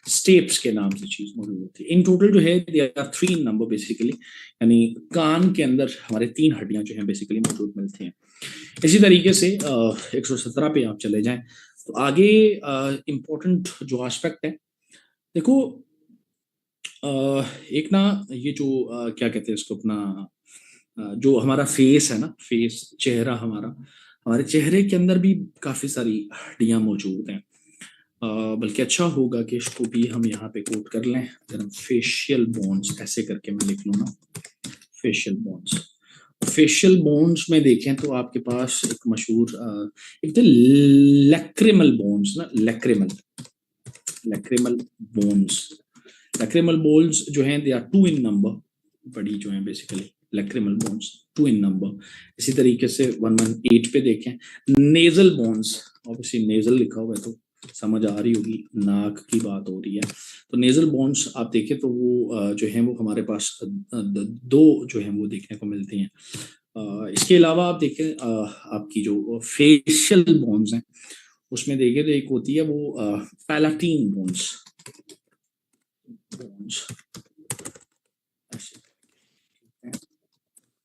Speaker 2: स्टेप्स के नाम से चीज मौजूद होती है। इन टोटल जो है they are 3 in number basically, यानी कान के अंदर हमारे 3 हड्डियां जो हैं बेसिकली मौजूद मिलती हैं। इसी तरीके से 117 पे आप चले जाएं तो आगे इम्पोर्टेंट जो एस्पेक्ट है, देखो एक ना ये जो क्या कहते हैं इसको अपना, जो हमारा फेस है ना, फेस चेहरा हमारे चेहरे के अंदर भी काफी सारी हड्डियां मौजूद हैं। बल्कि अच्छा होगा कि इसको भी हम यहाँ पे कोट कर लें, अगर हम फेशियल बोन्स ऐसे करके मैं लिख लूँ ना, फेशियल बोन्स में देखें तो आपके पास एक मशहूर एक तो लैक्रिमल बोन्स ना, लैक्रिमल बोन्स जो हैं दे आर 2 in नंबर, बड़ी जो हैं basically lacrimal bones 2 in number. इसी तरीके से 118 पे देखें नेजल बोन्स, ऑब्वियसली नेजल लिखा हुआ है तो समझ आ रही होगी नाक की बात हो रही है। तो नेजल बोन्स आप देखें तो वो जो है वो हमारे पास दो जो है वो देखने को मिलती हैं। इसके अलावा आप देखें आपकी जो फेशियल बोन्स हैं उसमें देखें तो एक होती है वो पैलाटीन बोन्स।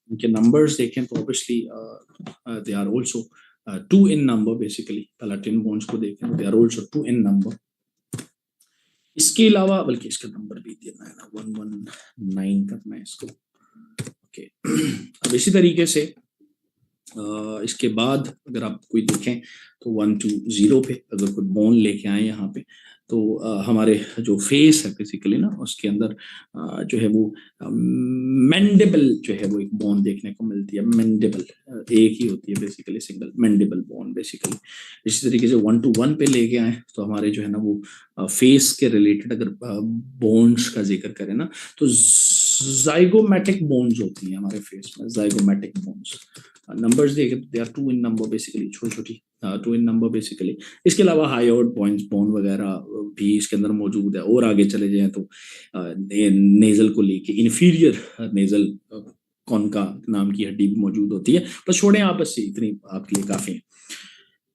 Speaker 2: उनके नंबर्स देखें तो obviously they are also 2 in number. Basically palatine bones को देखें तो they are also 2 in number. इसके अलावा बल्कि इसका नंबर भी देना है ना 119 करना है इसको। ओके अब इसी तरीके से इसके बाद अगर आप कोई देखें तो 120 पे अगर कोई बोन लेके आए यहाँ पे तो हमारे जो फेस है बेसिकली ना उसके अंदर जो है वो मैंडिबल जो है वो एक बोन देखने को मिलती है। मैंडिबल एक ही होती है basically, single mandible bone basically. इसी तरीके से 121 पे लेके आए तो हमारे जो है ना वो फेस के रिलेटेड अगर बोन्स का जिक्र करें ना तो जाइगोमैटिक बोन्स होती हैं हमारे फेस में, जाइगोमैटिक बोन्स। नंबर्स देखें तो they are 2 in number basically, छोटी छोटी 2 इन नंबर बेसिकली। इसके अलावा हायोड पॉइंट्स बोन वगैरह भी इसके अंदर मौजूद है। और आगे चले जाएं तो नेजल को लेके इन्फीरियर नेजल कॉन्का नाम की हड्डी भी मौजूद होती है। बस छोड़ें आप, बस इतनी आपके लिए काफी है।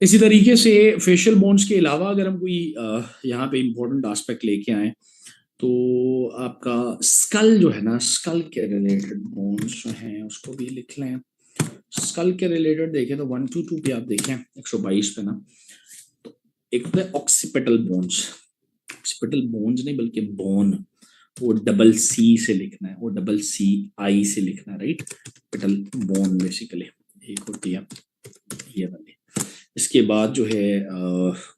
Speaker 2: इसी तरीके से फेशियल बोन्स के अलावा अगर हम कोई यहाँ पे इम्पोर्टेंट एस्पेक्ट लेके आए तो आपका स्कल जो है ना, स्कल के रिलेटेड बोन्स जो हैं उसको भी लिख लें। स्कल के रिलेटेड देखें तो 122 पे आप देखें 122 पे ना तो एक तो ऑक्सीपिटल बोन्स, ऑक्सीपिटल बोन्स नहीं बल्कि बोन, वो डबल सी से लिखना है, वो डबल सी आई से लिखना है, राइट। पिटल बोन बेसिकली एक होती है ये वाली। इसके बाद जो है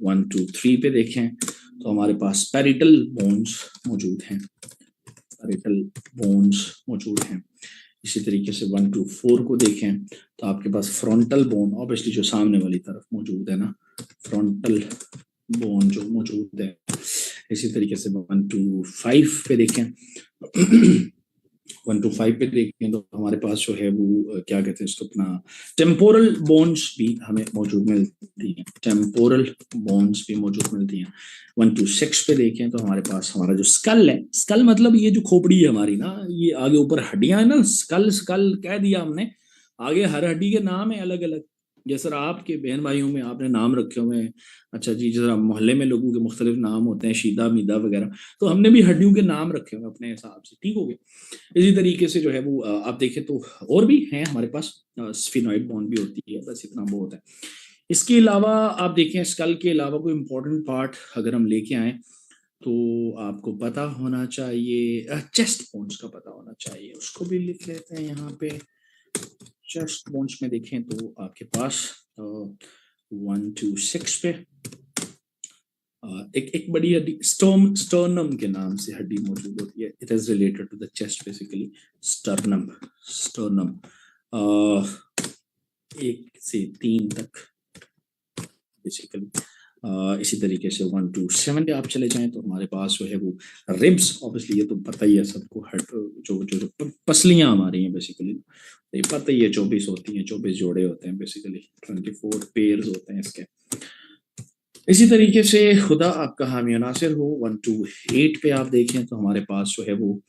Speaker 2: 123 पे देखें तो हमारे पास पैरिटल बोन्स मौजूद हैं, पैरिटल बोन्स मौजूद हैं। इसी तरीके से 124 को देखें तो आपके पास फ्रंटल बोन ऑब्वियसली जो सामने वाली तरफ मौजूद है ना, फ्रंटल बोन जो मौजूद है। इसी तरीके से 125 पे देखें 125 पे देखें तो हमारे पास जो है वो क्या कहते हैं इसको अपना टेम्पोरल बोन्स भी हमें मौजूद मिलती हैं, टेम्पोरल बोन्स भी मौजूद मिलती हैं। 126 पे देखें तो हमारे पास हमारा जो स्कल है, स्कल मतलब ये जो खोपड़ी है हमारी ना, ये आगे ऊपर हड्डियां है ना, स्कल स्कल कह दिया हमने, आगे हर हड्डी के नाम है अलग अलग। जैसे आपके बहन भाइयों में आपने नाम रखे हुए हैं, अच्छा जी, जैसे मोहल्ले में लोगों के मुख्तलिफ नाम होते हैं, शीदा मीदा वगैरह, तो हमने भी हड्डियों के नाम रखे हुए अपने हिसाब से, ठीक हो गया। इसी तरीके से जो है वो आप देखें तो और भी हैं हमारे पास, स्फिनॉइड बोन भी होती है, बस इतना बहुत है। इसके अलावा आप देखें स्कल के अलावा कोई इंपॉर्टेंट पार्ट अगर हम लेके आए तो आपको पता होना चाहिए, चेस्ट बोन्स का पता होना चाहिए, उसको भी लिख लेते हैं यहाँ पे। चेस्ट बोन्स में देखें तो आपके पास 126 पे एक बड़ी हड्डी स्टर्नम के नाम से हड्डी मौजूद होती है। It is related to the chest basically, sternum. Sternum 1 से 3 तक बेसिकली। इसी तरीके से 127 पे आप चले जाएं तो हमारे पास जो है वो रिब्स, ऑब्वियसली ये तो पता ही है सबको, जो जो जो पसलियां हमारी हैं बेसिकली, ये पता ही है 24 होती हैं, 24 जोड़े होते हैं बेसिकली, 24 पेयर्स होते हैं इसके। इसी तरीके से खुदा आपका हामी नासिर हो 128 पे आप देखें तो हमारे पास जो है वो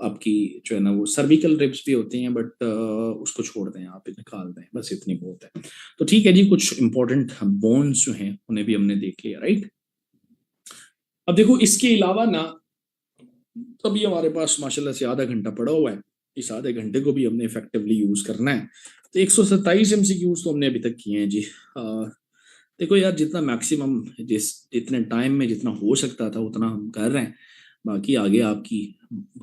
Speaker 2: आपकी जो है ना वो सर्विकल रिब्स भी होती हैं, बट उसको छोड़ दें आप, निकाल दें, बस इतनी बहुत है। तो ठीक है जी, कुछ इंपॉर्टेंट बोन्स जो हैं उन्हें भी हमने देख लिया, राइट। अब देखो इसके अलावा ना अभी हमारे पास माशाल्लाह से आधा घंटा पड़ा हुआ है, इस आधे घंटे को भी हमने इफेक्टिवली यूज करना है। तो 127 MCQs तो हमने अभी तक किए हैं जी। देखो यार, जितना मैक्सिमम जितने टाइम में जितना हो सकता था उतना हम कर रहे हैं, बाकी आगे आपकी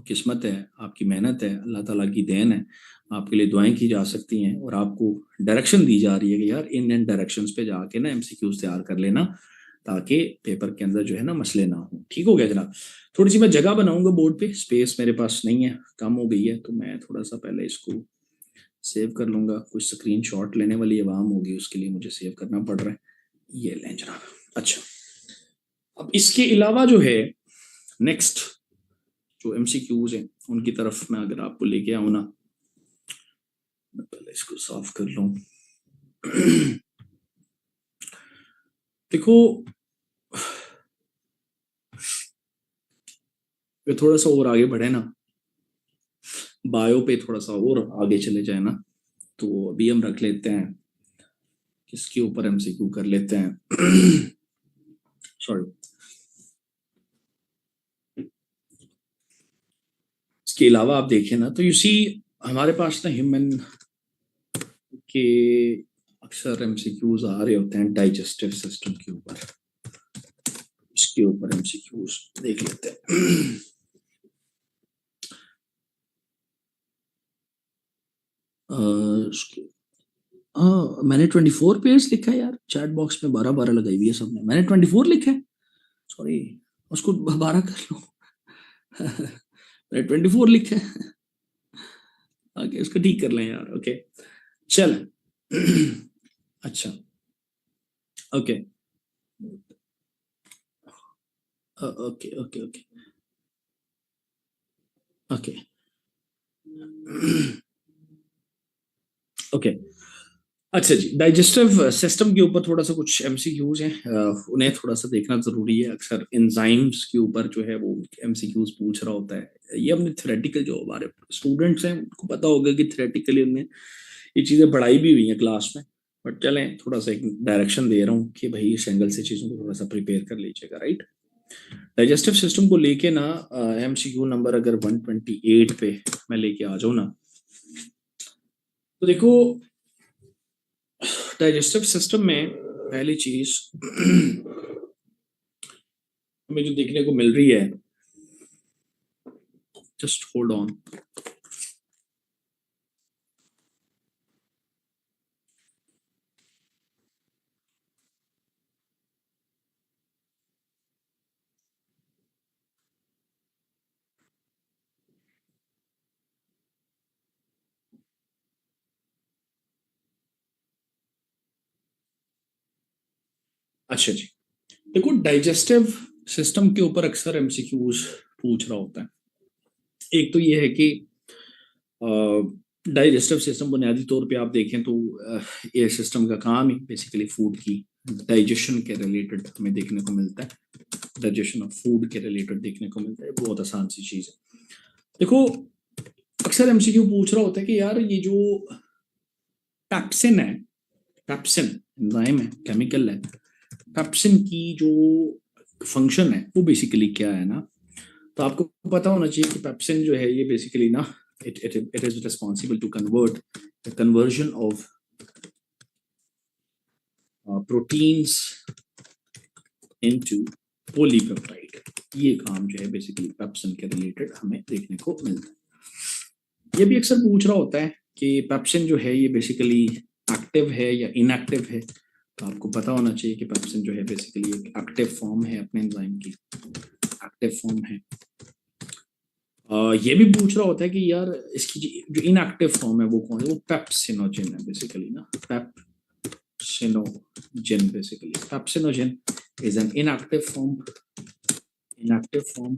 Speaker 2: किस्मत है, आपकी मेहनत है, अल्लाह ताला की देन है, आपके लिए दुआएं की जा सकती हैं और आपको डायरेक्शन दी जा रही है कि यार इन डायरेक्शंस पे जाके ना MCQs तैयार कर लेना ताकि पेपर के अंदर जो है ना मसले ना हो। ठीक हो गया जनाब। थोड़ी सी मैं जगह बनाऊंगा बोर्ड पे, स्पेस मेरे पास नहीं है, कम हो गई है, तो मैं थोड़ा सा पहले इसको सेव कर लूंगा। कुछ स्क्रीन शॉट लेने वाली आवाम होगी, उसके लिए मुझे सेव करना पड़ रहा है। ये लें जनाब। अच्छा, अब इसके अलावा जो है नेक्स्ट जो एमसीक्यूज हैं उनकी तरफ मैं अगर आपको लेके आऊँ ना, मैं पहले इसको साफ कर लूँ। देखो ये थोड़ा सा और आगे बढ़े ना, बायो पे थोड़ा सा और आगे चले जाए ना, तो अभी हम रख लेते हैं किसके ऊपर एमसीक्यू कर लेते हैं। सॉरी, इसके अलावा आप देखें ना तो यू सी हमारे पास ना ह्यूमन के अक्सर एमसीक्यूज आ रहे होते हैं डाइजेस्टिव सिस्टम के ऊपर। इसके ऊपर एमसीक्यूज देख लेते हैं। हाँ, मैंने 24 पेज लिखा है यार, चैट बॉक्स में 12 लगाई हुई है सबने, मैंने 24 लिखा है, सॉरी, उसको 12 कर लो। मैंने 24 लिखा है। ओके, इसको ठीक कर लें यार। ओके चल। अच्छा okay okay okay okay okay okay. अच्छा जी, डाइजेस्टिव सिस्टम के ऊपर थोड़ा सा कुछ एमसीक्यूज हैं, उन्हें थोड़ा सा देखना जरूरी है। अक्सर एंजाइम्स के ऊपर जो है वो एमसीक्यूज पूछ रहा होता है। ये हमने थ्योरेटिकल, जो हमारे स्टूडेंट्स हैं उनको पता होगा कि थ्योरेटिकली उन्हें ये चीज़ें पढ़ाई भी हुई हैं क्लास में, बट चलें थोड़ा सा एक डायरेक्शन दे रहा हूँ कि भाई इस एंगल से चीज़ों को थोड़ा सा प्रिपेयर कर लीजिएगा, राइट। डाइजेस्टिव सिस्टम को लेके ना एमसीक्यू नंबर अगर 128 पे मैं लेके आ जाऊँ ना, तो देखो डाइजेस्टिव सिस्टम में पहली चीज हमें जो देखने को मिल रही है, जस्ट होल्ड ऑन, अच्छा जी, देखो डाइजेस्टिव सिस्टम के ऊपर अक्सर एमसीक्यूज पूछ रहा होता है। एक तो ये है कि डाइजेस्टिव सिस्टम बुनियादी तौर पे आप देखें तो ये सिस्टम का काम ही बेसिकली फूड की डाइजेशन के रिलेटेड हमें देखने को मिलता है। डाइजेशन ऑफ फूड के रिलेटेड देखने को मिलता है, बहुत आसान सी चीज़ है। देखो अक्सर एमसीक्यू पूछ रहा होता है कि यार ये जो पेप्सिन है, पेप्सिन एंजाइम है, केमिकल है, पेप्सिन की जो फंक्शन है वो बेसिकली क्या है ना। तो आपको पता होना चाहिए कि पेप्सिन जो है ये बेसिकली ना it is responsible to convert the conversion of proteins into polypeptide। ये काम जो है बेसिकली पेप्सिन के रिलेटेड हमें देखने को मिलता है। ये भी अक्सर पूछ रहा होता है कि पेप्सिन जो है ये बेसिकली एक्टिव है या इनएक्टिव है। तो आपको पता होना चाहिए कि पेप्सिन जो है बेसिकली एक एक्टिव फॉर्म है, अपने एंजाइम की एक्टिव फॉर्म है। ये भी पूछ रहा होता है कि यार इसकी जो इनएक्टिव फॉर्म है वो कौन है, वो पेप्सिनोजेन है बेसिकली ना। Pepsinogen basically, pepsinogen is an inactive form. Inactive form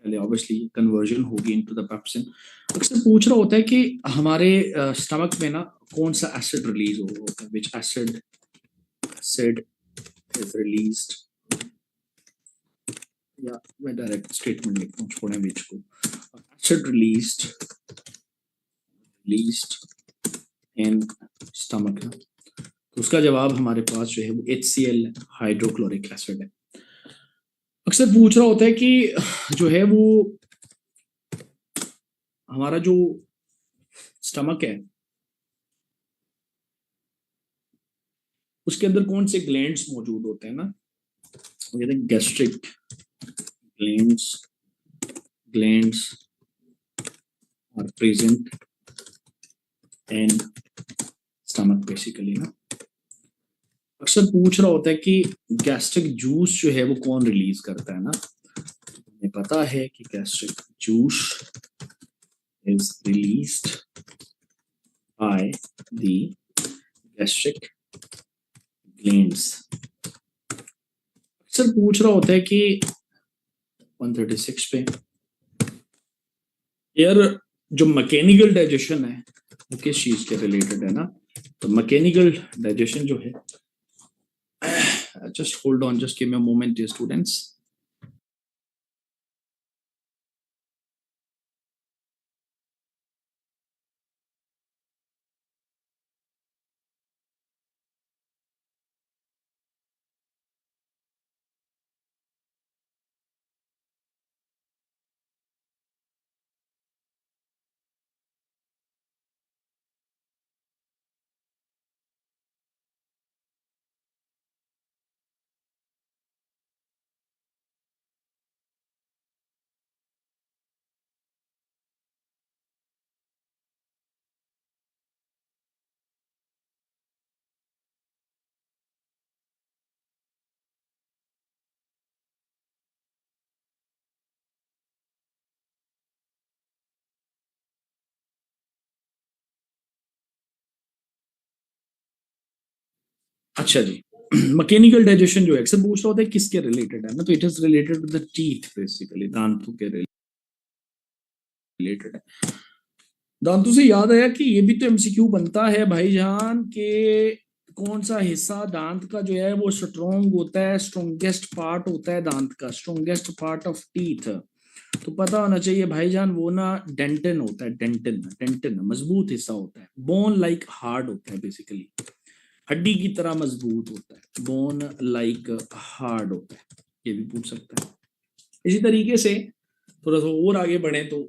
Speaker 2: पहले ऑब्वियसली कन्वर्जन होगी इनटू द पेप्सिन। अक्सर पूछ रहा होता है कि हमारे स्टमक में ना कौन सा एसिड रिलीज हो रहा होता है, विच एसिड इज रिलीज्ड, या मैं डायरेक्ट स्टेटमेंट लिखता हूँ, छोड़ें बीच को। एसिड रिलीज्ड इन स्टमक, तो उसका जवाब हमारे पास जो है वो HCl हाइड्रोक्लोरिक एसिड है। अक्सर पूछ रहा होता है कि जो है वो हमारा जो स्टमक है उसके अंदर कौन से ग्लैंड्स मौजूद होते हैं ना, वो कहते हैं gastric glands are present in stomach basically ना। अक्सर पूछ रहा होता है कि गैस्ट्रिक जूस जो है वो कौन रिलीज करता है ना। हमें पता है कि gastric juice is released by the gastric glands. अक्सर पूछ रहा होता है कि 136 पे। यार जो मैकेनिकल डाइजेशन है वो किस चीज के रिलेटेड है ना, तो मैकेनिकल डाइजेशन जो है, just hold on, just give me a moment dear students. अच्छा जी, मैकेनिकल डाइजेशन जो है अक्सर पूछ रहा होता है किसके रिलेटेड है ना, तो it is related to the teeth, basically दांतों के रिलेटेड है। दांतों से याद आया कि ये भी तो एमसीक्यू बनता है भाईजान के कौन सा हिस्सा दांत का जो है वो स्ट्रॉन्ग होता है, स्ट्रॉन्गेस्ट पार्ट होता है दांत का, स्ट्रॉन्गेस्ट पार्ट ऑफ टीथ। तो पता होना चाहिए भाईजान वो ना डेंटिन होता है, डेंटिन, डेंटिन मजबूत हिस्सा होता है, बोन लाइक हार्ड होता है, बेसिकली हड्डी की तरह मजबूत होता है, बोन लाइक हार्ड होता है, ये भी पूछ सकता है। इसी तरीके से थोड़ा सा और आगे बढ़े तो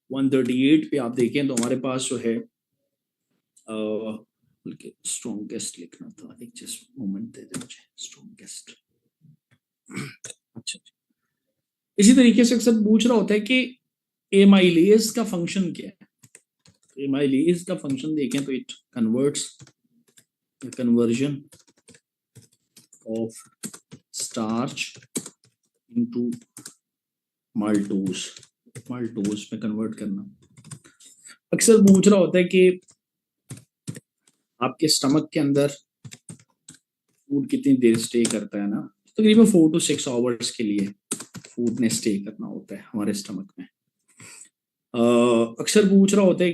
Speaker 2: 138 पे आप देखें तो हमारे पास जो है बल्कि स्ट्रॉन्गेस्ट लिखना था, एक जस्ट मोमेंट दे दे मुझे, स्ट्रॉन्गेस्ट। अच्छा, इसी तरीके से अक्सर पूछ रहा होता है कि एमाइलेज का फंक्शन क्या है। एमाइलेज का फंक्शन देखें तो it converts, conversion of starch into maltose, maltose में कन्वर्ट करना। अक्सर पूछ रहा होता है कि आपके स्टमक के अंदर फूड कितनी देर स्टे करता है ना, तकरीबन 4 to 6 आवर्स के लिए फूड ने स्टे करना होता है हमारे स्टमक में। अक्सर पूछ रहा होता है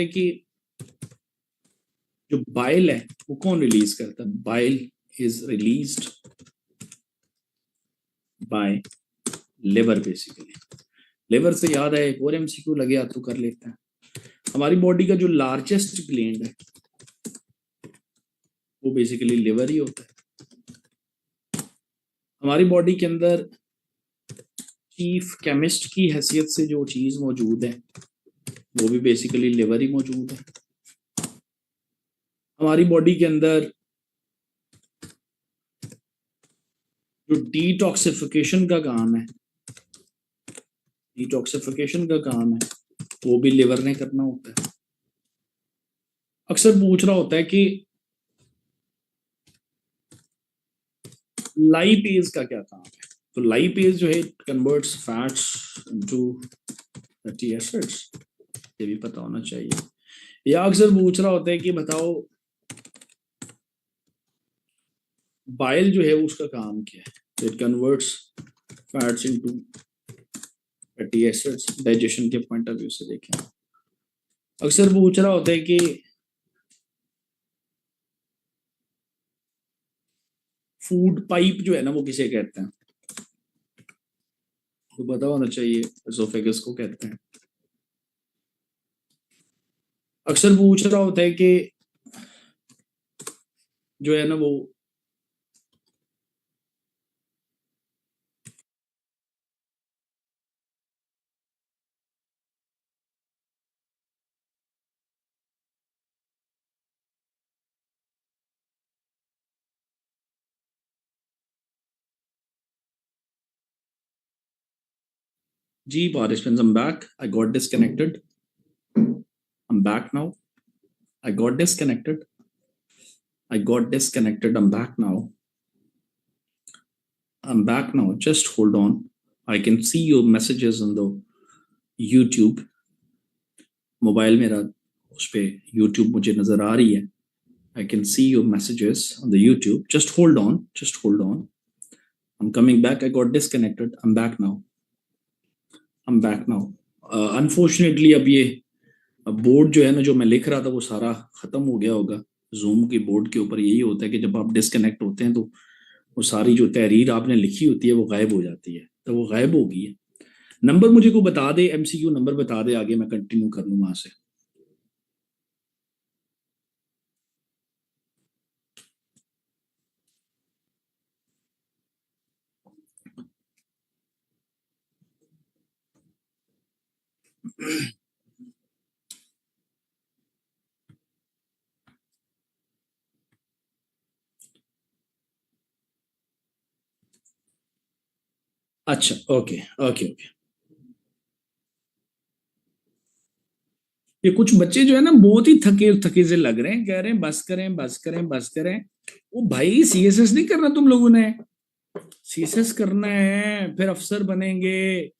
Speaker 2: कि जो बाइल है वो कौन रिलीज करता है। Bile is released by liver, basically liver से याद है एक और एमसीक्यू लगे तो कर लेते हैं। हमारी बॉडी का जो लार्जेस्ट ग्लैंड है वो बेसिकली लिवर ही होता है। हमारी बॉडी के अंदर चीफ केमिस्ट की हैसियत से जो चीज मौजूद है वो भी बेसिकली लिवर ही मौजूद है। हमारी बॉडी के अंदर जो डिटॉक्सिफिकेशन का काम है, डिटॉक्सिफिकेशन का काम है वो भी लिवर ने करना होता है। अक्सर पूछ रहा होता है कि लाइपेज का क्या काम है, तो लाइपेज जो है converts fats into fatty acids, ये भी पता होना चाहिए। या अक्सर पूछ रहा होता है कि बताओ बाइल जो है उसका काम क्या है, तो it converts fats into fatty acids. Digestion के पॉइंट ऑफ व्यू से देखें, अक्सर पूछ रहा होता है कि फूड पाइप जो है ना वो किसे कहते हैं, तो पता होना चाहिए, एसोफेगस को कहते हैं। अक्सर पूछ रहा होता है कि जो है ना वो G participants, I'm back. I got disconnected. I'm back now. I got disconnected. I'm back now. Just hold on. I can see your messages on the YouTube. Mobile मेरा उस पे YouTube मुझे नजर आ रही है, I can see your messages on the YouTube. Just hold on. Just hold on. I'm coming back. I got disconnected. I'm back now. I'm back now. Unfortunately, अब ये board जो है ना, जो मैं लिख रहा था वो सारा खत्म हो गया होगा। जूम के बोर्ड के ऊपर यही होता है कि जब आप डिस्कनेक्ट होते हैं तो वो सारी जो तहरीर आपने लिखी होती है वो गायब हो जाती है, तो वो गायब हो गई है। नंबर मुझे को बता दे, एमसीक्यू नंबर बता दे, आगे मैं कंटिन्यू कर लूँ वहां से। अच्छा, ओके ओके ओके। ये कुछ बच्चे जो है ना बहुत ही थके थके से लग रहे हैं, कह रहे हैं बस करें बस करें बस करें। वो भाई सीएसएस नहीं करना तुम लोगों ने, सीएसएस करना है, फिर अफसर बनेंगे,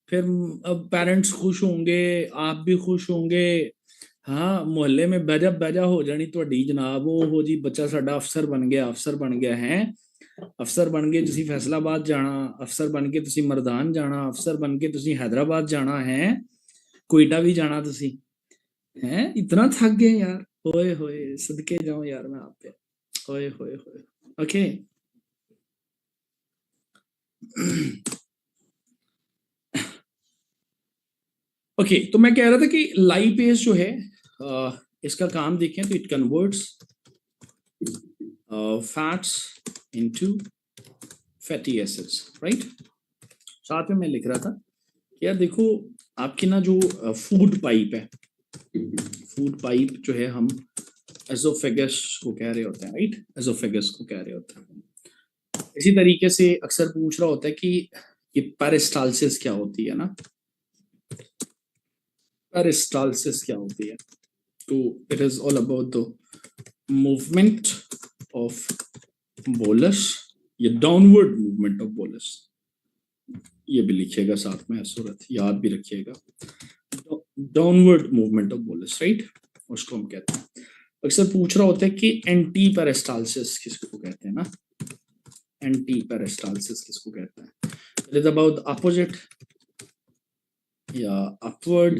Speaker 2: फिर अब पेरेंट्स खुश होंगे, आप भी खुश होंगे। हाँ, मोहल्ले में बैजा बैजा हो जानी ਤੁਹਾਡੀ जनाब, वो हो जी बच्चा साडा अफसर बन गया है। अफसर बन के तुसी फैसलाबाद जाना, अफसर बन के तुसी मरदान जाना, अफसर बन के तुसी हैदराबाद जाना है, कोयटा भी जाना तुसी हैं। इतना थक गए यार, ओए होए सदके जाऊं यार मैं आप पे, ओए होए होए। ओके ओके, तो मैं कह रहा था कि लाइपेज जो है इसका काम देखें तो it converts fats into fatty acids, right. साथ में मैं लिख रहा था कि यार देखो, आपकी ना जो फूड पाइप है, फूड पाइप जो है हम एसोफेगस को कह रहे होते हैं, राइट, एसोफेगस को कह रहे होते हैं। इसी तरीके से अक्सर पूछ रहा होता है कि ये पेरिस्टालसिस क्या होती है ना, पेरिस्टालसिस क्या होती है। तो it is all about the movement of bolus, या डाउनवर्ड मूवमेंट ऑफ बोलस। ये भी लिखिएगा साथ में, सूरत याद भी रखिएगा, downward movement of bolus, right, उसको हम कहते हैं। अक्सर पूछ रहा होता है कि एंटी पेरिस्टालसिस किसको कहते हैं ना, एंटी पेरिस्टालसिस किसको कहते हैं। इट इज अबाउट अपोजिट या अपवर्ड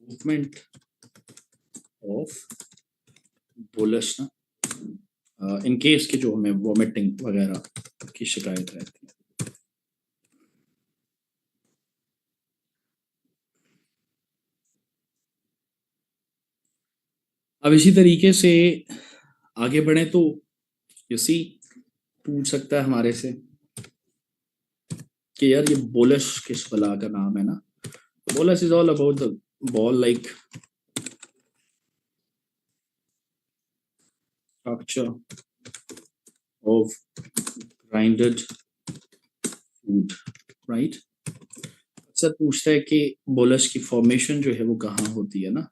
Speaker 2: मूवमेंट ऑफ बोलस ना, इन केस के जो हमें वॉमिटिंग वगैरह की शिकायत रहती है। अब इसी तरीके से आगे बढ़े तो यूसी पूछ सकता है हमारे से कि यार ये बोलस किस बला का नाम है ना। Bolus is all about the ball like structure of grinded food, right. अक्सर पूछता है कि बोलस की फॉर्मेशन जो है वो कहाँ होती है ना,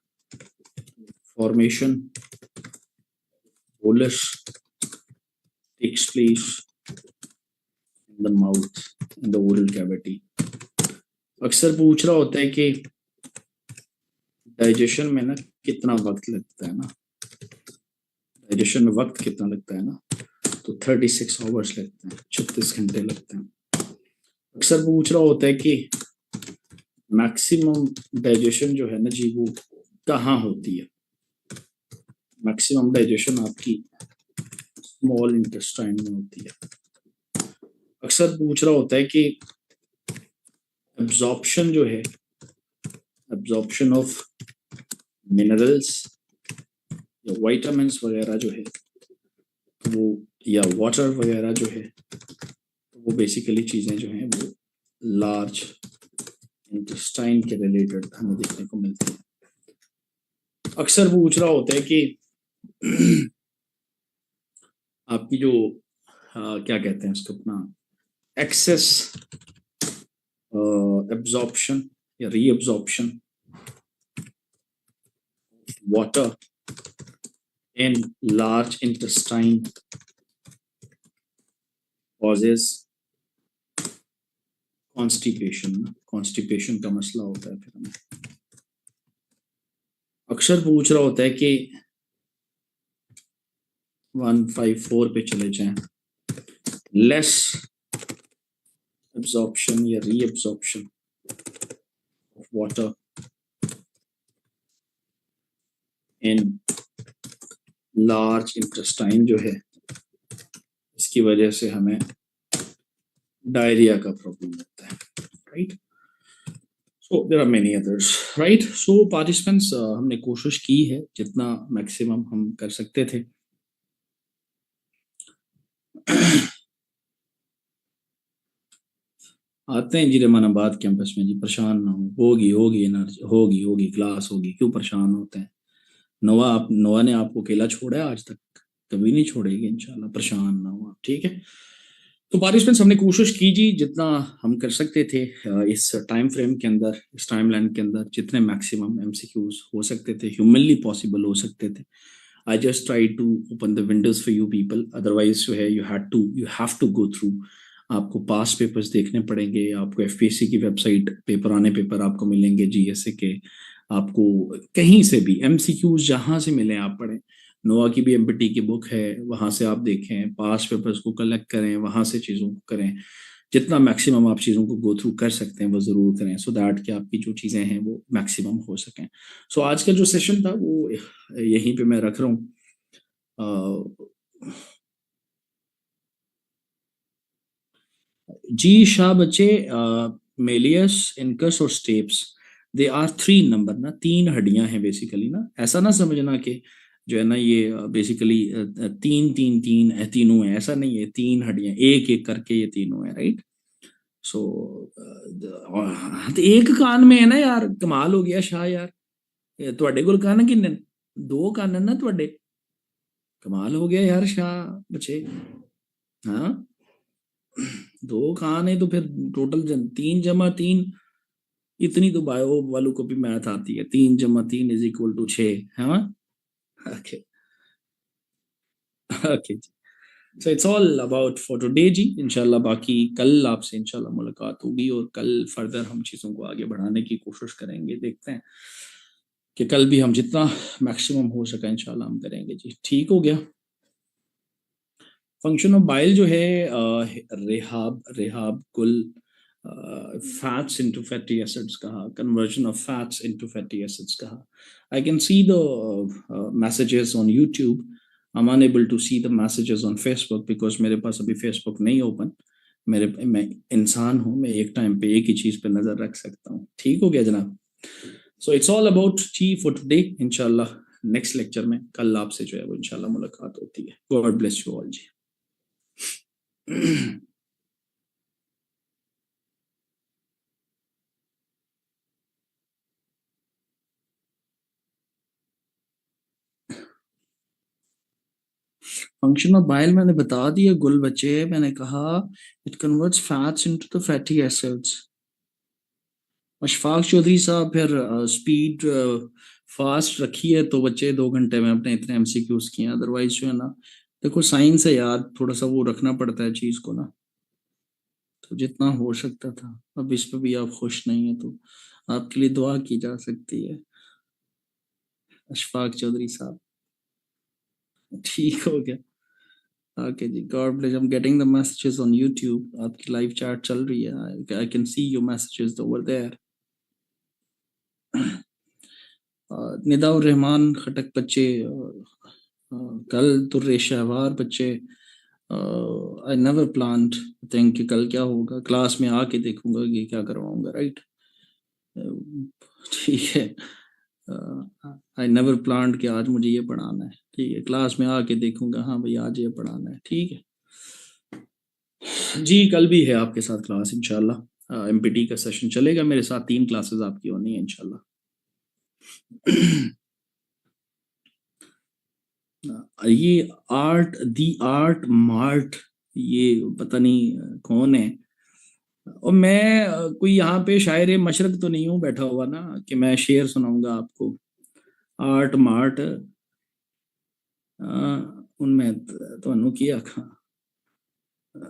Speaker 2: formation bolus takes place in the mouth, in the oral cavity. अक्सर पूछ रहा होता है कि डाइजेशन में ना कितना वक्त लगता है ना, डाइजेशन में वक्त कितना लगता है ना, तो 36 आवर्स लगते हैं, 36 घंटे लगते हैं। अक्सर पूछ रहा होता है कि मैक्सिमम डाइजेशन जो है ना जी वो कहाँ होती है। मैक्सिमम डाइजेशन आपकी स्मॉल इंटेस्टाइन में होती है। अक्सर पूछ रहा होता है कि एब्जॉर्प्शन जो है, एब्जॉर्प्शन ऑफ मिनरल्स या विटामिन्स वगैरह जो है वो, या वाटर वगैरह जो है, वो बेसिकली चीज़ें जो हैं वो लार्ज इंटेस्टाइन के रिलेटेड हमें देखने को मिलती हैं। अक्सर पूछ रहा होता है कि आपकी जो क्या कहते हैं उसको अपना एक्सेस एब्जॉर्प्शन या reabsorption water in large intestine causes constipation. Constipation का मसला होता है फिर हमें। अक्सर पूछ रहा होता है कि 154 पे चले जाएं, लेस absorption या reabsorption of water in large intestine जो है, इसकी वजह से हमें डायरिया का प्रॉब्लम होता है, right. So there are many others, right. So participants, हमने कोशिश की है जितना मैक्सिमम हम कर सकते थे। आते हैं जी रमानाबाद कैंपस में जी, परेशान ना होगी एनर्जी, होगी क्लास होगी, क्यों परेशान होते हैं। नोआ ने आपको अकेला छोड़ा है आज तक, कभी नहीं छोड़ेगी इंशाल्लाह, परेशान ना हो आप, ठीक है। तो पार्टिसिपेंट्स, हमने कोशिश की जी जितना हम कर सकते थे इस टाइम फ्रेम के अंदर, इस टाइम लाइन के अंदर, जितने मैक्सिमम एमसीक्यूज हो सकते थे, ह्यूमनली पॉसिबल हो सकते थे। I just try to open the windows for you people, otherwise जो है you have to go through, आपको पास पेपर्स देखने पड़ेंगे, आपको एफपीएससी की वेबसाइट पे पुराने पेपर आपको मिलेंगे, जीएसए के, आपको कहीं से भी एमसीक्यूज जहां से मिले आप पढ़ें। नोआ की भी एमपीटी की बुक है, वहां से आप देखें, पास पेपर्स को कलेक्ट करें, वहां से चीज़ों को करें, जितना मैक्सिमम आप चीज़ों को गो थ्रू कर सकते हैं वो ज़रूर करें, सो दैट कि आपकी जो चीज़ें हैं वो मैक्सिमम हो सकें। सो आज का जो सेशन था वो यहीं पे मैं रख रहा हूँ। जी शाह बच्चे, मेलियस, इनकस और स्टेप्स, दे आर 3 नंबर ना, 3 हड्डियां हैं बेसिकली ना, ऐसा ना समझना कि जो है ना ये बेसिकली 3 तीनों है, ऐसा नहीं है, 3 हड्डियां एक एक करके ये तीनों है, राइट। सो एक कान में है ना यार, कमाल हो गया शाह यार, ਤੁਹਾਡੇ ਕੋਲ ਕੰਨ ਕਿੰਨੇ, 2 ਕੰਨ ना ਤੁਹਾਡੇ, कमाल हो गया यार शाह बच्चे, हाँ 2 कान है तो फिर टोटल 3 जमा 3, इतनी तो बायो वालों को भी मैथ आती है, 3 जमा 3 इज इक्वल टू 6, हाँ ओके ओके जी। So it's all about for today जी, इंशाल्लाह बाकी कल आपसे इंशाल्लाह मुलाकात होगी, और कल फर्दर हम चीज़ों को आगे बढ़ाने की कोशिश करेंगे, देखते हैं कि कल भी हम जितना मैक्सिमम हो सका इंशाल्लाह हम करेंगे जी, ठीक हो गया। फंक्शन ऑफ बाइल जो है रेहाब कुल फैट्स इनटू फैटी एसिड्स कहा, conversion of fats into fatty acids कहा। I can see the messages on YouTube, I am unable to see the messages on Facebook because मेरे पास अभी फेसबुक नहीं open, मैं इंसान हूँ, मैं एक टाइम पे एक ही चीज़ पे नज़र रख सकता हूँ, ठीक हो गया जनाब। सो it's all about T for today, इंशाल्लाह नेक्स्ट लेक्चर में कल आपसे जो है वो इंशाल्लाह मुलाकात होती है। गॉड ब्लेस यू ऑल जी। फंक्शन ऑफ बाइल मैंने बता दिया गुल बच्चे, मैंने कहा it converts fats into the fatty acids. Ashfaq Chaudhry साहब फिर स्पीड फास्ट रखी है तो बच्चे 2 घंटे में अपने इतने एमसीक्यूज किए, अदरवाइज जो है ना, देखो साइंस है यार, थोड़ा सा वो रखना पड़ता है चीज को ना, तो जितना हो सकता था। अब इस पे भी आप खुश नहीं है तो आपके लिए दुआ की जा सकती है अशफाक चौधरी साहब, ठीक हो गया। ओके जी, God bless, I am getting the messages on YouTube, आपकी लाइव चैट चल रही है, I can see your messages over there. Nida ur Rahman खटक बच्चे, कल तुर्रे शहवार बच्चे, आई नेवर प्लान्ड थिंक कि कल क्या होगा, क्लास में आके देखूंगा कि क्या करवाऊंगा, राइट, ठीक है। आई नेवर प्लान्ड कि आज मुझे ये पढ़ाना है, ठीक है, क्लास में आके देखूंगा, हाँ भाई आज ये पढ़ाना है, ठीक है जी। कल भी है आपके साथ क्लास इंशाल्लाह, एमपीटी का सेशन चलेगा मेरे साथ, 3 क्लासेस आपकी होनी है इंशाल्लाह। ये आर्ट मार्ट, ये पता नहीं कौन है, और मैं कोई यहाँ पे शायर मशरक तो नहीं हूँ बैठा हुआ ना कि मैं शेर सुनाऊंगा आपको। आर्ट मार्ट उनमें ਤੁਹਾਨੂੰ ਕੀ ਆਖਾਂ,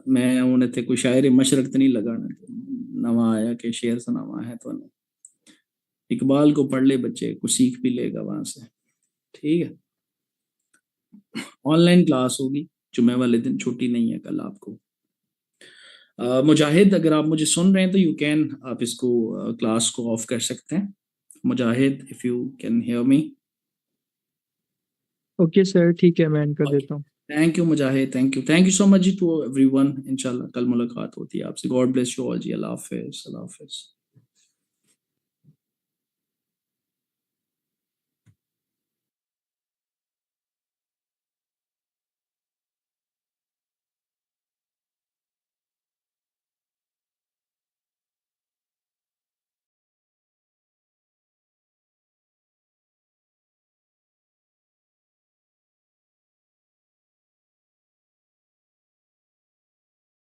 Speaker 2: मैं उन्हें थे कोई शायर मशरक तो नहीं लगाना, नवा आया कि शेर सुनावा है तो इकबाल को पढ़ ले बच्चे, कुछ सीख भी लेगा वहां से, ठीक है। ऑनलाइन क्लास होगी जुम्मे वाले दिन, छुट्टी नहीं है कल आपको। मुजाहिद, अगर आप मुझे सुन रहे हैं तो यू कैन, आप इसको क्लास को ऑफ कर सकते हैं। Mujahid, if you can hear me.
Speaker 3: Okay sir, ठीक है, मैं एंड कर देता हूँ।
Speaker 2: Thank you Mujahid, thank you so much जी टू एवरीवन। इंशाल्लाह कल मुलाकात होती है आपसे। गॉड ब्लेस यू ऑल जी। अल्लाह हाफिज, अल्लाह हाफिज।